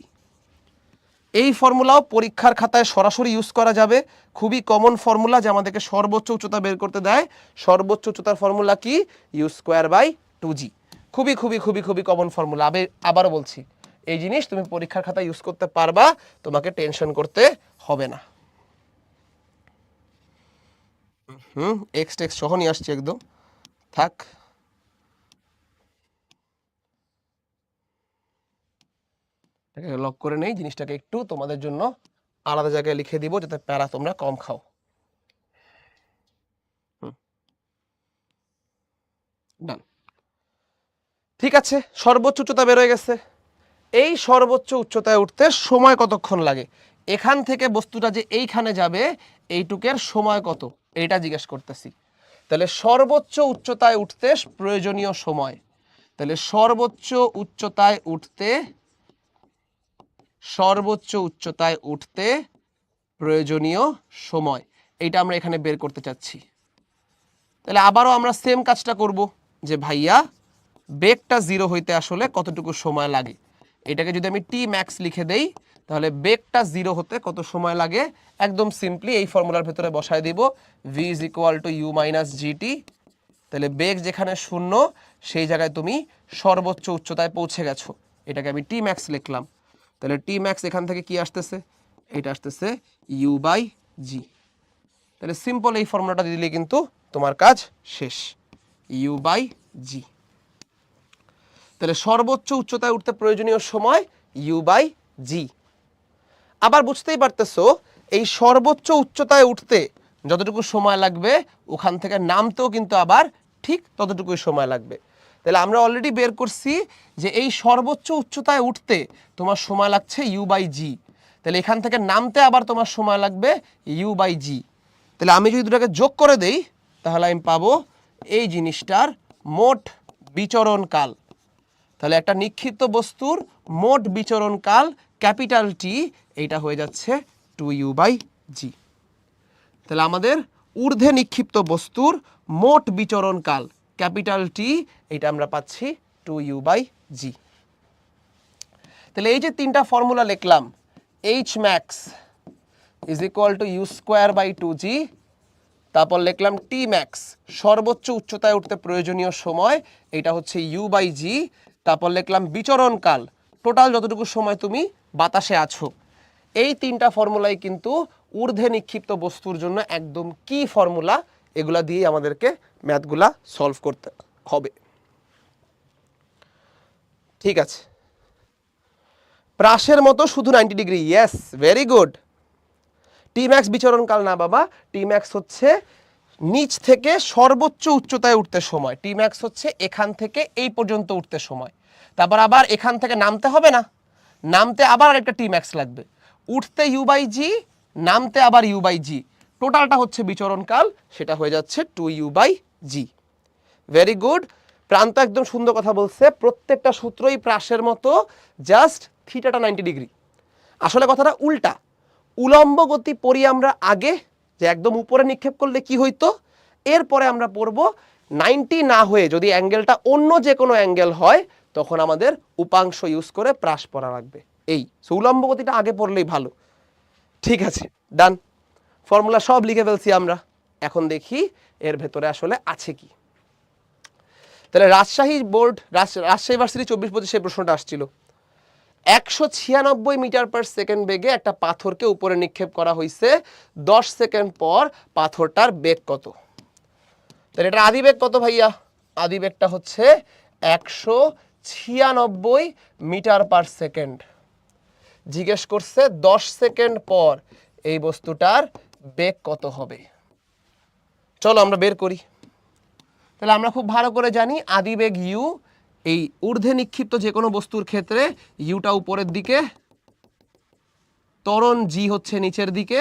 এই ফর্মুলাও পরীক্ষার খাতায় সরাসরি ইউজ করা যাবে, খুবই কমন ফর্মুলা যে আমাদেরকে সর্বোচ্চ উচ্চতা বের করতে দেয়। সর্বোচ্চ উচ্চতার ফর্মুলা কি? U square by 2g। খুবই খুবই খুবই খুবই কমন ফর্মুলা। আবারও বলছি, এই জিনিস তুমি পরীক্ষার খাতায় ইউজ করতে পারবা, তোমাকে টেনশন করতে হবে না। এক্স টেক্স সহ নিয়ে আসছি একদম, থাক। লক করে নেই, জিনিসটাকে একটু তোমাদের জন্য আলাদা জায়গায় লিখে দিব যাতে প্যারা তোমরা কম খাও। ডান। ঠিক আছে, সর্বোচ্চ উচ্চতা বের হয়ে গেছে। এই সর্বোচ্চ উচ্চতায় উঠতে সময় কতক্ষণ লাগে? এখান থেকে বস্তুটা যে এইখানে যাবে এইটুকের সময় কত, এইটা জিজ্ঞেস করতেছি। তাহলে সর্বোচ্চ উচ্চতায় উঠতে প্রয়োজনীয় সময়, তাহলে সর্বোচ্চ উচ্চতায় উঠতে প্রয়োজনীয় সময়, এইটা আমরা এখানে বের করতে চাচ্ছি। তাহলে আবারও আমরা সেম কাজটা করব যে ভাইয়া বেগটা 0 হইতে আসলে কতটুকু সময় লাগে। এটাকে যদি আমি টি ম্যাক্স লিখে দেই তাহলে বেগটা 0 হতে কত সময় লাগে, একদম সিম্পলি এই ফর্মুলার ভেতরে বসায় দিব, V is equal to U minus G T. তাহলে বেগ যেখানে শূন্য সেই জায়গায় তুমি সর্বোচ্চ উচ্চতায় পৌঁছে গেছো, এটাকে আমি টি ম্যাক্স লিখলাম। তাহলে টি ম্যাক্স এখান থেকে কি আসতেছে? এটা আসতেছে ইউ বাই জি। তাহলে সিম্পল এই ফর্মুলাটা দিলে কিন্তু তোমার কাজ শেষ, ইউ বাই জি। তাহলে সর্বোচ্চ উচ্চতায় উঠতে প্রয়োজনীয় সময় ইউ বাই জি। আবার বুঝতেই পারতেছো এই সর্বোচ্চ উচ্চতায় উঠতে যতটুকু সময় লাগবে ওখান থেকে নামতেও কিন্তু আবার ঠিক ততটুকুই সময় লাগবে। তাহলে আমরা অলরেডি বের করছি যে এই সর্বোচ্চ উচ্চতায় উঠতে তোমার সময় লাগছে u/g, তাহলে এখান থেকে নামতে আবার তোমার সময় লাগবে u/g। তাহলে আমি যদি দুটাকে যোগ করে দেই তাহলে আমি পাবো এই জিনিসটার মোট বিচরণ কাল। তাহলে একটা নিক্ষিপ্ত বস্তুর মোট বিচরণ কাল ক্যাপিটাল টি, এইটা হয়ে যাচ্ছে 2u/g। তাহলে আমাদের ঊর্ধ্বে নিক্ষিপ্ত বস্তুর মোট বিচরণ কাল ক্যাপিটাল টি, এটা আমরা পাচ্ছি 2u/g। তাহলে এই যে তিনটা ফর্মুলা লিখলাম, h max is equal two u²/2g, তারপর লিখলাম t max সর্বোচ্চ উচ্চতায় উঠতে প্রয়োজনীয় সময়, এটা হচ্ছে u/g, তারপর লিখলাম বিচরণ কাল টোটাল যতটুকু সময় তুমি বাতাসে আছো। এই তিনটা ফর্মুলাই কিন্তু ঊর্ধ্বে নিক্ষিপ্ত বস্তুর জন্য একদম কি ফর্মুলা, এগুলা দিয়ে আমাদেরকে ম্যাথগুলা সলভ করতে হবে। ঠিক আছে, প্রাসের মতো শুধু 90 ডিগ্রি, ইয়েস ভেরি গুড। টি ম্যাক্স বিচরণ কাল না বাবা, টি ম্যাক্স হচ্ছে নিচ থেকে সর্বোচ্চ উচ্চতায় উঠতে সময়, টি ম্যাক্স হচ্ছে এখান থেকে এই পর্যন্ত উঠতে সময়, তারপর আবার এখান থেকে নামতে হবে না, নামতে আবার আরেকটা টি ম্যাক্স লাগবে, উঠতে u/g, নামতে আবার u/g, টোটালটা হচ্ছে বিচরণ কাল, সেটা হয়ে যাচ্ছে 2u/g। ভেরি গুড, প্রান্ত একদম সুন্দর কথা বলছে, প্রত্যেকটা সূত্রই প্রাসের মতো, জাস্ট থিটাটা 90 ডিগ্রি। আসলে কথাটা উল্টা, উলম্ব গতি পড়ি আমরা আগে, যে একদম উপরে নিক্ষেপ করলে কি হইতো, এরপরে আমরা পড়ব 90 না হয়ে যদি অ্যাঙ্গেলটা অন্য যে কোনো অ্যাঙ্গেল হয় তখন আমাদের উপাংশ ইউজ করে প্রাস পড়া লাগবে। এই উলম্ব গতিটা আগে পড়লেই ভালো। ঠিক আছে, ডান, ফর্মুলা সব লিখে ফেলছি আমরা, এখন দেখি এর ভেতরে আসলে আছে কি। তাহলে রাজশাহী বোর্ড, রাজশাহী ভার্সিটি 24-25 সেই প্রশ্নটা আসছিল, 196 মিটার পার সেকেন্ড বেগে একটা পাথরকে উপরে নিক্ষেপ করা হয়েছে, 10 সেকেন্ড পর পাথরটার বেগ কত? তাহলে এটা আদি বেগ কত ভাইয়া? আদি বেগটা হচ্ছে 196 মিটার পার সেকেন্ড। জিজ্ঞেস করছে 10 সেকেন্ড পর এই বস্তুটার বেগ কত হবে। চলো আমরা বের করি। তাহলে আমরা খুব ভালো করে জানি আদি বেগ ইউ, এই ঊর্ধ্বে নিক্ষিপ্ত যে কোনো বস্তুর ক্ষেত্রে ইউটা উপরের দিকে, ত্বরণ জি হচ্ছে নিচের দিকে,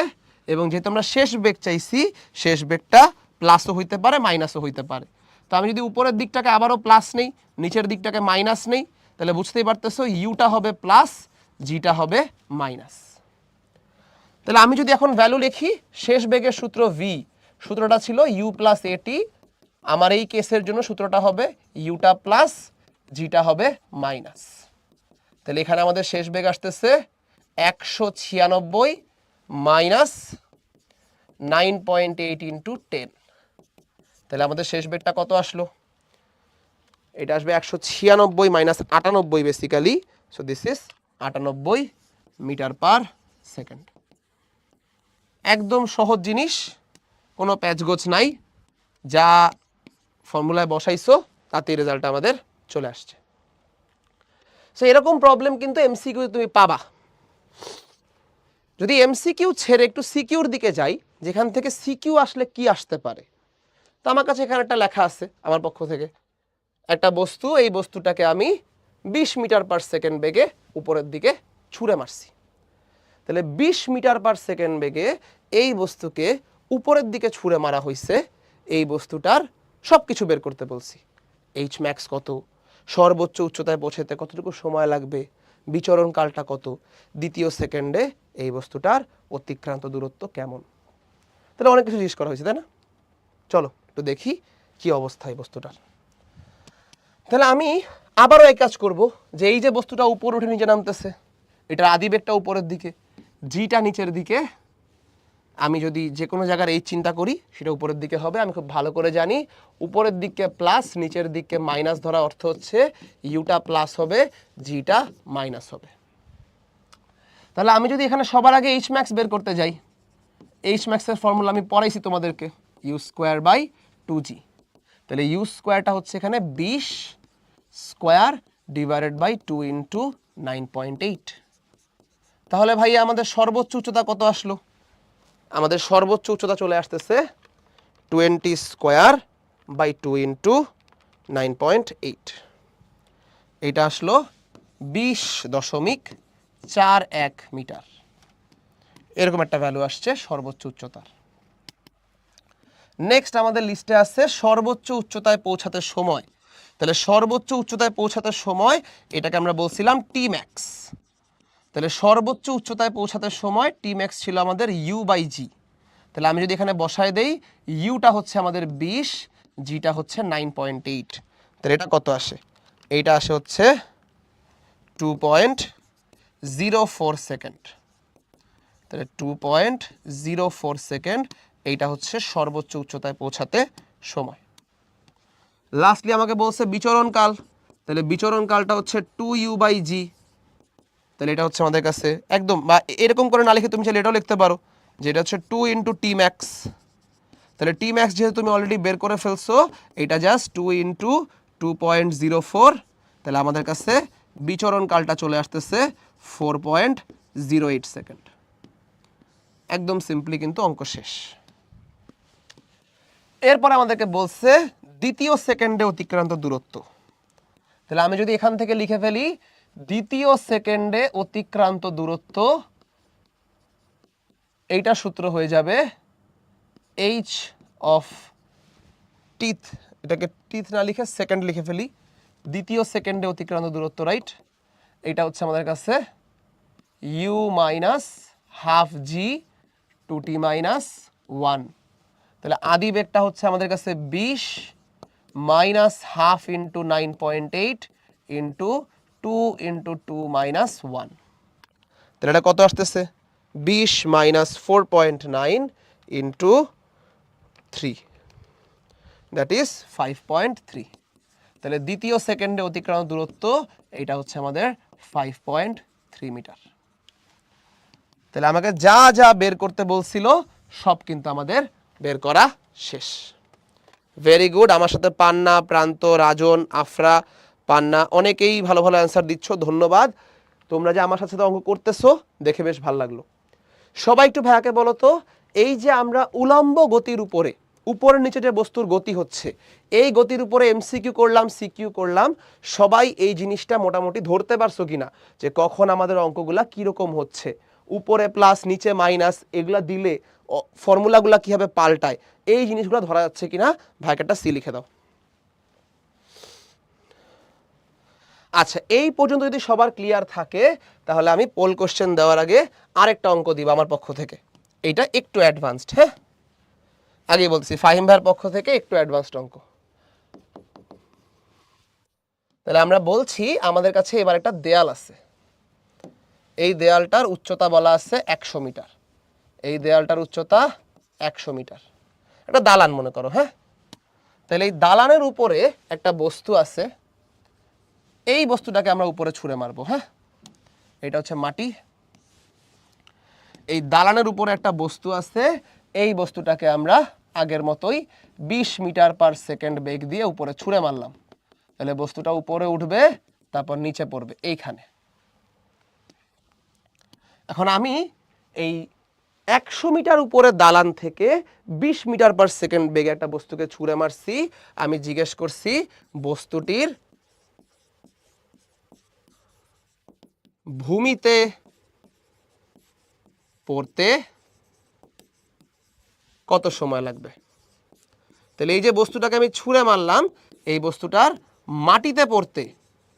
এবং যেহেতু আমরা শেষ বেগ চাইছি, শেষ বেগটা প্লাসও হইতে পারে মাইনাসও হইতে পারে। তো আমি যদি উপরের দিকটাকে আবারও প্লাস নেই, নিচের দিকটাকে মাইনাস নেই, তাহলে বুঝতেই পারতেছো ইউটা হবে প্লাস, জিটা হবে মাইনাস। তাহলে আমি যদি এখন ভ্যালু লিখি, শেষ বেগের সূত্র ভি, সূত্রটা ছিল ইউ প্লাস এটি, আমার এই কেসের জন্য সূত্রটা হবে ইউটা প্লাস, জিটা হবে মাইনাস। তাহলে এখানে আমাদের শেষ বেগ আসতেছে 196 মাইনাস 9.8 ইন্টু 10। তাহলে আমাদের শেষ বেগটা কত আসলো? এটা আসবে 196 minus 98 basically, so this is 98 metre per second. একদম সহজ জিনিস, কোনো প্যাচগোছ নাই, যা ফর্মুলায় বসাইছো তাতেই রেজাল্ট আমাদের চলে আসছে। সো এরকম প্রবলেম কিন্তু এমসিকিউ তুমি পাবা। যদি এমসিকিউ ছেড়ে একটু সিকিউর দিকে যাই, যেখান থেকে সিকিউ আসলে কি আসতে পারে, তো আমার কাছে এখানে একটা লেখা আছে আমার পক্ষ থেকে, একটা বস্তু, এই বস্তুটাকে আমি 20 মিটার পার সেকেন্ড বেগে উপরের দিকে ছুঁড়ে মারছি। তাহলে 20 মিটার পার সেকেন্ড বেগে এই বস্তুকে উপরের দিকে ছুঁড়ে মারা হয়েছে, এই বস্তুটার সব কিছু বের করতে বলছি। এইচ ম্যাক্স কত, সর্বোচ্চ উচ্চতায় পৌঁছাতে কতটুকু সময় লাগবে, বিচরণ কালটা কত, দ্বিতীয় সেকেন্ডে এই বস্তুটার অতিক্রান্ত দূরত্ব কেমন। তাহলে অনেক কিছু জিজ্ঞেস করা হয়েছে, তাই না? চলো একটু দেখি কি অবস্থা এই বস্তুটার। তাহলে আমি আবারও এই কাজ করব, যে এই যে বস্তুটা উপর উঠে নিচে নামতেছে, এটার আদি বেগটা উপরের দিকে, জিটা নিচের দিকে, আমি যদি যে কোনো জায়গার এই চিন্তা করি সেটা উপরের দিকে হবে। আমি খুব ভালো করে জানি উপরের দিকে প্লাস, নিচের দিকে মাইনাস ধরা অর্থ হচ্ছে ইউটা প্লাস হবে, জিটা মাইনাস হবে। তাহলে আমি যদি এখানে সবার আগে এইচ ম্যাক্স বের করতে যাই, এইচ ম্যাক্সের ফর্মুলা আমি পড়াইছি তোমাদেরকে, u²/2g। তাহলে ইউ স্কোয়ারটা হচ্ছে এখানে 20 স্কোয়ার ডিভাইডেড বাই 2 ইন্টু 9.8। তাহলে ভাইয়া আমাদের সর্বোচ্চ উচ্চতা কত আসলো? আমাদের সর্বোচ্চ উচ্চতা চলে আসতেছে 20 স্কোয়ার বাই 2 ইন্টু 9.8। এটা আসলো 20.41 মিটার। এরকম একটা ভ্যালু আসছে সর্বোচ্চ উচ্চতার। নেক্সট আমাদের লিস্টে আছে সর্বোচ্চ উচ্চতায় পৌঁছাতে সময়। তাহলে সর্বোচ্চ উচ্চতায় পৌঁছাতে সময় এটাকে আমরা বলছিলাম টি ম্যাক্স। তাহলে সর্বোচ্চ উচ্চতায় পৌঁছাতে সময় টি ম্যাক্স ছিল আমাদের ইউ বাই জি। তাহলে আমি যদি এখানে বসায় দেই, ইউটা হচ্ছে আমাদের 20, জিটা হচ্ছে 9.8। তাহলে এটা কত আসে? এইটা আসে হচ্ছে 2.04 সেকেন্ড। তাহলে 2.04 সেকেন্ড এইটা হচ্ছে সর্বোচ্চ উচ্চতায় পৌঁছাতে সময়। লাস্টলি আমাকে বলছে বিচরণকাল। তাহলে বিচরণকালটা হচ্ছে 2u বাই জি। তাহলে এটা হচ্ছে আমাদের কাছে একদম, বা এরকম করে না লিখে তুমি চাইলে এটাও লিখতে পারো যে এটা হচ্ছে 2 ইন্টু টি ম্যাক্স। তাহলে টি ম্যাক্স যেহেতু তুমি অলরেডি বের করে ফেলছো, এটা জাস্ট 2 ইন্টু 2.04। তাহলে আমাদের কাছে বিচরণকালটা চলে আসতেছে 4.08 সেকেন্ড। একদম সিম্পলি কিন্তু অঙ্ক শেষ। এরপর আমাদেরকে বলছে দ্বিতীয় সেকেন্ডে অতিক্রান্ত দূরত্ব। তাহলে আমি যদি এখান থেকে লিখে ফেলি দ্বিতীয় সেকেন্ডে অতিক্রান্ত দূরত্ব, এইটা সূত্র হয়ে যাবে এইচ অফ টিথ। এটাকে টিথ না লিখে সেকেন্ড লিখে ফেলি। দ্বিতীয় সেকেন্ডে অতিক্রান্ত দূরত্ব, রাইট? এটা হচ্ছে আমাদের কাছে U minus half G two T minus 1। তাহলে আদি বেগটা হচ্ছে আমাদের কাছে 20 minus half into 9.8 into 2 into 2 minus 1। তাহলে এটা কত আসতেছে? 20 মাইনাস 4.9 ইন্টু 3, দ্যাট ইজ 5.3। তাহলে দ্বিতীয় সেকেন্ডে অতিক্রান্ত দূরত্ব এটা হচ্ছে আমাদের 5.3 মিটার। তাহলে আমাকে যা যা বের করতে বলছিল সব কিন্তু আমাদের বের করা শেষ। Very good. আমার সাথে পান্না, প্রান্ত, রাজন, আফরা, পান্না অনেকেই ভালো ভালো অ্যান্সার দিচ্ছ, ধন্যবাদ। তোমরা যে আমার সাথে অঙ্ক করতেছো দেখে বেশ ভালো লাগলো। সবাই একটু ভাইয়াকে বলো তো, এই যে আমরা উলম্ব গতির উপরে, উপরের নিচে যে বস্তুর গতি হচ্ছে, এই গতির উপরে এমসিকিউ করলাম, সিকিউ করলাম, সবাই এই জিনিসটা মোটামুটি ধরতে পারছো কিনা যে কখন আমাদের অঙ্কগুলা কিরকম হচ্ছে, উপরে প্লাস নিচে মাইনাস এগুলা দিলে ফর্মুলাগুলা কিভাবে পাল্টায়, এই জিনিসগুলো ধরা যাচ্ছে কিনা ভাইকে একটা সি লিখে দাও। আচ্ছা, এই পর্যন্ত যদি সবার ক্লিয়ার থাকে তাহলে আমি পোল কোশ্চেন দেওয়ার আগে আরেকটা অঙ্ক দিব আমার পক্ষ থেকে। এইটা একটু অ্যাডভান্সড, হ্যাঁ, আগে বলছি ফাহিম ভাইয়ের পক্ষ থেকে একটু অ্যাডভান্সড অঙ্ক। তাহলে আমরা বলছি আমাদের কাছে এবার একটা দেয়াল আছে, এই দেয়ালটার উচ্চতা বলা আছে 100 মিটার। এই দেয়ালটার উচ্চতা 100 মিটার, একটা দালান মনে করো, হ্যাঁ। তাহলে এই দালানের উপরে একটা বস্তু আছে, এই বস্তুটাকে আমরা উপরে ছুঁড়ে মারবো, হ্যাঁ। এটা হচ্ছে মাটি। এই দালানের উপরে একটা বস্তু আছে, এই বস্তুটাকে আমরা আগের মতোই 20 মিটার পার সেকেন্ড বেগ দিয়ে উপরে ছুঁড়ে মারলাম। তাহলে বস্তুটা উপরে উঠবে, তারপর নিচে পড়বে এইখানে। এখন আমি এই 100 মিটার উপরে দালান থেকে 20 মিটার পার সেকেন্ড বেগে একটা বস্তুকে ছুঁড়ে মারছি। আমি জিজ্ঞেস করছি বস্তুটির ভূমিতে পড়তে কত সময় লাগবে। তাহলে এই যে বস্তুটাকে আমি ছুঁড়ে মারলাম, এই বস্তুটার মাটিতে পড়তে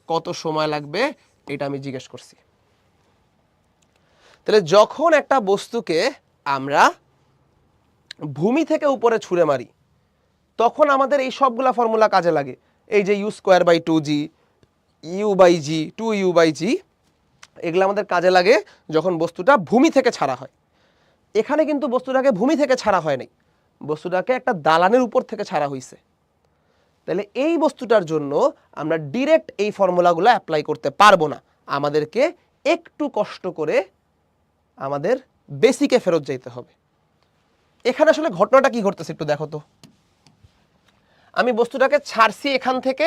কত সময় লাগবে এটা আমি জিজ্ঞেস করছি। তাহলে যখন একটা বস্তুকে আমরা ভূমি থেকে উপরে ছুঁড়ে মারি তখন আমাদের এই সবগুলা ফর্মুলা কাজে লাগে। এই যে U square by 2g, U by G, 2u by G, এগুলো আমাদের কাজে লাগে যখন বস্তুটা ভূমি থেকে ছাড়া হয়। এখানে কিন্তু বস্তুটাকে ভূমি থেকে ছাড়া হয় নাই, বস্তুটাকে একটা দালানের উপর থেকে ছাড়া হয়েছে। তাহলে এই বস্তুটার জন্য আমরা ডিরেক্ট এই ফর্মুলাগুলো অ্যাপ্লাই করতে পারবো না, আমাদেরকে একটু কষ্ট করে আমাদের বেসিকে ফেরত যেতে হবে। এখানে আসলে ঘটনাটা কি ঘটতেছে একটু দেখো তো। আমি বস্তুটাকে ছাড়ছি এখান থেকে,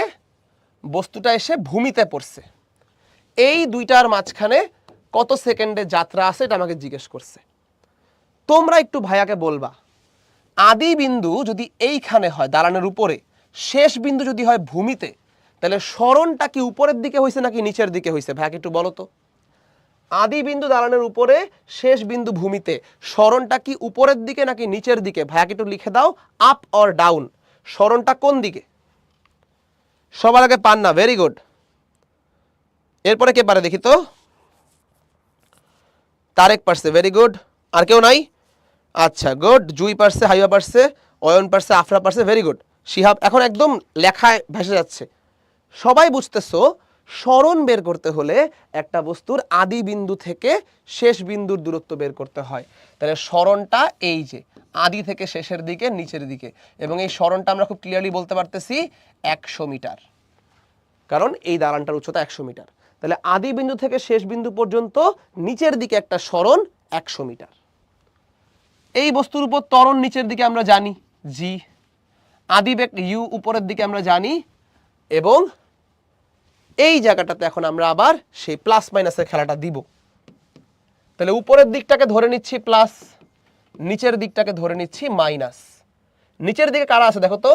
বস্তুটা এসে ভূমিতে পড়ছে, এই দুইটার মাঝখানে কত সেকেন্ডে যাত্রা আছে এটা আমাকে জিজ্ঞেস করছে। তোমরা একটু ভাইয়াকে বলবা আদি বিন্দু যদি এইখানে হয় দালানের উপরে, শেষ বিন্দু যদি হয় ভূমিতে, তাহলে সরণটা কি উপরের দিকে হয়েছে নাকি নিচের দিকে হয়েছে? ভাইয়াকে একটু বলো তো। আদি বিন্দু দালানের উপরে, শেষ বিন্দু ভূমিতে, সরণটা কি উপরের দিকে নাকি নিচের দিকে? ভাইয়াকে একটু লিখে দাও আপ অর ডাউন, সরণটা কোন দিকে? সবার আগে পান্না, ভেরি গুড। এরপরে কে পারে দেখি তো? তারেক পারছে, ভেরি গুড। আর কেউ নাই? আচ্ছা গুড। জুই পারছে, হাইয়া পারছে, অয়ন পারছে, আফরা পারছে, ভেরি গুড। শিহাব এখন একদম লেখায় ভেসে যাচ্ছে। সবাই বুঝতেছো সরণ বের করতে হলে একটা বস্তুর আদি বিন্দু থেকে শেষ বিন্দুর দূরত্ব বের করতে হয়। তাহলে সরণটা এই যে আদি থেকে শেষের দিকে নিচের দিকে, এবং এই সরণটা আমরা খুব ক্লিয়ারলি বলতে পারতেছি 100 মিটার, কারণ এই দালানটার উচ্চতা 100 মিটার। তাহলে আদি বিন্দু থেকে শেষ বিন্দু পর্যন্ত নিচের দিকে একটা সরণ 100 মিটার। এই বস্তুর উপর ত্বরণ নিচের দিকে আমরা জানি জি, আদিবেগ ইউ উপরের দিকে আমরা জানি, এবং এই জায়গাটাতে এখন আমরা আবার সেই প্লাস মাইনাসের খেলাটা দিব। তাহলে উপরের দিকটাকে ধরে নিচ্ছি প্লাস, নিচের দিকটাকে ধরে নিচ্ছি মাইনাস। নিচের দিকে কারা আছে দেখো তো?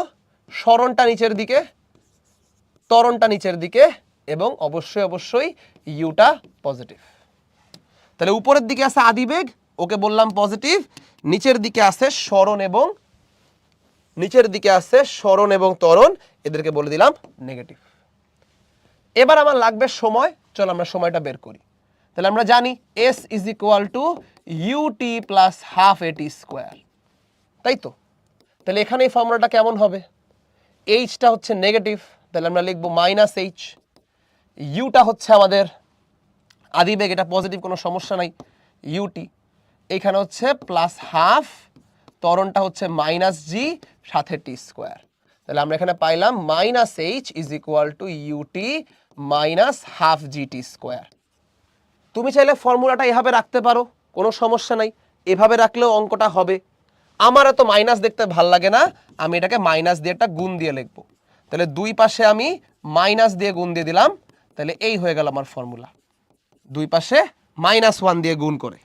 সরণটা নিচের দিকে, ত্বরণটা নিচের দিকে, এবং অবশ্যই অবশ্যই ইউটা পজিটিভ। তাহলে উপরের দিকে আছে আদিবেগ, ওকে বললাম পজিটিভ। নিচের দিকে আছে সরণ এবং ত্বরণ, এদেরকে বলে দিলাম নেগেটিভ। এবার আমার লাগবে সময়, চল আমরা সময়টা বের করি। তাহলে আমরা জানি s is equal to UT plus half A T square, তাই তো? তাহলে এখানে এই ফর্মুলাটা কেমন হবে? এইচটা হচ্ছে নেগেটিভ, তাহলে আমরা লিখবো মাইনাস এইচ। ইউটা হচ্ছে আমাদের আদিবেগ, এটা পজিটিভ, কোনো সমস্যা নাই, ইউটি। এখানে হচ্ছে প্লাস হাফ, ত্বরণটা হচ্ছে মাইনাস জি, সাথে টি স্কোয়ার। তাহলে আমরা এখানে পাইলাম minus H is equal to U T minus half G T square. তুমি চাইলে ফর্মুলাটা এভাবে রাখতে পারো, কোনো সমস্যা নাই, এভাবে রাখলেও অঙ্কটা হবে। আমার এত মাইনাস দেখতে ভাল লাগে না, আমি এটাকে মাইনাস দিয়ে একটা গুণ দিয়ে লিখবো। তাহলে দুই পাশে আমি মাইনাস দিয়ে গুণ দিয়ে দিলাম, তাহলে এই হয়ে গেল আমার ফর্মুলা, দুই পাশে -1 দিয়ে গুণ করে।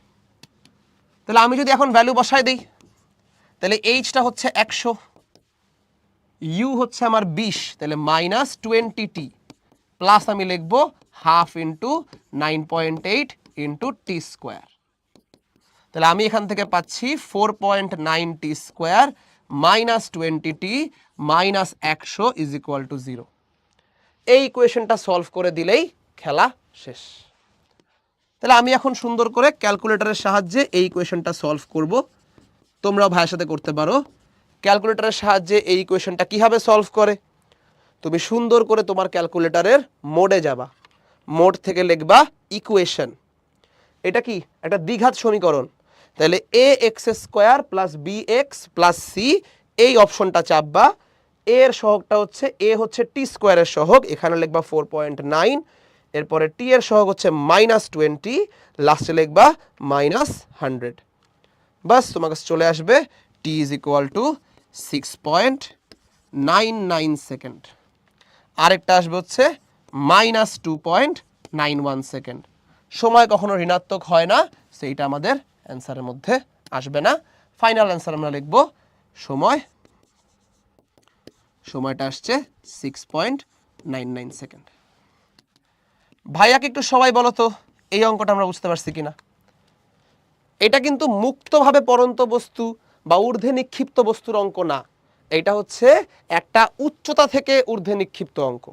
তাহলে আমি যদি এখন ভ্যালু বসাই দিই, তাহলে এইচটা হচ্ছে 100, ইউ হচ্ছে আমার 20, তাহলে -20t প্লাস আমি লিখবো half into 9.8 into T square. তাহলে আমি এখান থেকে পাচ্ছি 4.9t square -20t -100 is equal two 0। এই ইকুয়েশনটা সলভ করে দিলেই খেলা শেষ। তাহলে আমি এখন সুন্দর করে ক্যালকুলেটরের সাহায্যে এই ইকুয়েশনটা সলভ করব। তোমরাও ভাইয়ের সাথে করতে পারো। ক্যালকুলেটরের সাহায্যে এই ইকুয়েশনটা কীভাবে সলভ করে? তুমি সুন্দর করে তোমার ক্যালকুলেটরের মোডে যাবা, মোড থেকে লিখবা ইকুয়েশন। এটা কি? একটা দ্বিঘাত সমীকরণ। তাহলে A X square plus B X plus C, এই অপশনটা চাপবা। এর সহগটা হচ্ছে, এ হচ্ছে টি স্কোয়ারের সহগ, এখানে লিখবা 4.9, এরপরে টি এর সহগ হচ্ছে -20, লাস্টে লিখবা -100। বাস তোমার কাছে চলে আসবে টি ইজ ইকুয়াল টু 6.99 সেকেন্ড। আরেকটা আসবে হচ্ছে -2.91 সেকেন্ড। সময় কখনো ঋণাত্মক হয় না, সেইটা আমাদের অ্যান্সারের মধ্যে আসবে না। ফাইনাল অ্যান্সার আমরা লিখব সময়টা আসছে 6.99 সেকেন্ড। ভাইয়াকে একটু সবাই বলো তো এই অঙ্কটা আমরা বুঝতে পারছি কিনা? এটা কিন্তু মুক্তভাবে পড়ন্ত বস্তু বা ঊর্ধ্বে নিক্ষিপ্ত বস্তুর অঙ্ক না, এটা হচ্ছে একটা উচ্চতা থেকে ঊর্ধ্বে নিক্ষিপ্ত অঙ্ক।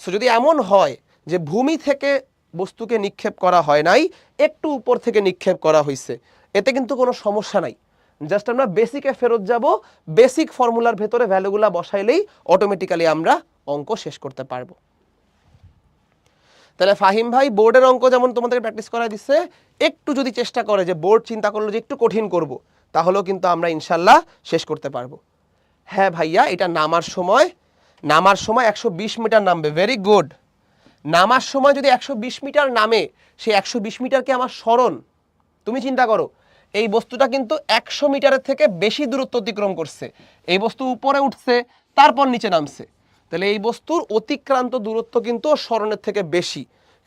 সো যদি এমন হয় যে ভূমি থেকে বস্তুকে নিক্ষেপ করা হয় নাই, একটু উপর থেকে নিক্ষেপ করা হয়েছে, এতে কিন্তু কোনো সমস্যা নাই। জাস্ট আমরা বেসিকে ফেরত যাব, বেসিক ফর্মুলার ভেতরে ভ্যালুগুলা বসাইলেই অটোমেটিক্যালি আমরা অঙ্ক শেষ করতে পারবো। তাহলে ফাহিম ভাই বোর্ডের অঙ্ক যেমন তোমাদেরকে প্র্যাকটিস করা দিচ্ছে, একটু যদি চেষ্টা করে যে বোর্ড চিন্তা করলো যে একটু কঠিন করব, তাহলেও কিন্তু আমরা ইনশাল্লাহ শেষ করতে পারবো। হ্যাঁ ভাইয়া, এটা নামার সময় 120 মিটার নামবে, ভেরি গুড। নামার সময় যদি 120 মিটার নামে, সেই 120 মিটার কি আমার সরণ? তুমি চিন্তা করো, এই বস্তুটা কিন্তু 100 মিটারের থেকে বেশি দূরত্ব অতিক্রম করছে। এই বস্তু উপরে উঠছে, তারপর নিচে নামছে, তাহলে এই বস্তুর অতিক্রান্ত দূরত্ব কিন্তু সরণের থেকে বেশি।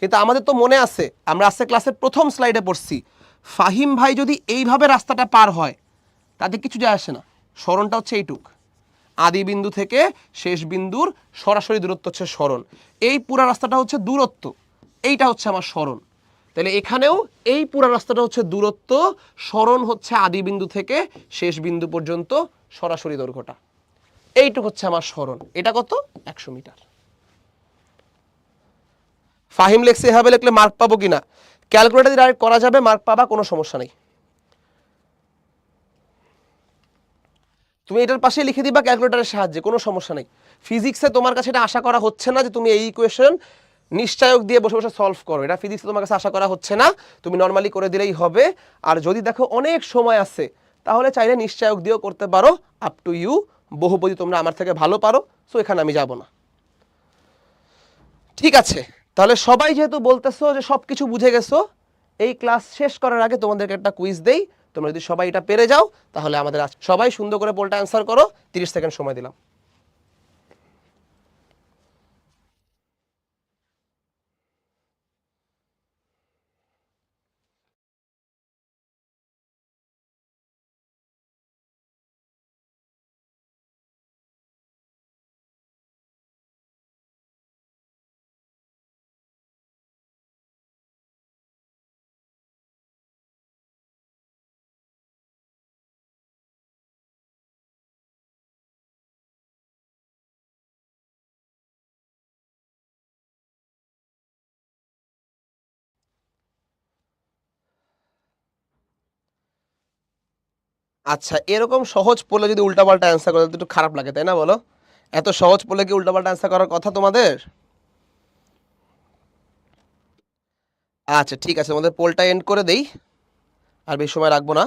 কিন্তু আমাদের তো মনে আছে, আমরা আজকে ক্লাসের প্রথম স্লাইডে পড়ছি, ফাহিম ভাই যদি এইভাবে রাস্তাটা পার হয় তাতে কিছু যায় আসে না। সরণটা হচ্ছে এইটুক, আদি বিন্দু থেকে শেষ বিন্দুর সরাসরি দূরত্ব হচ্ছে সরণ। এই পুরা রাস্তাটা হচ্ছে দূরত্ব, এইটা হচ্ছে আমার সরণ। তাহলে এখানেও এই পুরা রাস্তাটা হচ্ছে দূরত্ব, সরণ হচ্ছে আদি বিন্দু থেকে শেষ বিন্দু পর্যন্ত সরাসরি দৈর্ঘ্যটা। এইটুক হচ্ছে আমার সরণ। এটা কত? 100 মিটার। ফাহিম লেখছে এভাবে লিখলে মার্ক পাবো কিনা? ক্যালকুলেটর ডাইরেক্ট করা যাবে, মার্ক পাবা, কোনো সমস্যা নেই। তুমি এটার পাশে লিখে দিবা ক্যালকুলেটরের সাহায্যে, কোনো সমস্যা নেই। ফিজিক্সে তোমার কাছে এটা আশা করা হচ্ছে না যে তুমি এই ইকুয়েশন নিশ্চয়ক দিয়ে বসে বসে সলভ করো, এটা ফিজিক্সে তোমার কাছে আশা করা হচ্ছে না, তুমি নর্মালি করে দিলেই হবে। আর যদি দেখো অনেক সময় আছে তাহলে চাইলে নিশ্চয়ক দিয়েও করতে পারো, আপ টু ইউ। বহুপদী তোমরা আমার থেকে ভালো পারো, সো এখানে আমি যাব না। ঠিক আছে, তাহলে সবাই যেহেতু বলতেছো যে সব কিছু বুঝে গেছো, এই ক্লাস শেষ করার আগে তোমাদেরকে একটা কুইজ দেই। তোমরা যদি সবাই এটা পেরে যাও তাহলে আমাদের সবাই সুন্দর করে পোলটা অ্যান্সার করো। 30 সেকেন্ড সময় দিলাম। আচ্ছা, এরকম সহজ পড়লে যদি উল্টাপাল্টা অ্যান্সার করে তো একটু খারাপ লাগে, তাই না বলো? এত সহজ পড়লে কি উল্টাপাল্টা অ্যান্সার করার কথা তোমাদের? আচ্ছা ঠিক আছে, তোমাদের পোলটা এন্ড করে দেই, আর বেশি সময় রাখবো না।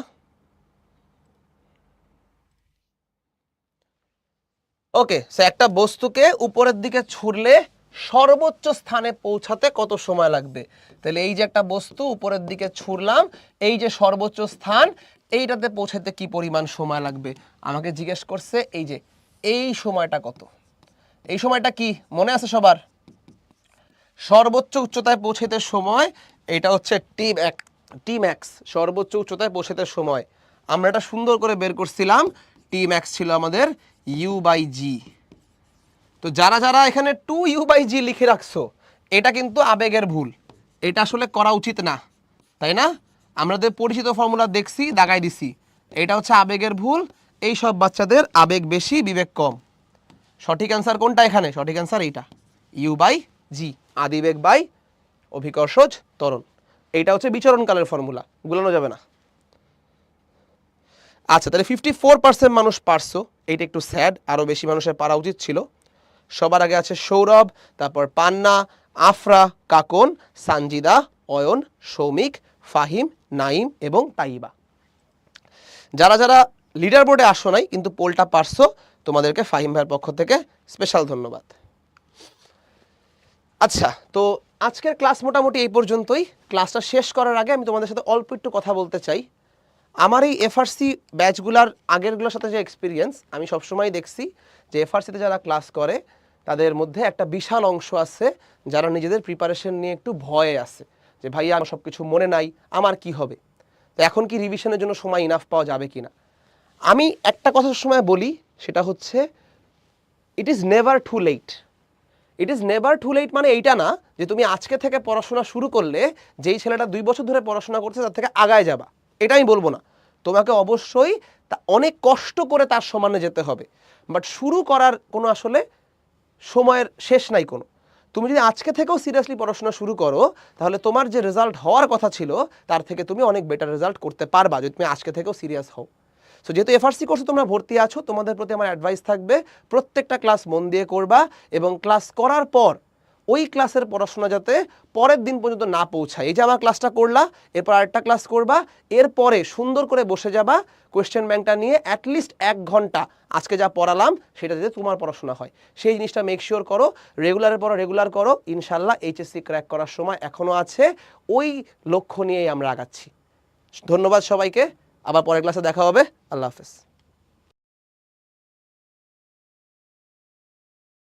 ওকে, সো একটা বস্তুকে উপরের দিকে ছুড়লে সর্বোচ্চ স্থানে পৌঁছাতে কত সময় লাগবে? তাহলে এই যে একটা বস্তু উপরের দিকে ছুড়লাম, এই যে সর্বোচ্চ স্থান, এইটাতে পৌঁছাতে কি পরিমাণ সময় লাগবে আমাকে জিজ্ঞেস করছে। এই যে এই সময়টা কত, এই সময়টা কি মনে আছে সবার? সর্বোচ্চ উচ্চতায় পৌঁছাতে সময়, এটা হচ্ছে টি ম্যাক্স, সর্বোচ্চ উচ্চতায় পৌঁছাতে সময়। আমরা এটা সুন্দর করে বের করছিলাম, টি ম্যাক্স ছিল আমাদের u/g। তো যারা যারা এখানে 2u/g লিখে রাখছো, এটা কিন্তু আবেগের ভুল, এটা আসলে করা উচিত না, তাই না? আমাদের পরিচিত ফর্মুলা দেখছি, দাগাই দিছি, এটা হচ্ছে আবেগের ভুল। এই সব বাচ্চাদের আবেগ বেশি, বিবেক কম। সঠিক অ্যান্সার কোনটা এখানে? সঠিক অ্যান্সার এইটা, u/g, আদিবেগ বাই অভিকর্ষজ ত্বরণ। এইটা হচ্ছে বিচরণকালের ফর্মুলা, গুলানো যাবে না। আচ্ছা, তাহলে 54% মানুষ পারছো, এইটা একটু স্যাড, আরও বেশি মানুষের পারা উচিত ছিল। সবার আগে আছে সৌরভ, তারপর পান্না, আফরা, কাকন, সানজিদা, অয়ন, সৌমিক, ফাহিম, নাইম এবং তাইবা। যারা যারা লিডার বোর্ডে আসো নাই কিন্তু পোলটা পারছো, তোমাদেরকে ফাহিম ভাইয়ের পক্ষ থেকে স্পেশাল ধন্যবাদ। আচ্ছা, তো আজকের ক্লাস মোটামুটি এই পর্যন্তই। ক্লাসটা শেষ করার আগে আমি তোমাদের সাথে অল্প একটু কথা বলতে চাই। আমার এই এফআরসি ব্যাচগুলার আগেরগুলোর সাথে যে এক্সপিরিয়েন্স, আমি সবসময় দেখছি যে এফআরসিতে যারা ক্লাস করে তাদের মধ্যে একটা বিশাল অংশ আছে যারা নিজেদের প্রিপারেশন নিয়ে একটু ভয়ে আছে, যে ভাইয়া আমার সব কিছু মনে নাই, আমার কি হবে, তো এখন কি রিভিশনের জন্য সময় ইনাফ পাওয়া যাবে কিনা। আমি একটা কথা সময় বলি, সেটা হচ্ছে it is never too late. It is never too late মানে এইটা না যে তুমি আজকে থেকে পড়াশোনা শুরু করলে যেই ছেলেটা 2 বছর ধরে পড়াশোনা করছে তার থেকে আগায় যাবা, এটা আমি বলবো না। তোমাকে অবশ্যই অনেক কষ্ট করে তার সমানে যেতে হবে, বাট শুরু করার কোনো আসলে সময়ের শেষ নাই কোনো। তুমি যদি আজকে থেকেও সিরিয়াসলি পড়াশোনা শুরু করো তাহলে তোমার যে রেজাল্ট হওয়ার কথা ছিল তার থেকে তুমি অনেক বেটার রেজাল্ট করতে পারবা যদি তুমি আজকে থেকেও সিরিয়াস হও। সো যেহেতু এফআরসি কোর্সে তোমরা ভর্তি আছো, তোমাদের প্রতি আমার অ্যাডভাইস থাকবে প্রত্যেকটা ক্লাস মন দিয়ে করবা, এবং ক্লাস করার পর ওই ক্লাসের পড়াশোনা যাতে পরের দিন পর্যন্ত না পৌঁছায়। এই যে আমার ক্লাসটা করলা, এরপর আরেকটা ক্লাস করবা, এরপরে সুন্দর করে বসে যাবা কোয়েশ্চেন ব্যাংকটা নিয়ে, অ্যাটলিস্ট 1 ঘন্টা আজকে যা পড়ালাম সেটা যাতে তোমার পড়াশোনা হয় সেই জিনিসটা মেক শিওর করো। রেগুলারের পর রেগুলার করো, ইনশাল্লাহ এইচএসসি ক্র্যাক করার সময় এখনও আছে। ওই লক্ষ্য নিয়েই আমরা আগাচ্ছি। ধন্যবাদ সবাইকে, আবার পরের ক্লাসে দেখা হবে। আল্লাহ হাফেজ।